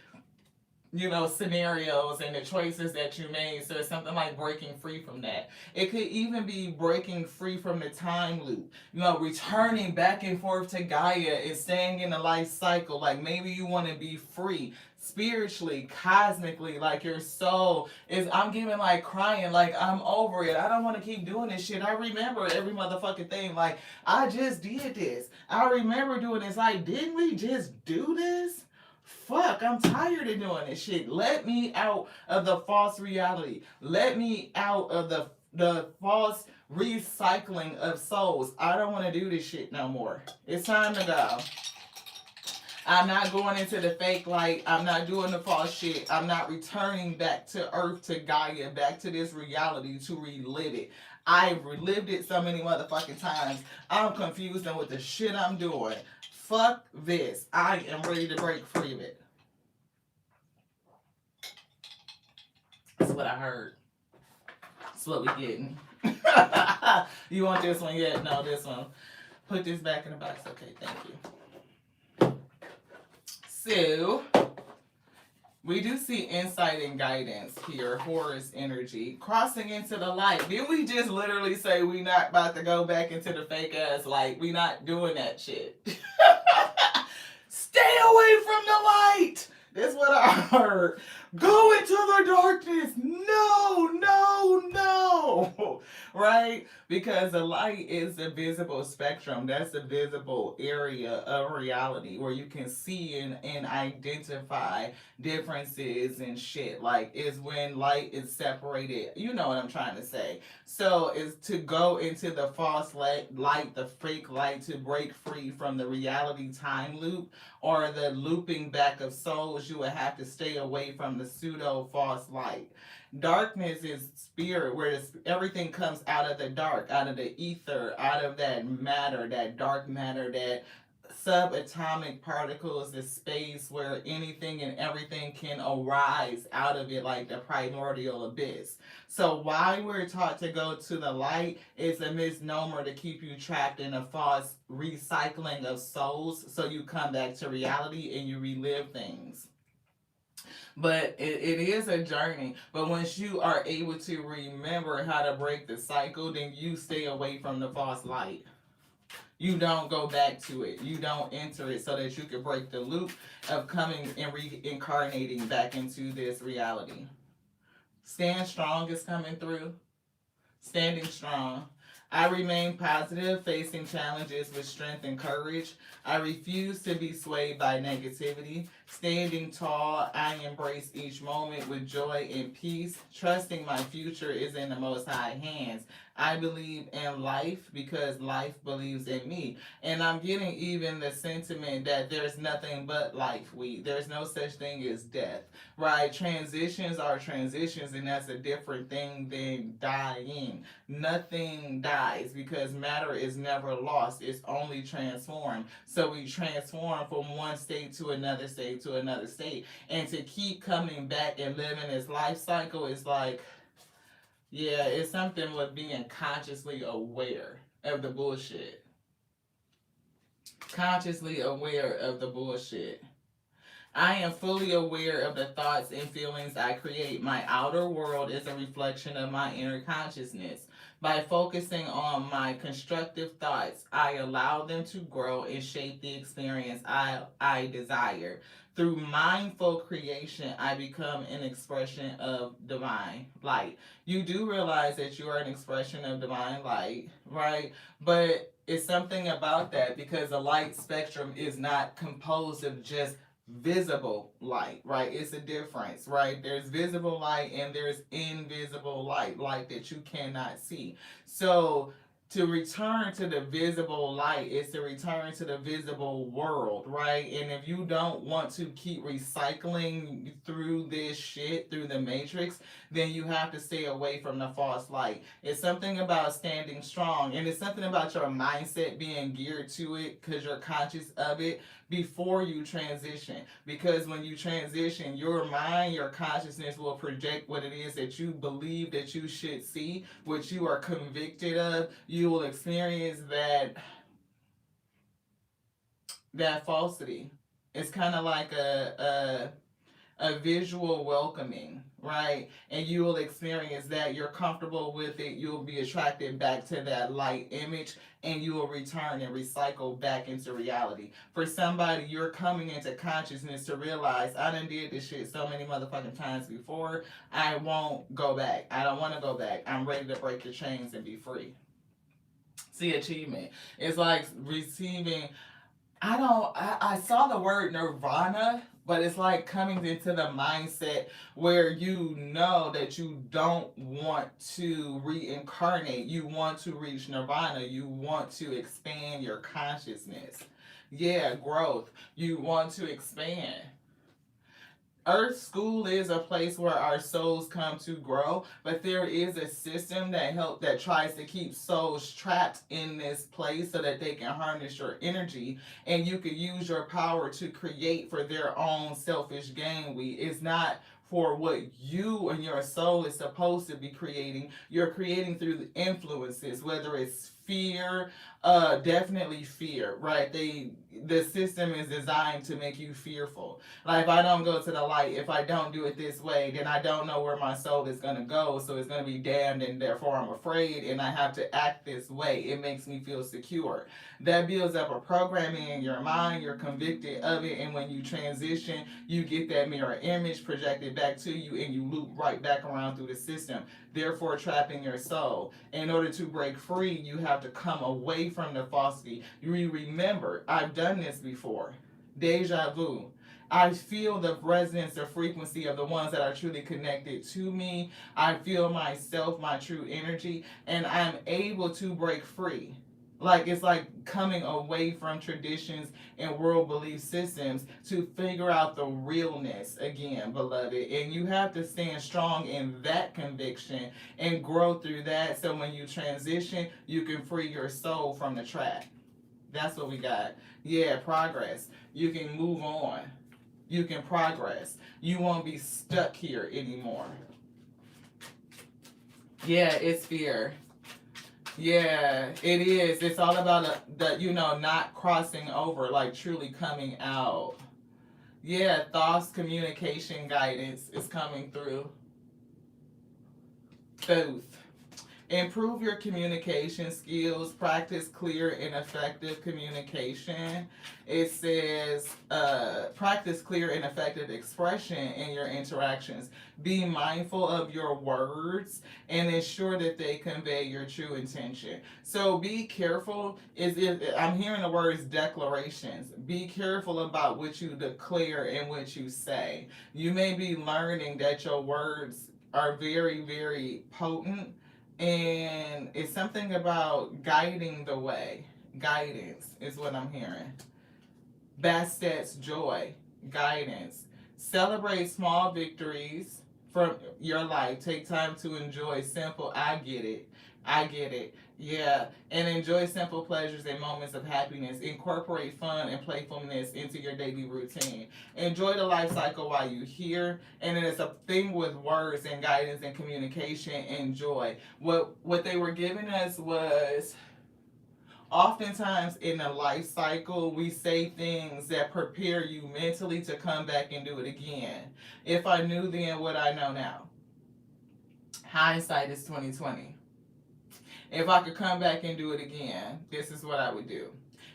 scenarios and the choices that you made. So it's something like breaking free from that. It could even be breaking free from the time loop, returning back and forth to Gaia and staying in the life cycle. Like maybe you want to be free spiritually, cosmically, like your soul is, I'm giving like crying, like I'm over it. I don't want to keep doing this shit. I remember every motherfucking thing. Like I just did this. I remember doing this. Like, didn't we just do this? Fuck, I'm tired of doing this shit. Let me out of the false reality. Let me out of the false recycling of souls. I don't want to do this shit no more. It's time to go. I'm not going into the fake light. I'm not doing the false shit. I'm not returning back to earth, to Gaia, back to this reality to relive it. I've relived it so many motherfucking times. I'm confused on what the shit I'm doing. Fuck this. I am ready to break free of it. That's what I heard. That's what we getting. You want this one yet? No, this one. Put this back in the box. Okay, thank you. So, we do see insight and guidance here. Horus energy. Crossing into the light. Didn't we just literally say we not about to go back into the fake ass light? We not doing that shit. Stay away from the light. That's what I heard. Go into the darkness. No, no, no. Right? Because the light is the visible spectrum. That's the visible area of reality where you can see and identify differences and shit. Like, is when light is separated. You know what I'm trying to say. So, is to go into the false light, the fake light, to break free from the reality time loop or the looping back of souls. You would have to stay away from the pseudo false light. Darkness is spirit, where everything comes out of the dark, out of the ether, out of that matter, that dark matter, that subatomic particles, the space where anything and everything can arise out of it, like the primordial abyss. So why we're taught to go to the light is a misnomer to keep you trapped in a false recycling of souls, so you come back to reality and you relive things. But it is a journey. But once you are able to remember how to break the cycle, then you stay away from the false light. You don't go back to it. You don't enter it, so that you can break the loop of coming and reincarnating back into this reality. Stand strong is coming through. Standing strong. I remain positive, facing challenges with strength and courage. I refuse to be swayed by negativity. Standing tall, I embrace each moment with joy and peace. Trusting my future is in the Most High hands. I believe in life because life believes in me. And I'm getting even the sentiment that there's nothing but life. There's no such thing as death, right? Transitions are transitions, and that's a different thing than dying. Nothing dies because matter is never lost. It's only transformed. So we transform from one state to another state to another state. And to keep coming back and living this life cycle is like, yeah, it's something with being consciously aware of the bullshit. Consciously aware of the bullshit. I am fully aware of the thoughts and feelings I create. My outer world is a reflection of my inner consciousness. By focusing on my constructive thoughts, I allow them to grow and shape the experience I desire. Through mindful creation, I become an expression of divine light. You do realize that you are an expression of divine light, right? But it's something about that, because the light spectrum is not composed of just visible light, right? It's a difference, right? There's visible light and there's invisible light, light that you cannot see. So To return to the visible light is to return to the visible world, right? And if you don't want to keep recycling through this shit, through the matrix, then you have to stay away from the false light. It's something about standing strong, and it's something about your mindset being geared to it because you're conscious of it before you transition. Because when you transition, your mind, your consciousness will project what it is that you believe that you should see, what you are convicted of. You will experience that falsity. It's kind of like a visual welcoming, right? And you will experience that. You're comfortable with it. You'll be attracted back to that light image, and you will return and recycle back into reality. For somebody, you're coming into consciousness to realize, I done did this shit so many motherfucking times before. I won't go back. I don't want to go back. I'm ready to break your chains and be free. See, achievement. It's like receiving. I saw the word nirvana, but it's like coming into the mindset where you know that you don't want to reincarnate. You want to reach nirvana. You want to expand your consciousness. Yeah, growth. You want to expand. Earth School is a place where our souls come to grow, but there is a system that tries to keep souls trapped in this place so that they can harness your energy and you can use your power to create for their own selfish gain. It's not for what you and your soul is supposed to be creating. You're creating through the influences, whether it's fear, definitely fear, right? The system is designed to make you fearful. Like, if I don't go to the light, if I don't do it this way, then I don't know where my soul is going to go. So it's going to be damned, and therefore I'm afraid, and I have to act this way. It makes me feel secure. That builds up a programming in your mind. You're convicted of it, and when you transition, you get that mirror image projected back to you, and you loop right back around through the system, therefore trapping your soul. In order to break free, you have to come away from the falsity. You remember, I've done this before. Deja vu. I feel the resonance, the frequency of the ones that are truly connected to me. I feel myself, my true energy, and I'm able to break free. Like, it's like coming away from traditions and world belief systems to figure out the realness again, beloved. And you have to stand strong in that conviction and grow through that, so when you transition, you can free your soul from the trap. That's what we got. Yeah, progress. You can move on. You can progress. You won't be stuck here anymore. Yeah, it's fear. Yeah, it is. It's all about not crossing over, like truly coming out. Yeah, thoughts, communication, guidance is coming through. Both. Improve your communication skills. Practice clear and effective communication. It says, practice clear and effective expression in your interactions. Be mindful of your words and ensure that they convey your true intention. So be careful. I'm hearing the words declarations. Be careful about what you declare and what you say. You may be learning that your words are very, very potent, and it's something about guiding the way. Guidance is what I'm hearing. Bastet's joy. Guidance. Celebrate small victories from your life. Take time to enjoy simple. I get it. I get it. Yeah. And enjoy simple pleasures and moments of happiness. Incorporate fun and playfulness into your daily routine. Enjoy the life cycle while you're here. And then it's a thing with words and guidance and communication and joy. What they were giving us was, oftentimes in a life cycle, we say things that prepare you mentally to come back and do it again. If I knew then what I know now. Hindsight is 2020. If I could come back and do it again, this is what I would do.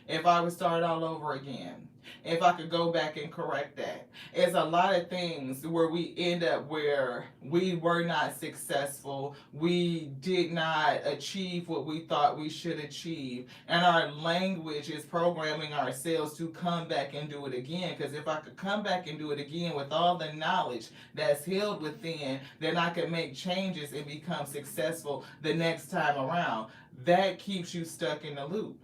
If I would start all over again, if I could go back and correct that. It's a lot of things where we end up where we were not successful. We did not achieve what we thought we should achieve. And our language is programming ourselves to come back and do it again. Because if I could come back and do it again with all the knowledge that's held within, then I could make changes and become successful the next time around. that keeps you stuck in the loop.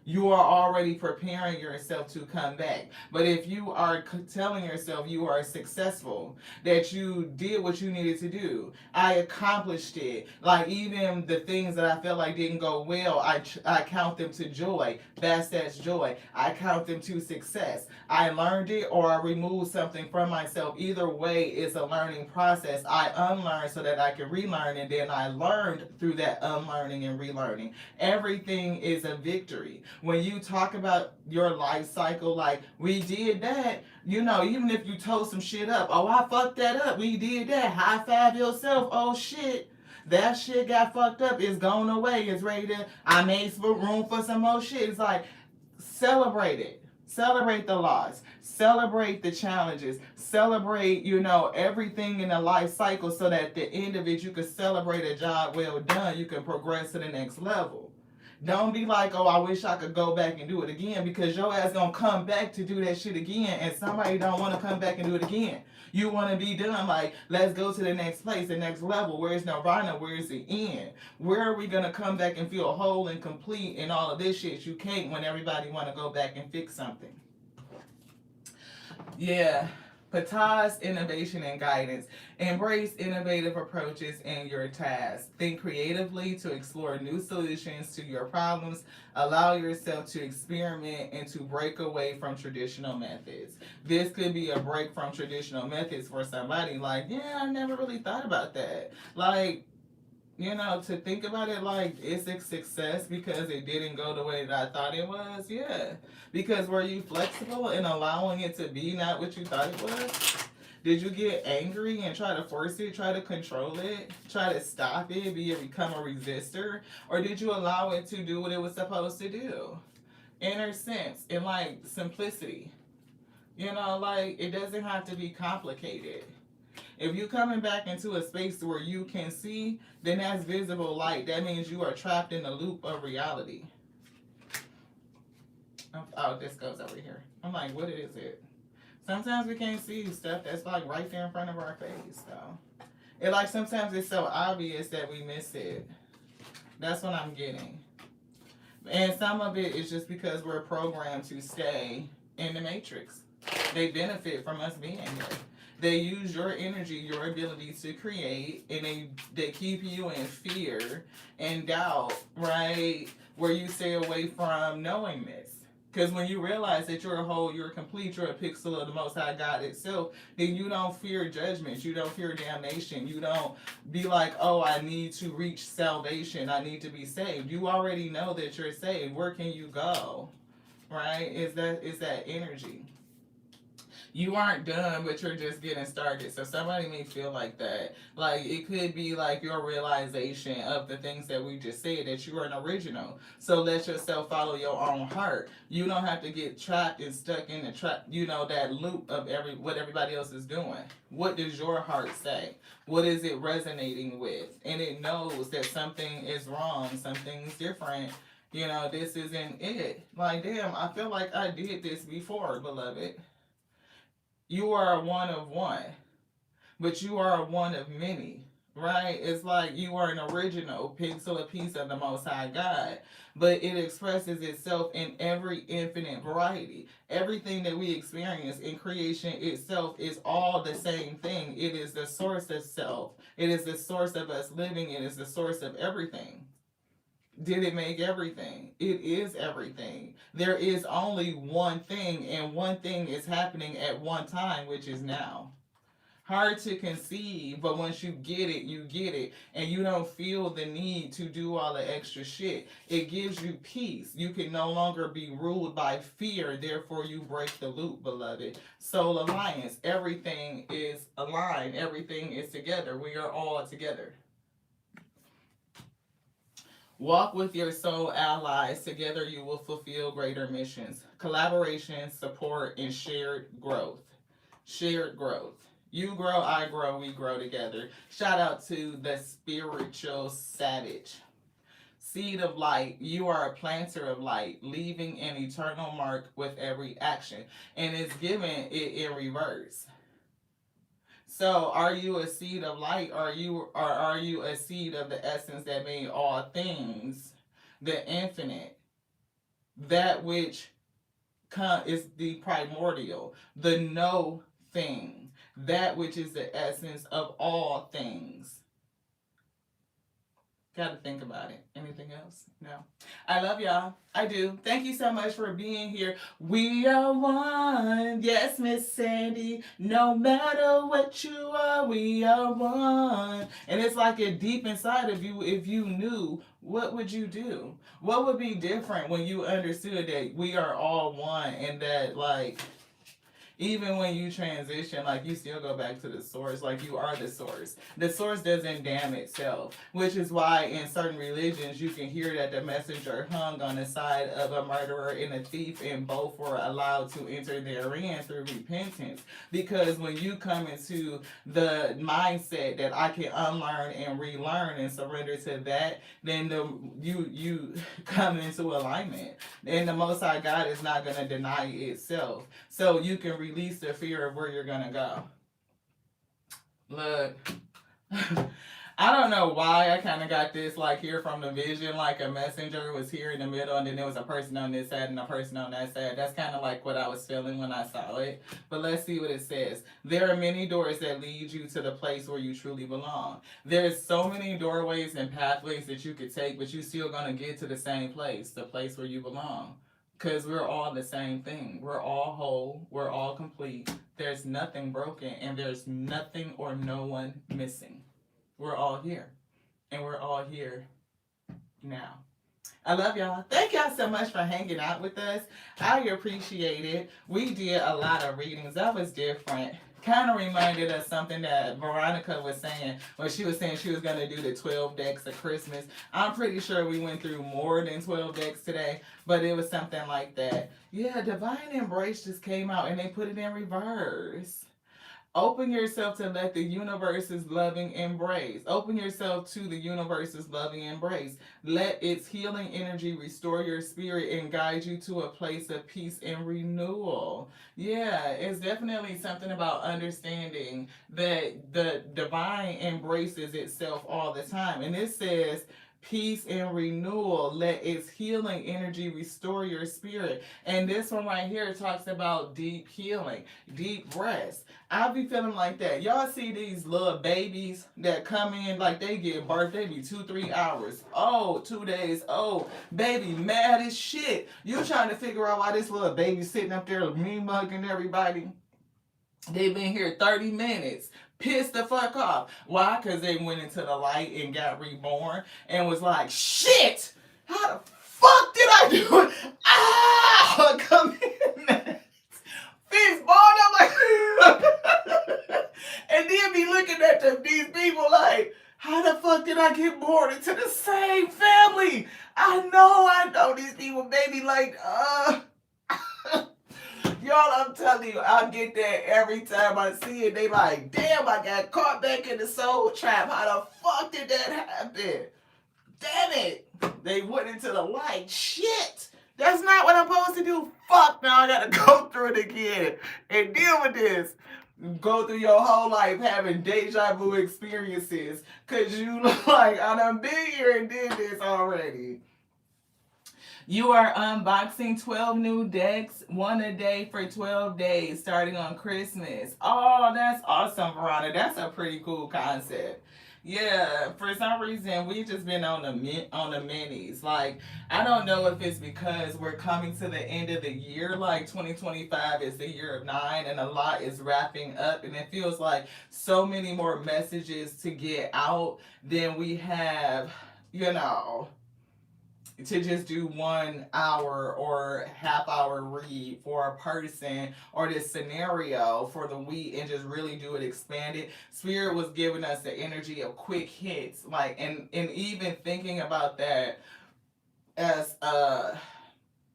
You are already preparing yourself to come back. But if you are telling yourself you are successful, that you did what you needed to do, I accomplished it. Like even the things that I felt like didn't go well, I count them to joy. That's joy. I count them to success. I learned it or I removed something from myself. Either way, it's a learning process. I unlearned so that I can relearn, and then I learned through that unlearning and relearning. Everything is a victory. When you talk about your life cycle, like we did that, you know, even if you told some shit up, oh, I fucked that up, we did that, high five yourself, oh shit. That shit got fucked up. It's gone away. It's ready to. I made room for some more shit. It's like celebrate it. Celebrate the loss. Celebrate the challenges. Celebrate, you know, everything in the life cycle so that at the end of it, you can celebrate a job well done. You can progress to the next level. Don't be like, oh, I wish I could go back and do it again, because your ass gonna come back to do that shit again, and somebody don't want to come back and do it again. You want to be done, like, let's go to the next place, the next level. Where's Nirvana? Where's the end? Where are we gonna come back and feel whole and complete and all of this shit? You can't when everybody want to go back and fix something. Yeah. Patah's innovation and guidance. Embrace innovative approaches in your tasks. Think creatively to explore new solutions to your problems. Allow yourself to experiment and to break away from traditional methods. This could be a break from traditional methods for somebody. Like, yeah, I never really thought about that. Like, you know, to think about it like it's a success because it didn't go the way that I thought it was. Yeah. Because were you flexible in allowing it to be not what you thought it was? Did you get angry and try to force it, try to control it, try to stop it, become a resistor? Or did you allow it to do what it was supposed to do? Inner sense and like simplicity. You know, like it doesn't have to be complicated. If you're coming back into a space where you can see, then that's visible light. That means you are trapped in the loop of reality. Oh, this goes over here. I'm like, what is it? Sometimes we can't see stuff that's like right there in front of our face, though. It like sometimes it's so obvious that we miss it. That's what I'm getting. And some of it is just because we're programmed to stay in the matrix. They benefit from us being here. They use your energy, your ability to create, and they keep you in fear and doubt, right? Where you stay away from knowing this. Because when you realize that you're a whole, you're complete, you're a pixel of the Most High God itself, then you don't fear judgment. You don't fear damnation. You don't be like, oh, I need to reach salvation. I need to be saved. You already know that you're saved. Where can you go? Right? Is that energy. You aren't done, but you're just getting started. So somebody may feel like that. Like it could be like your realization of the things that we just said, that you are an original. So let yourself follow your own heart. You don't have to get trapped and stuck in the trap, you know, that loop of what everybody else is doing. What does your heart say? What is it resonating with? And it knows that something is wrong, something's different. You know, this isn't it. Like, damn, I feel like I did this before, beloved. You are one of one, but you are one of many, right? It's like you are an original pixel, a piece of the Most High God, but it expresses itself in every infinite variety. Everything that we experience in creation itself is all the same thing. It is the source of self. It is the source of us living. It is the source of everything. Did it make everything? It is everything. There is only one thing, and one thing is happening at one time, which is now. Hard to conceive, but once you get it, and you don't feel the need to do all the extra shit. It gives you peace. You can no longer be ruled by fear, therefore you break the loop, beloved. Soul Alliance, everything is aligned, everything is together. We are all together. Walk with your soul allies. Together you will fulfill greater missions. Collaboration, support, and shared growth. Shared growth. You grow, I grow, we grow together. Shout out to the spiritual savage. Seed of light, you are a planter of light, leaving an eternal mark with every action. And it's given it in reverse. So are you a seed of light, or are you a seed of the essence that made all things, the infinite, that which is the primordial, the no thing, that which is the essence of all things? Got to think about it. Anything else? No. I love y'all. I do. Thank you so much for being here. We are one. Yes, Miss Sandy. No matter what you are, we are one. And it's like a deep inside of you. If you knew, what would you do? What would be different when you understood that we are all one, and that, like, even when you transition, like, you still go back to the source, like you are the source. The source doesn't damn itself, which is why in certain religions you can hear that the messenger hung on the side of a murderer and a thief, and both were allowed to enter therein through repentance. Because when you come into the mindset that I can unlearn and relearn and surrender to that, then you come into alignment, and the Most High God is not going to deny itself. So you can release the fear of where you're going to go. Look, I don't know why I kind of got this, like, here from the vision, like a messenger was here in the middle, and then there was a person on this side and a person on that side. That's kind of like what I was feeling when I saw it. But let's see what it says. There are many doors that lead you to the place where you truly belong. There's so many doorways and pathways that you could take, but you're still going to get to the same place, the place where you belong. Because we're all the same thing. We're all whole. We're all complete. There's nothing broken, and there's nothing or no one missing. We're all here. And we're all here now. I love y'all. Thank y'all so much for hanging out with us. I appreciate it. We did a lot of readings. That was different. Kind of reminded us something that Veronica was saying, when she was saying she was going to do the 12 decks of Christmas. I'm pretty sure we went through more than 12 decks today, but it was something like that. Yeah, Divine Embrace just came out, and they put it in reverse. Open yourself to let the universe's loving embrace. Open yourself to the universe's loving embrace. Let its healing energy restore your spirit and guide you to a place of peace and renewal. Yeah, it's definitely something about understanding that the divine embraces itself all the time. And it says, peace and renewal. Let its healing energy restore your spirit. And this one right here talks about deep healing, deep rest. I'll be feeling like that. Y'all see these little babies that come in, like they get birth, they be 2-3 hours. Oh, 2 days. Oh, baby, mad as shit. You trying to figure out why this little baby sitting up there me mugging everybody? They've been here 30 minutes. Pissed the fuck off. Why? Because they went into the light and got reborn and was like, shit! How the fuck did I do it? Ah! Come in. Fist born. I'm like, and then be looking at these people like, how the fuck did I get born into the same family? I know these people, baby, like, y'all, I'm telling you, I get that every time I see it. They like, damn, I got caught back in the soul trap. How the fuck did that happen? Damn it. They went into the light. Shit. That's not what I'm supposed to do. Fuck, now I gotta go through it again and deal with this. Go through your whole life having deja vu experiences because you look like I done been here and did this already. You are unboxing 12 new decks, one a day for 12 days, starting on Christmas. Oh, that's awesome, Verona. That's a pretty cool concept. Yeah, for some reason we just been on the minis. Like, I don't know if it's because we're coming to the end of the year. Like 2025 is the year of 9, and a lot is wrapping up, and it feels like so many more messages to get out than we have, you know, to just do 1 hour or half hour read for a person, or this scenario for the week, and just really do it expanded. Spirit was giving us the energy of quick hits, like, and even thinking about that as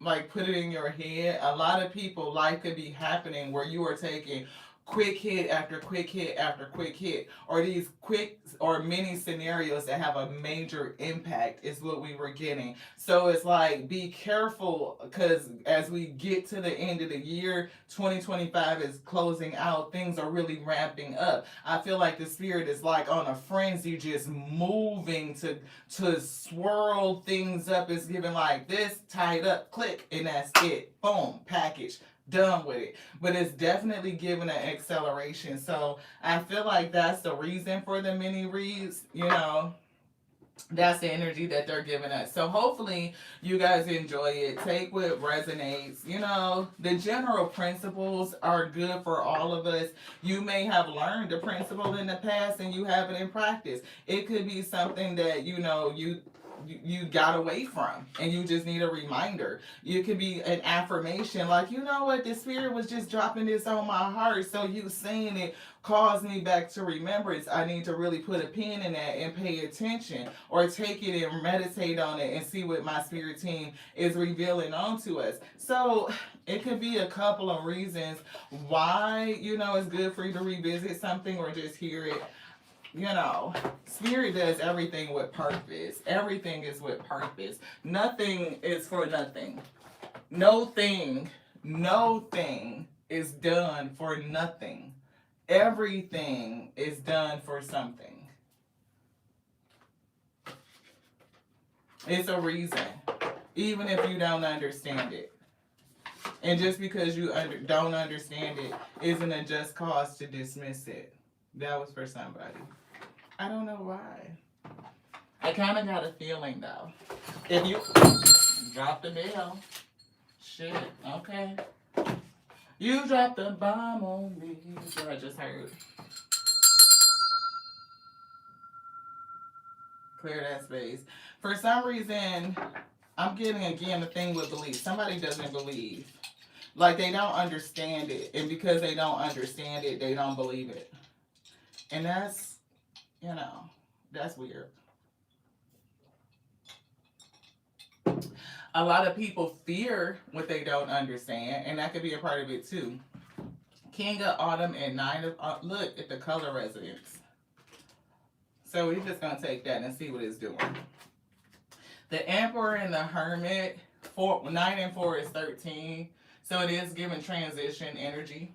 like, put it in your head. A lot of people, life could be happening where you are taking quick hit after quick hit after quick hit, or these quick or many scenarios that have a major impact is what we were getting. So it's like, be careful, because as we get to the end of the year, 2025 is closing out, things are really ramping up. I feel like the spirit is like on a frenzy, just moving to swirl things up. It's giving like this, tied up, click, and that's it. Boom, package, done with it. But it's definitely giving an acceleration. So I feel like that's the reason for the mini reads, that's the energy that they're giving us. So hopefully you guys enjoy it. Take what resonates. The general principles are good for all of us. You may have learned the principle in the past and you have it in practice. It could be something that you got away from and you just need a reminder. It could be an affirmation like, you know what, the spirit was just dropping this on my heart, so you saying it caused me back to remembrance. I need to really put a pin in that and pay attention, or take it and meditate on it and see what my spirit team is revealing onto us. So it could be a couple of reasons why it's good for you to revisit something or just hear it. Spirit does everything with purpose. Everything is with purpose. Nothing is for nothing. No thing is done for nothing. Everything is done for something. It's a reason, even if you don't understand it. And just because you don't understand it isn't a just cause to dismiss it. That was for somebody. I don't know why. I kind of got a feeling, though. If you drop the bell. Shit, okay. You dropped the bomb on me. That's what I just heard. Clear that space. For some reason, I'm getting, again, the thing with belief. Somebody doesn't believe. Like, they don't understand it. And because they don't understand it, they don't believe it. And that's, that's weird. A lot of people fear what they don't understand, and that could be a part of it too. King of Autumn and Nine of look at the color resonance. So we're just gonna take that and see what it's doing. The Emperor and the Hermit, 9 and 4 is 13, so it is giving transition energy.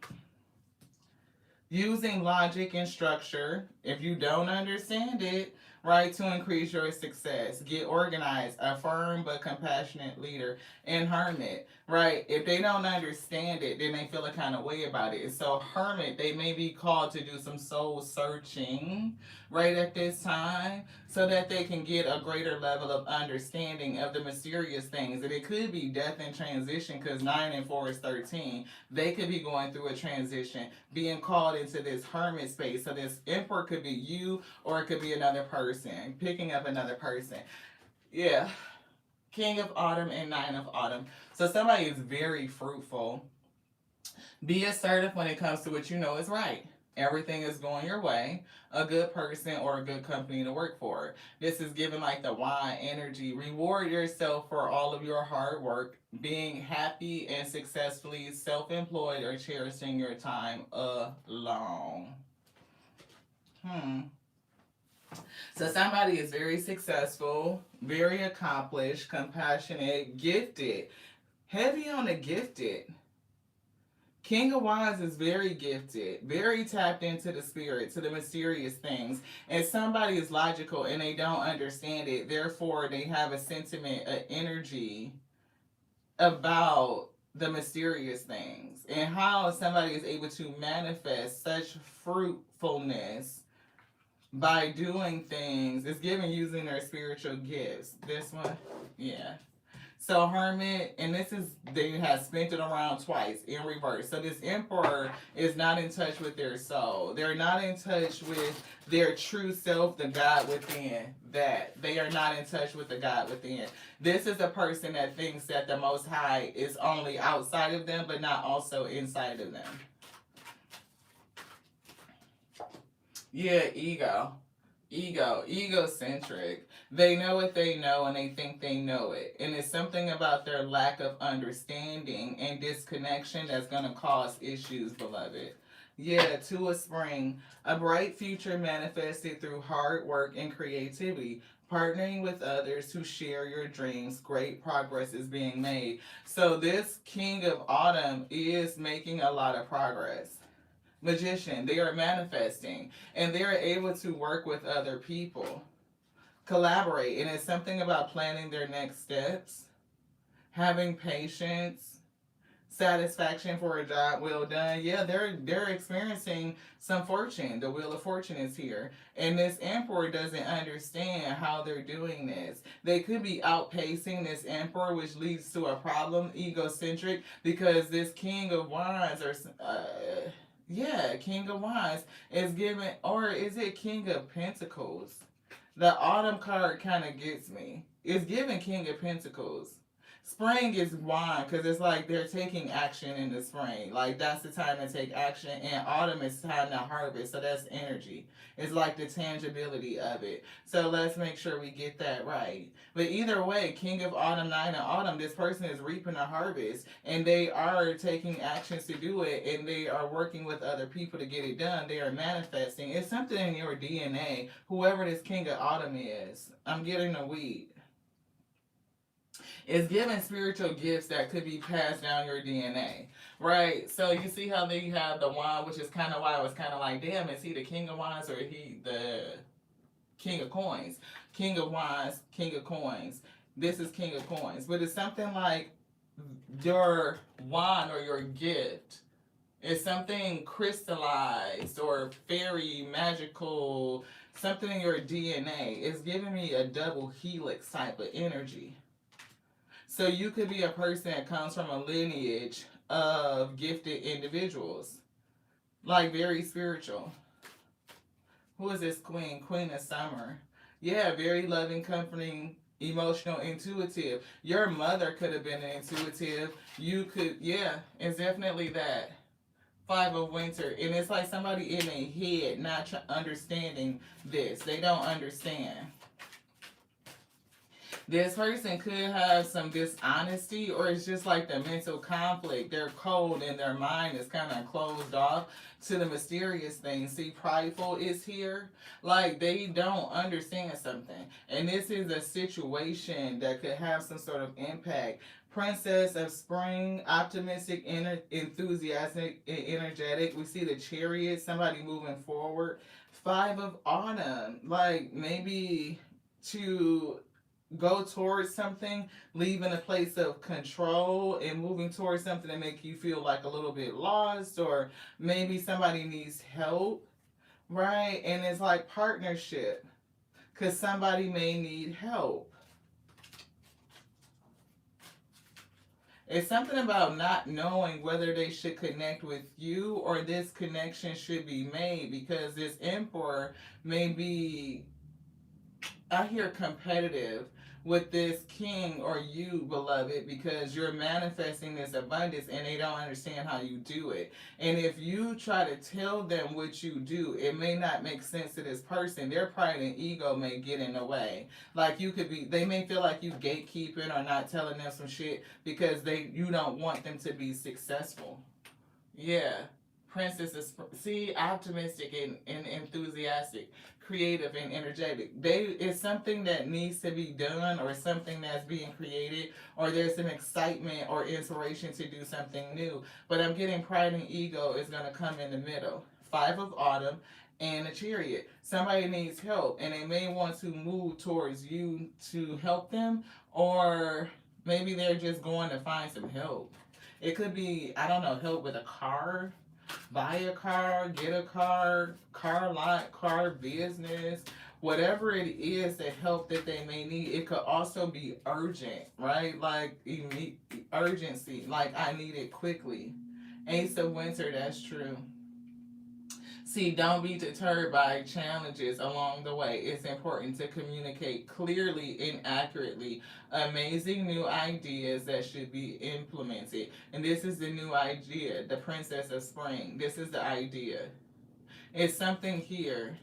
Using logic and structure. If you don't understand it, right, to increase your success. Get organized, a firm but compassionate leader. And Hermit, right, if they don't understand it, then they feel a kind of way about it. So Hermit, they may be called to do some soul searching right at this time, so that they can get a greater level of understanding of the mysterious things. And it could be death and transition, because 9 and 4 is 13. They could be going through a transition, being called into this hermit space. So this Emperor could be you, or it could be another person, picking up another person. Yeah. King of Autumn and 9 of Autumn. So somebody is very fruitful. Be assertive when it comes to what you know is right. Everything is going your way. A good person or a good company to work for. This is giving like the wine energy. Reward yourself for all of your hard work. Being happy and successfully self-employed, or cherishing your time alone. So somebody is very successful, very accomplished, compassionate, gifted. Heavy on the gifted. King of Wands is very gifted, very tapped into the spirit, to the mysterious things. And somebody is logical and they don't understand it. Therefore, they have a sentiment, an energy about the mysterious things. And how somebody is able to manifest such fruitfulness by doing things. It's given using their spiritual gifts. This one, yeah. So Hermit, and this is, they have spent it around twice in reverse. So this Emperor is not in touch with their soul. They're not in touch with their true self, the God within. That they are not in touch with the God within. This is a person that thinks that the Most High is only outside of them, but not also inside of them. Yeah, egocentric. They know what they know and they think they know it. And it's something about their lack of understanding and disconnection that's going to cause issues, beloved. Yeah, to a spring. A bright future manifested through hard work and creativity. Partnering with others who share your dreams, great progress is being made. So, this King of Autumn is making a lot of progress. Magician, they are manifesting and they are able to work with other people, collaborate, and it's something about planning their next steps, having patience, satisfaction for a job well done. Yeah, they're experiencing some fortune. The wheel of fortune is here. And this emperor doesn't understand how they're doing this. They could be outpacing this emperor, which leads to a problem, egocentric, because this king of wands or yeah, king of wands is given, or is it king of pentacles? The autumn card kind of gets me. It's giving king of pentacles. Spring is wine because it's like they're taking action in the spring. Like that's the time to take action, and autumn is time to harvest. So that's energy. It's like the tangibility of it. So let's make sure we get that right. But either way, King of Autumn, Nine of Autumn, this person is reaping a harvest, and they are taking actions to do it, and they are working with other people to get it done. They are manifesting. It's something in your DNA. Whoever this King of Autumn is, I'm getting a weed. Is giving spiritual gifts that could be passed down your DNA, right? So you see how they have the wand, which is kind of why I was kind of like, damn, is he the king of wands or he the king of coins? King of wands, king of coins. This is king of coins, but it's something like your wand or your gift is something crystallized or fairy magical, something in your DNA. It's giving me a double helix type of energy. So you could be a person that comes from a lineage of gifted individuals, like very spiritual. Who is this queen? Queen of Summer. Yeah, very loving, comforting, emotional, intuitive. Your mother could have been intuitive. You could, yeah, it's definitely that. Five of Winter, and it's like somebody in a head not understanding this. They don't understand. This person could have some dishonesty, or it's just like the mental conflict. They're cold and their mind is kind of closed off to the mysterious things. See, prideful is here. Like they don't understand something. And this is a situation that could have some sort of impact. Princess of Spring, optimistic, enthusiastic, and energetic. We see the Chariot, somebody moving forward. Five of Autumn, like maybe to go towards something, leaving a place of control and moving towards something that make you feel like a little bit lost, or maybe somebody needs help, right? And it's like partnership because somebody may need help. It's something about not knowing whether they should connect with you or this connection should be made because this emperor may be, I hear, competitive with this king or you, beloved, because you're manifesting this abundance and they don't understand how you do it. And if you try to tell them what you do, it may not make sense to this person. Their pride and ego may get in the way. Like you could be, they may feel like you gatekeeping or not telling them some shit because you don't want them to be successful. Yeah. Princess is, see, optimistic and enthusiastic, creative and energetic. They it's something that needs to be done or something that's being created or there's some excitement or inspiration to do something new. But I'm getting pride and ego is gonna come in the middle. Five of Autumn and a Chariot. Somebody needs help and they may want to move towards you to help them, or maybe they're just going to find some help. It could be, I don't know, help with a car, buy a car, get a car lot, car business, whatever it is, the help that they may need. It could also be urgent, right? Like urgency, like I need it quickly. Ace of Winter, that's true. See, don't be deterred by challenges along the way. It's important to communicate clearly and accurately. Amazing new ideas that should be implemented. And this is the new idea, the Princess of Spring. This is the idea. It's something here.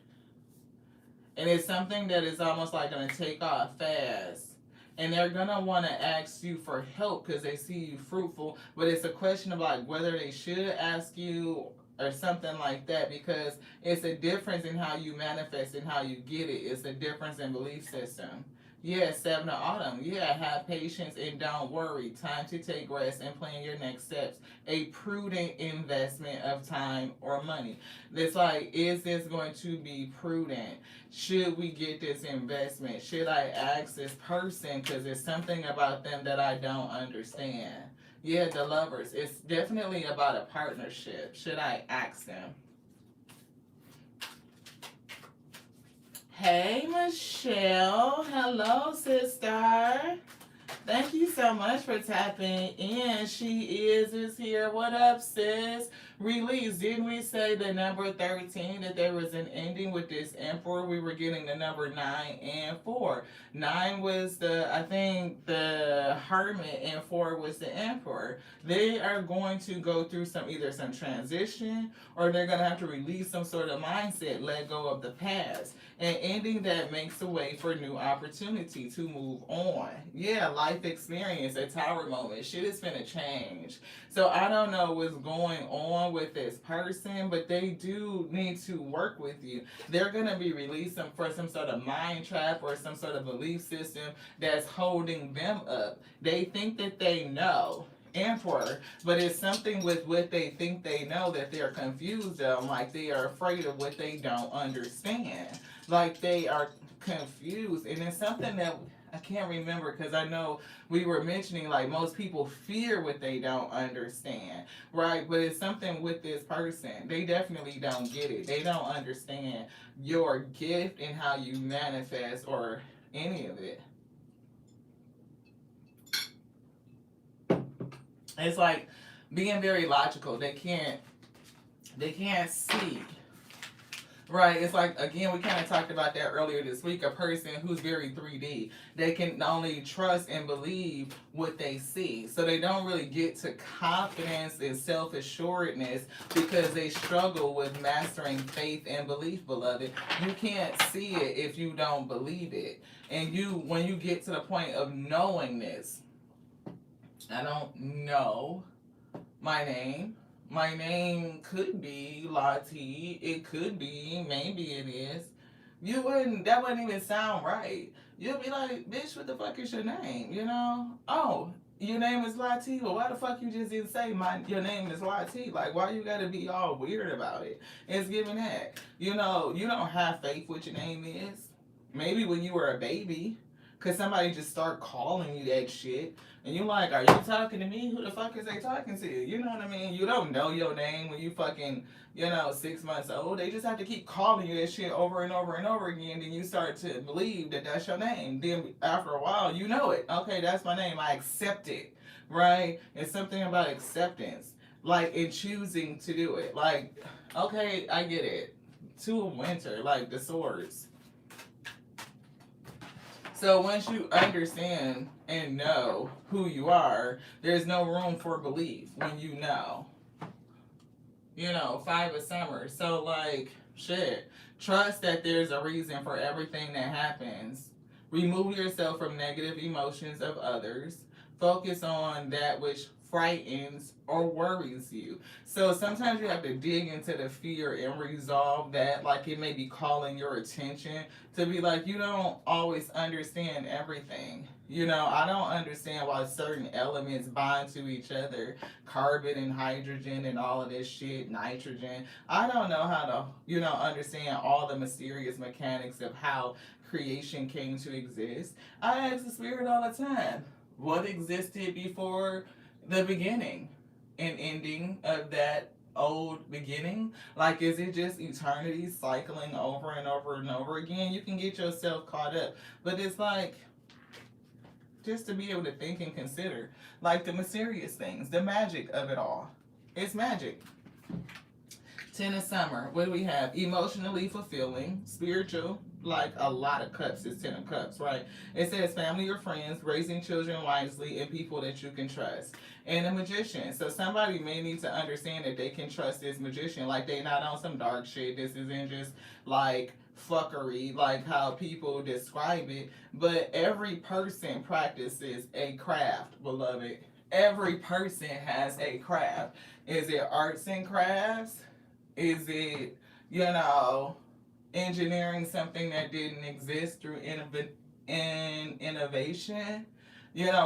And it's something that is almost like going to take off fast. And they're going to want to ask you for help because they see you fruitful. But it's a question of like whether they should ask you or something like that, because it's a difference in how you manifest and how you get it. It's a difference in belief system. Yeah, 7 of Autumn. Yeah, have patience and don't worry. Time to take rest and plan your next steps. A prudent investment of time or money. It's like, is this going to be prudent? Should we get this investment? Should I ask this person? Because there's something about them that I don't understand. Yeah, the Lovers. It's definitely about a partnership. Should I ask them? Hey, Michelle. Hello, sister. Thank you so much for tapping in. She is here. What up, sis? Release. Didn't we say the number 13 that there was an ending with this emperor? We were getting the number 9 and 4. 9 was I think the hermit, and 4 was the emperor. They are going to go through either some transition, or they're going to have to release some sort of mindset, let go of the past. An ending that makes a way for new opportunity to move on. Yeah, life experience, a tower moment. Shit is finna change. So I don't know what's going on with this person, but they do need to work with you. They're gonna be released for some sort of mind trap or some sort of belief system that's holding them up. They think that they know. Emperor, but it's something with what they think they know that they're confused on, like they are afraid of what they don't understand, like they are confused. And it's something that I can't remember, because I know we were mentioning like most people fear what they don't understand, right? But it's something with this person. They definitely don't get it. They don't understand your gift and how you manifest or any of it. It's like being very logical. They can't see. Right, it's like, again, we kind of talked about that earlier this week. A person who's very 3D, they can only trust and believe what they see. So they don't really get to confidence and self-assuredness because they struggle with mastering faith and belief, beloved. You can't see it if you don't believe it. And when you get to the point of knowingness, I don't know my name. My name could be Lati. It could be, maybe it is. That wouldn't even sound right. You'll be like, bitch, what the fuck is your name? You know? Oh, your name is Lati? Well, why the fuck you just didn't say your name is Lati? Like, why you gotta be all weird about it? It's giving that. You know, you don't have faith what your name is. Maybe when you were a baby, cause somebody just start calling you that shit. And you like, are you talking to me? Who the fuck is they talking to? You know what I mean? You don't know your name when you fucking, 6 months old. They just have to keep calling you that shit over and over and over again. Then you start to believe that that's your name. Then after a while, you know it. Okay, that's my name. I accept it. Right? It's something about acceptance. Like, in choosing to do it. Like, okay, I get it. 2 of Winter, like the swords. So once you understand and know who you are, there's no room for belief when you know. 5 of Summer. So like, shit. Trust that there's a reason for everything that happens. Remove yourself from negative emotions of others. Focus on that which frightens or worries you. So sometimes you have to dig into the fear and resolve that. Like, it may be calling your attention to be like, you don't always understand everything. I don't understand why certain elements bind to each other. Carbon and hydrogen and all of this shit, nitrogen. I don't know how to, understand all the mysterious mechanics of how creation came to exist. I ask the spirit all the time, what existed before the beginning and ending of that old beginning? Like, is it just eternity cycling over and over and over again? You can get yourself caught up, but it's like, just to be able to think and consider, like, the mysterious things, the magic of it all. It's magic. 10 of Summer. What do we have? Emotionally fulfilling, spiritual, like a lot of cups is 10 of Cups, right? It says family or friends, raising children wisely, and people that you can trust. And a Magician. So somebody may need to understand that they can trust this Magician. Like, they not on some dark shit. This isn't just like fuckery, like how people describe it. But every person practices a craft, beloved. Every person has a craft. Is it arts and crafts? Is it, engineering something that didn't exist through innovation?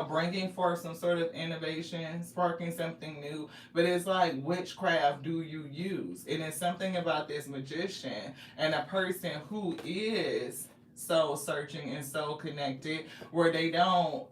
Bringing forth some sort of innovation, sparking something new. But it's like, which craft do you use? And it's something about this magician and a person who is soul searching and soul connected, where they don't,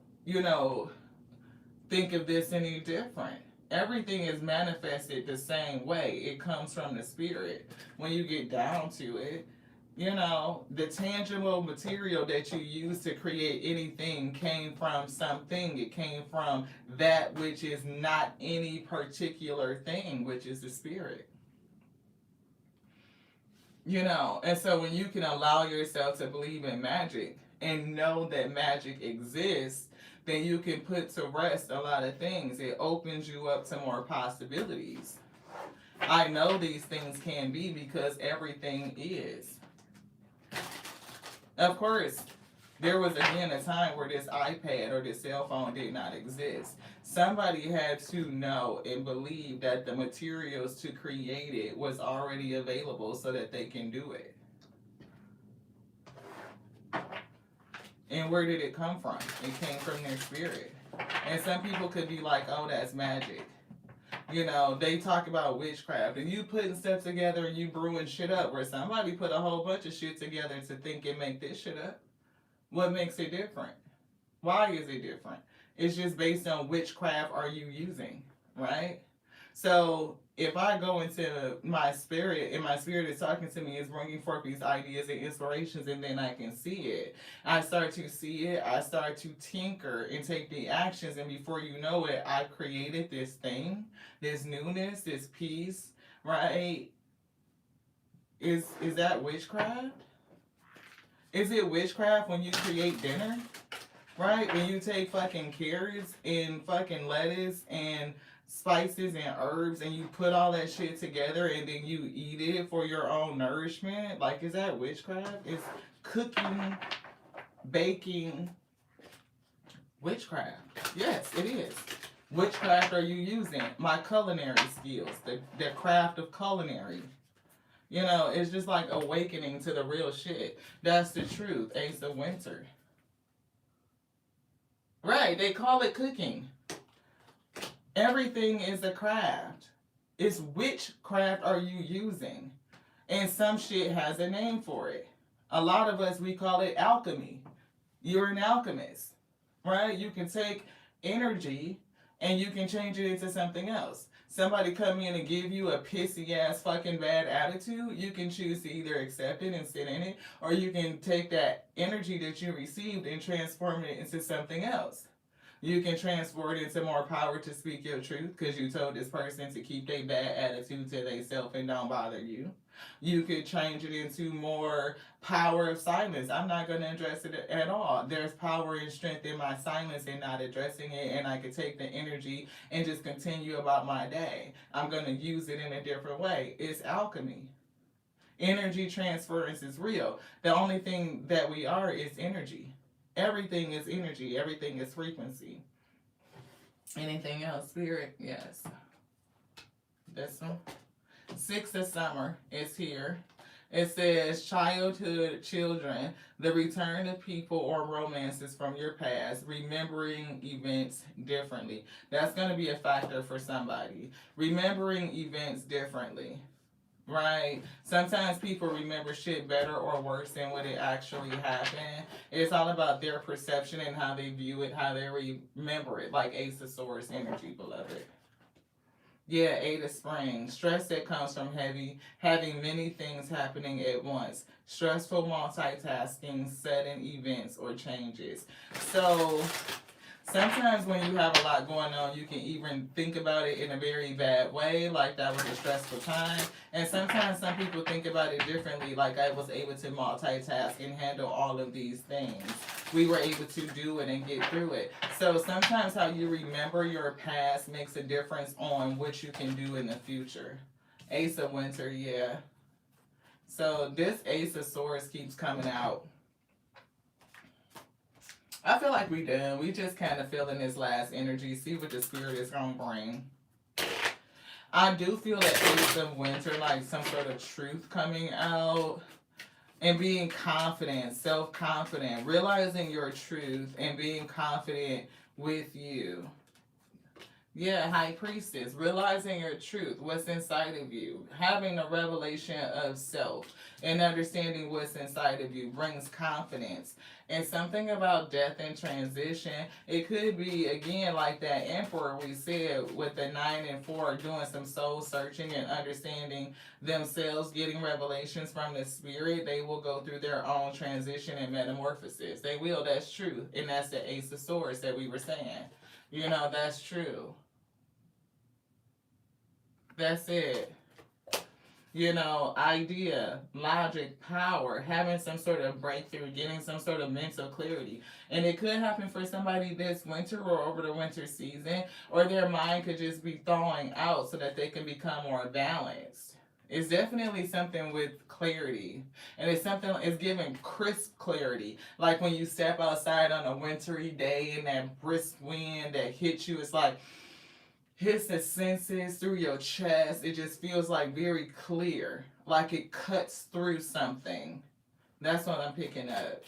think of this any different. Everything is manifested the same way. It comes from the spirit. When you get down to it, the tangible material that you use to create anything came from something. It came from that which is not any particular thing, which is the spirit. And so when you can allow yourself to believe in magic and know that magic exists, then you can put to rest a lot of things. It opens you up to more possibilities. I know these things can be because everything is. Of course, there was again a time where this iPad or this cell phone did not exist. Somebody had to know and believe that the materials to create it was already available so that they can do it. And where did it come from? It came from their spirit. And some people could be like, oh, that's magic. They talk about witchcraft and you putting stuff together and you brewing shit up, where somebody put a whole bunch of shit together to think and make this shit up. What makes it different? Why is it different? It's just based on which craft are you using, right? So if I go into my spirit and my spirit is talking to me, it's bringing forth these ideas and inspirations, and then I can see it. I start to see it. I start to tinker and take the actions, and before you know it, I've created this thing, this newness, this peace, right? Is that witchcraft? Is it witchcraft when you create dinner? Right? When you take fucking carrots and fucking lettuce and spices and herbs and you put all that shit together and then you eat it for your own nourishment? Like, is that witchcraft? Is cooking, baking witchcraft? Yes, it is. Which craft are you using? My culinary skills, the craft of culinary. It's just like awakening to the real shit. That's the truth. Ace of Winter. Right, they call it cooking. Everything is a craft. It's which craft are you using? And some shit has a name for it. A lot of us, we call it alchemy. You're an alchemist, right? You can take energy and you can change it into something else. Somebody come in and give you a pissy ass fucking bad attitude, you can choose to either accept it and sit in it, or you can take that energy that you received and transform it into something else. You can transform it into more power to speak your truth because you told this person to keep their bad attitude to themselves and don't bother you. You could change it into more power of silence. I'm not going to address it at all. There's power and strength in my silence and not addressing it, and I could take the energy and just continue about my day. I'm going to use it in a different way. It's alchemy. Energy transference is real. The only thing that we are is energy. Everything is energy. Everything is frequency. Anything else? Spirit? Yes. This one. 6 of Summer is here. It says childhood, children, the return of people or romances from your past, remembering events differently. That's going to be a factor for somebody. Remembering events differently. Right? Sometimes people remember shit better or worse than what it actually happened. It's all about their perception and how they view it, how they remember it. Like Ace of Swords energy, beloved. Yeah, 8 of Spring. Stress that comes from having many things happening at once. Stressful multitasking, sudden events or changes. So sometimes when you have a lot going on, you can even think about it in a very bad way, like that was a stressful time. And sometimes some people think about it differently, like I was able to multitask and handle all of these things. We were able to do it and get through it. So sometimes how you remember your past makes a difference on what you can do in the future. Ace of Winter, yeah. So this Ace of Swords keeps coming out. I feel like we done. We just kind of feeling this last energy. See what the spirit is going to bring. I do feel that Ace of Winter, like some sort of truth coming out and being confident, self confident, realizing your truth and being confident with you. Yeah, High Priestess, realizing your truth, what's inside of you, having a revelation of self, and understanding what's inside of you brings confidence. And something about death and transition, it could be, again, like that Emperor we said with the 9 and 4, doing some soul searching and understanding themselves, getting revelations from the Spirit. They will go through their own transition and metamorphosis. They will, that's true. And that's the Ace of Swords that we were saying. That's true. That's it. Idea, logic, power, having some sort of breakthrough, getting some sort of mental clarity. And it could happen for somebody this winter or over the winter season, or their mind could just be thawing out so that they can become more balanced. It's definitely something with clarity. And it's giving crisp clarity. Like when you step outside on a wintry day and that brisk wind that hits you, it's like, hits the senses through your chest. It just feels like very clear, like it cuts through something. That's what I'm picking up.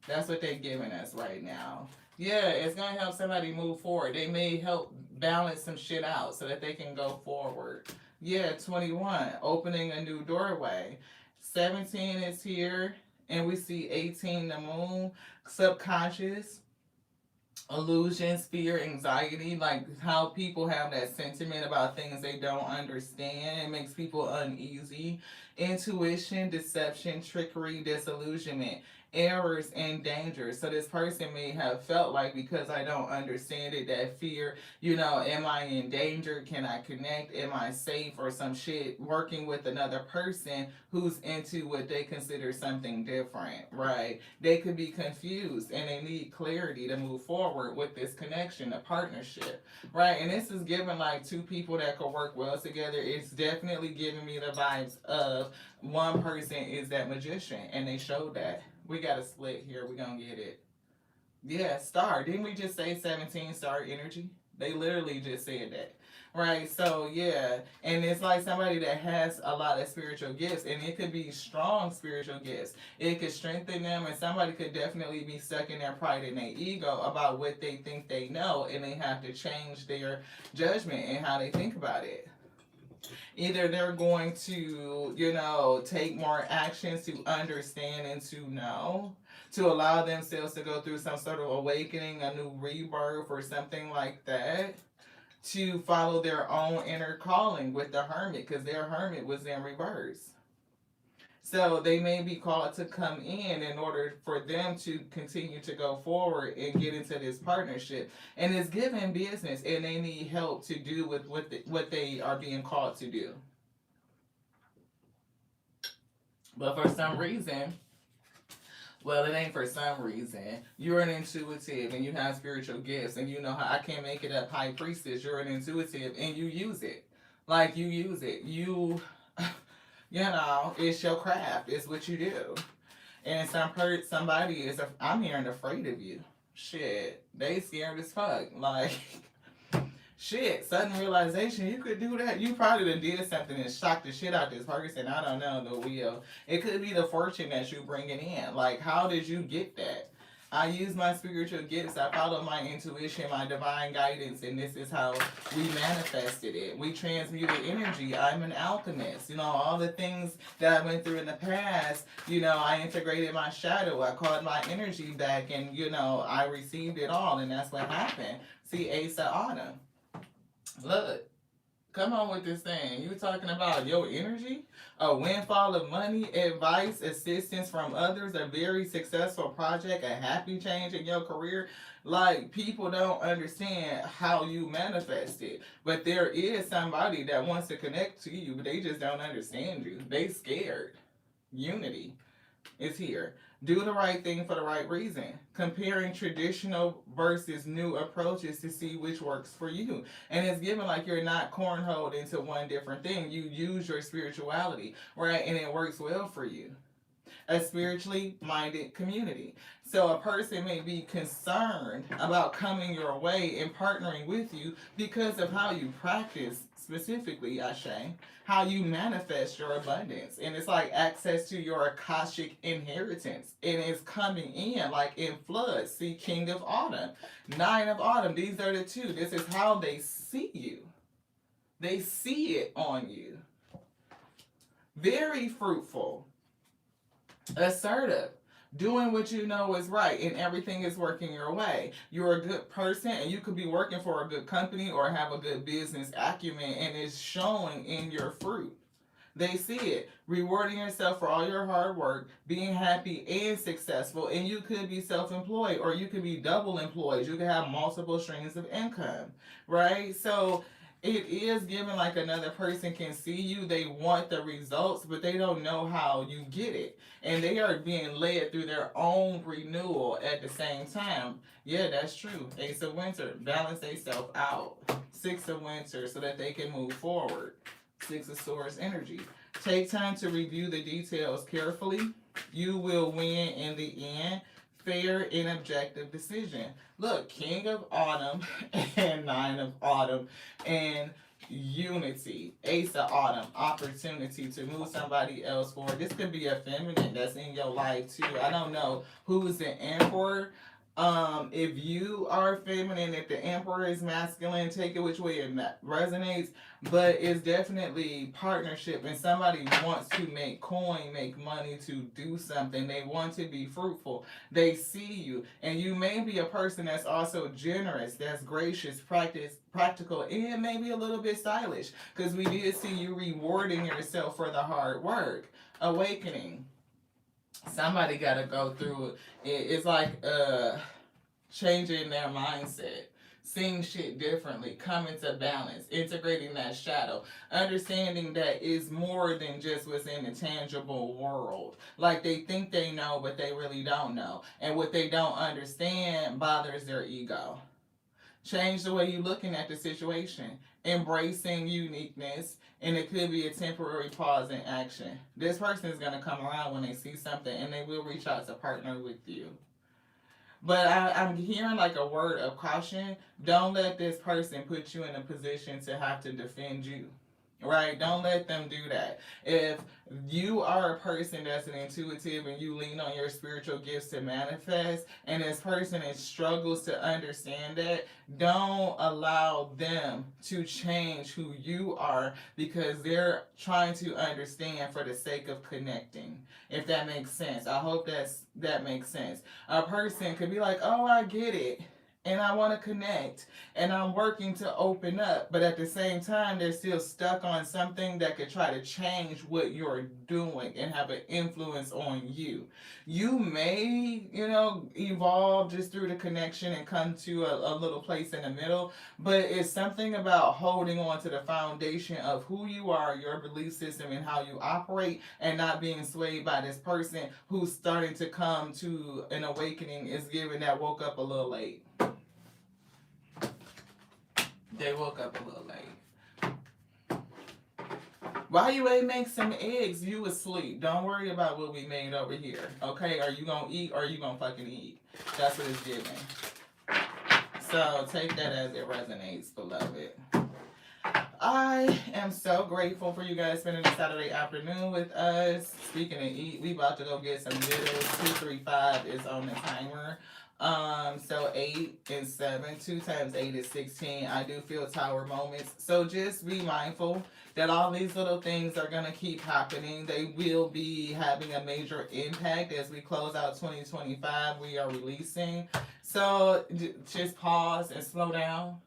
That's what they're giving us right now. Yeah, it's gonna help somebody move forward. They may help balance some shit out so that they can go forward. Yeah, 21, opening a new doorway. 17 is here, and we see 18, the moon, subconscious illusions, fear, anxiety, like how people have that sentiment about things they don't understand. It makes people uneasy. Intuition, deception, trickery, disillusionment, errors, and dangers. So this person may have felt like, because I don't understand it, that fear, am I in danger? Can I connect? Am I safe or some shit? Working with another person who's into what they consider something different, right? They could be confused and they need clarity to move forward with this connection, a partnership, right? And this is giving like two people that could work well together. It's definitely giving me the vibes of one person is that magician, and they showed that. We got a split here. We're going to get it. Yeah, star. Didn't we just say 17 star energy? They literally just said that. Right, so yeah, and it's like somebody that has a lot of spiritual gifts, and it could be strong spiritual gifts. It could strengthen them, and somebody could definitely be stuck in their pride and their ego about what they think they know, and they have to change their judgment and how they think about it. Either they're going to, take more actions to understand and to know, to allow themselves to go through some sort of awakening, a new rebirth, or something like that, to follow their own inner calling with the hermit, because their hermit was in reverse. So they may be called to come in order for them to continue to go forward and get into this partnership. And it's given business, and they need help to do with what they are being called to do. But for some reason, well, it ain't for some reason. You're an intuitive and you have spiritual gifts, and you know how I can't make it up, High Priestess. You're an intuitive and you use it. Like you use it. It's your craft. It's what you do. And somebody is, I'm hearing afraid of you. Shit. They scared as fuck. Like, shit, sudden realization, you could do that. You probably done did something and shocked the shit out this person. I don't know, the wheel. It could be the fortune that you bringing in. Like, how did you get that? I use my spiritual gifts. I follow my intuition, my divine guidance, and this is how we manifested it. We transmuted energy. I'm an alchemist. All the things that I went through in the past, I integrated my shadow. I called my energy back, and, I received it all, and that's what happened. See, Ace of Autumn. Look, come on with this thing. You talking about your energy? A windfall of money, advice, assistance from others, a very successful project, a happy change in your career. Like, people don't understand how you manifest it. But there is somebody that wants to connect to you, but they just don't understand you. They scared. Unity is here. Do the right thing for the right reason. Comparing traditional versus new approaches to see which works for you. And it's given like you're not cornholed into one different thing. You use your spirituality, right? And it works well for you. a spiritually minded community. So a person may be concerned about coming your way and partnering with you because of how you practice, specifically, Ashe, how you manifest your abundance. And it's like access to your Akashic inheritance. And it's coming in like in floods. See, King of Autumn, Nine of Autumn, these are the two. This is how they see you. They see it on you. Very fruitful, assertive, doing what you know is right, and everything is working your way. You're a good person, and you could be working for a good company or have a good business acumen, and it's showing in your fruit. They see it. Rewarding yourself for all your hard work, being happy and successful, and you could be self-employed or you could be double employed. You could have multiple streams of income, right? So it is given like another person can see you. They want the results, but they don't know how you get it. And they are being led through their own renewal at the same time. Yeah, that's true. Ace of Winter, balance themselves out. Six of Winter, so that they can move forward. Six of Swords energy. Take time to review the details carefully. You will win in the end. Fair and objective decision. Look, King of Autumn and Nine of Autumn and unity. Ace of Autumn, opportunity to move somebody else forward. This could be a feminine that's in your life too. I don't know who's the emperor. If you are feminine, if the emperor is masculine, take it which way it resonates, but it's definitely partnership, and somebody wants to make coin, make money, to do something. They want to be fruitful. They see you, and you may be a person that's also generous, that's gracious, practical, and maybe a little bit stylish, because we did see you rewarding yourself for the hard work. Awakening. Somebody got to go through it. It's like changing their mindset, seeing shit differently, coming to balance, integrating that shadow, understanding that is more than just what's in the tangible world. Like they think they know, but they really don't know. And what they don't understand bothers their ego. Change the way you're looking at the situation, embracing uniqueness, and it could be a temporary pause in action. This person is going to come around when they see something, and they will reach out to partner with you. But I'm hearing like a word of caution. Don't let this person put you in a position to have to defend you. Right? Don't let them do that. If you are a person that's an intuitive and you lean on your spiritual gifts to manifest, and this person struggles to understand that, don't allow them to change who you are because they're trying to understand for the sake of connecting. If that makes sense. I hope that makes sense. A person could be like, oh, I get it, and I want to connect, and I'm working to open up, but at the same time they're still stuck on something that could try to change what you're doing and have an influence on you. You may, evolve just through the connection and come to a little place in the middle, but it's something about holding on to the foundation of who you are, your belief system, and how you operate, and not being swayed by this person who's starting to come to an awakening, is given that woke up a little late. They woke up a little late. While you ain't make some eggs, you asleep. Don't worry about what we made over here. Okay? Are you gonna eat or are you gonna fucking eat? That's what it's giving. So take that as it resonates, beloved. I am so grateful for you guys spending the Saturday afternoon with us. Speaking of eat, we about to go get some noodles. 235 is on the timer. So 8 and 7, 2 times 8 is 16. I do feel tower moments. So just be mindful that all these little things are going to keep happening. They will be having a major impact as we close out 2025. We are releasing. So just pause and slow down.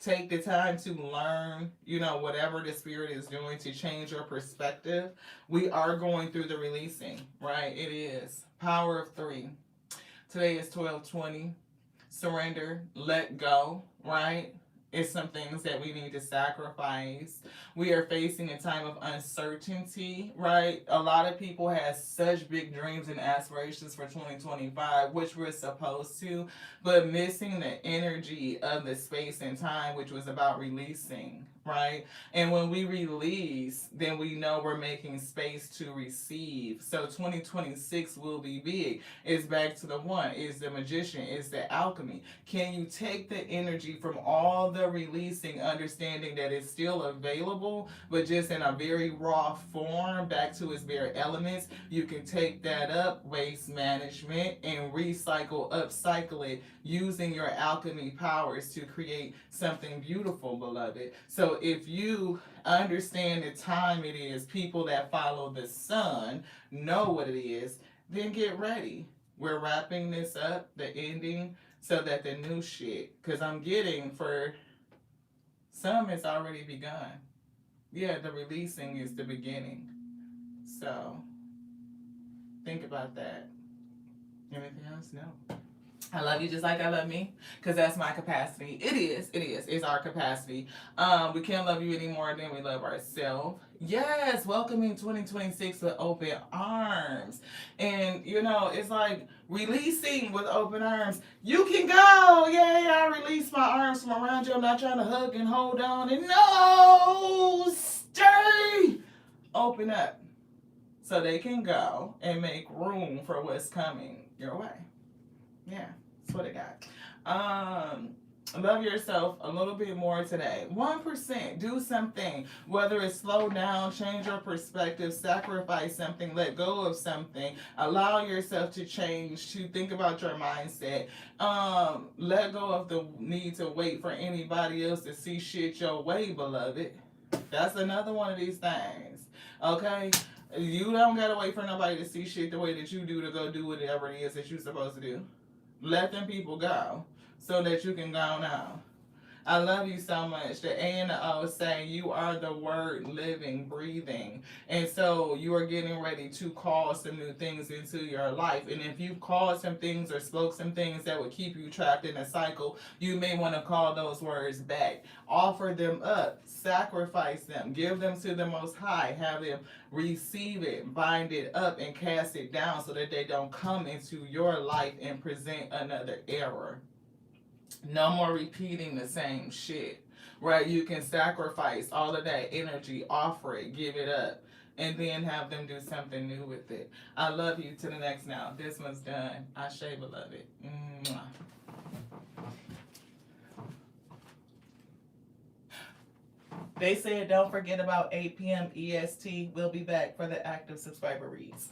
Take the time to learn, whatever the spirit is doing to change your perspective. We are going through the releasing, right? It is. Power of 3. Today is 12/20. Surrender, let go, right? It's some things that we need to sacrifice. We are facing a time of uncertainty, right? A lot of people have such big dreams and aspirations for 2025, which we're supposed to, but missing the energy of the space and time, which was about releasing, right? And when we release, then we know we're making space to receive. So 2026 will be big. It's back to the one. It's the magician. It's the alchemy. Can you take the energy from all the releasing, understanding that it's still available, but just in a very raw form, back to its bare elements? You can take that up, waste management, and recycle, upcycle it, using your alchemy powers to create something beautiful, beloved. So if you understand the time it is, people that follow the sun know what it is, then get ready. We're wrapping this up, the ending, so that the new shit, because I'm getting for some, it's already begun. Yeah, the releasing is the beginning. So think about that. Anything else? No. I love you just like I love me, because that's my capacity. It is. It's our capacity. We can't love you any more than we love ourselves. Yes, welcoming 2026 with open arms. And, it's like releasing with open arms. You can go. Yay, I release my arms from around you. I'm not trying to hug and hold on. And no, stay. Open up so they can go and make room for what's coming your way. Yeah, that's what I got. Love yourself a little bit more today. 1%, do something. Whether it's slow down, change your perspective, sacrifice something, let go of something, allow yourself to change, to think about your mindset. Let go of the need to wait for anybody else to see shit your way, beloved. That's another one of these things. Okay? You don't gotta wait for nobody to see shit the way that you do to go do whatever it is that you're supposed to do. Let them people go so that you can go now. I love you so much. The A and the O say you are the word living, breathing. And so you are getting ready to call some new things into your life. And if you've called some things or spoke some things that would keep you trapped in a cycle, you may want to call those words back. Offer them up. Sacrifice them. Give them to the Most High. Have them receive it, bind it up, and cast it down so that they don't come into your life and present another error. No more repeating the same shit, right? You can sacrifice all of that energy, offer it, give it up, and then have them do something new with it. I love you. To the next now. This one's done. Ashe, beloved. Mwah. They said don't forget about 8 p.m. EST. We'll be back for the active subscriber reads.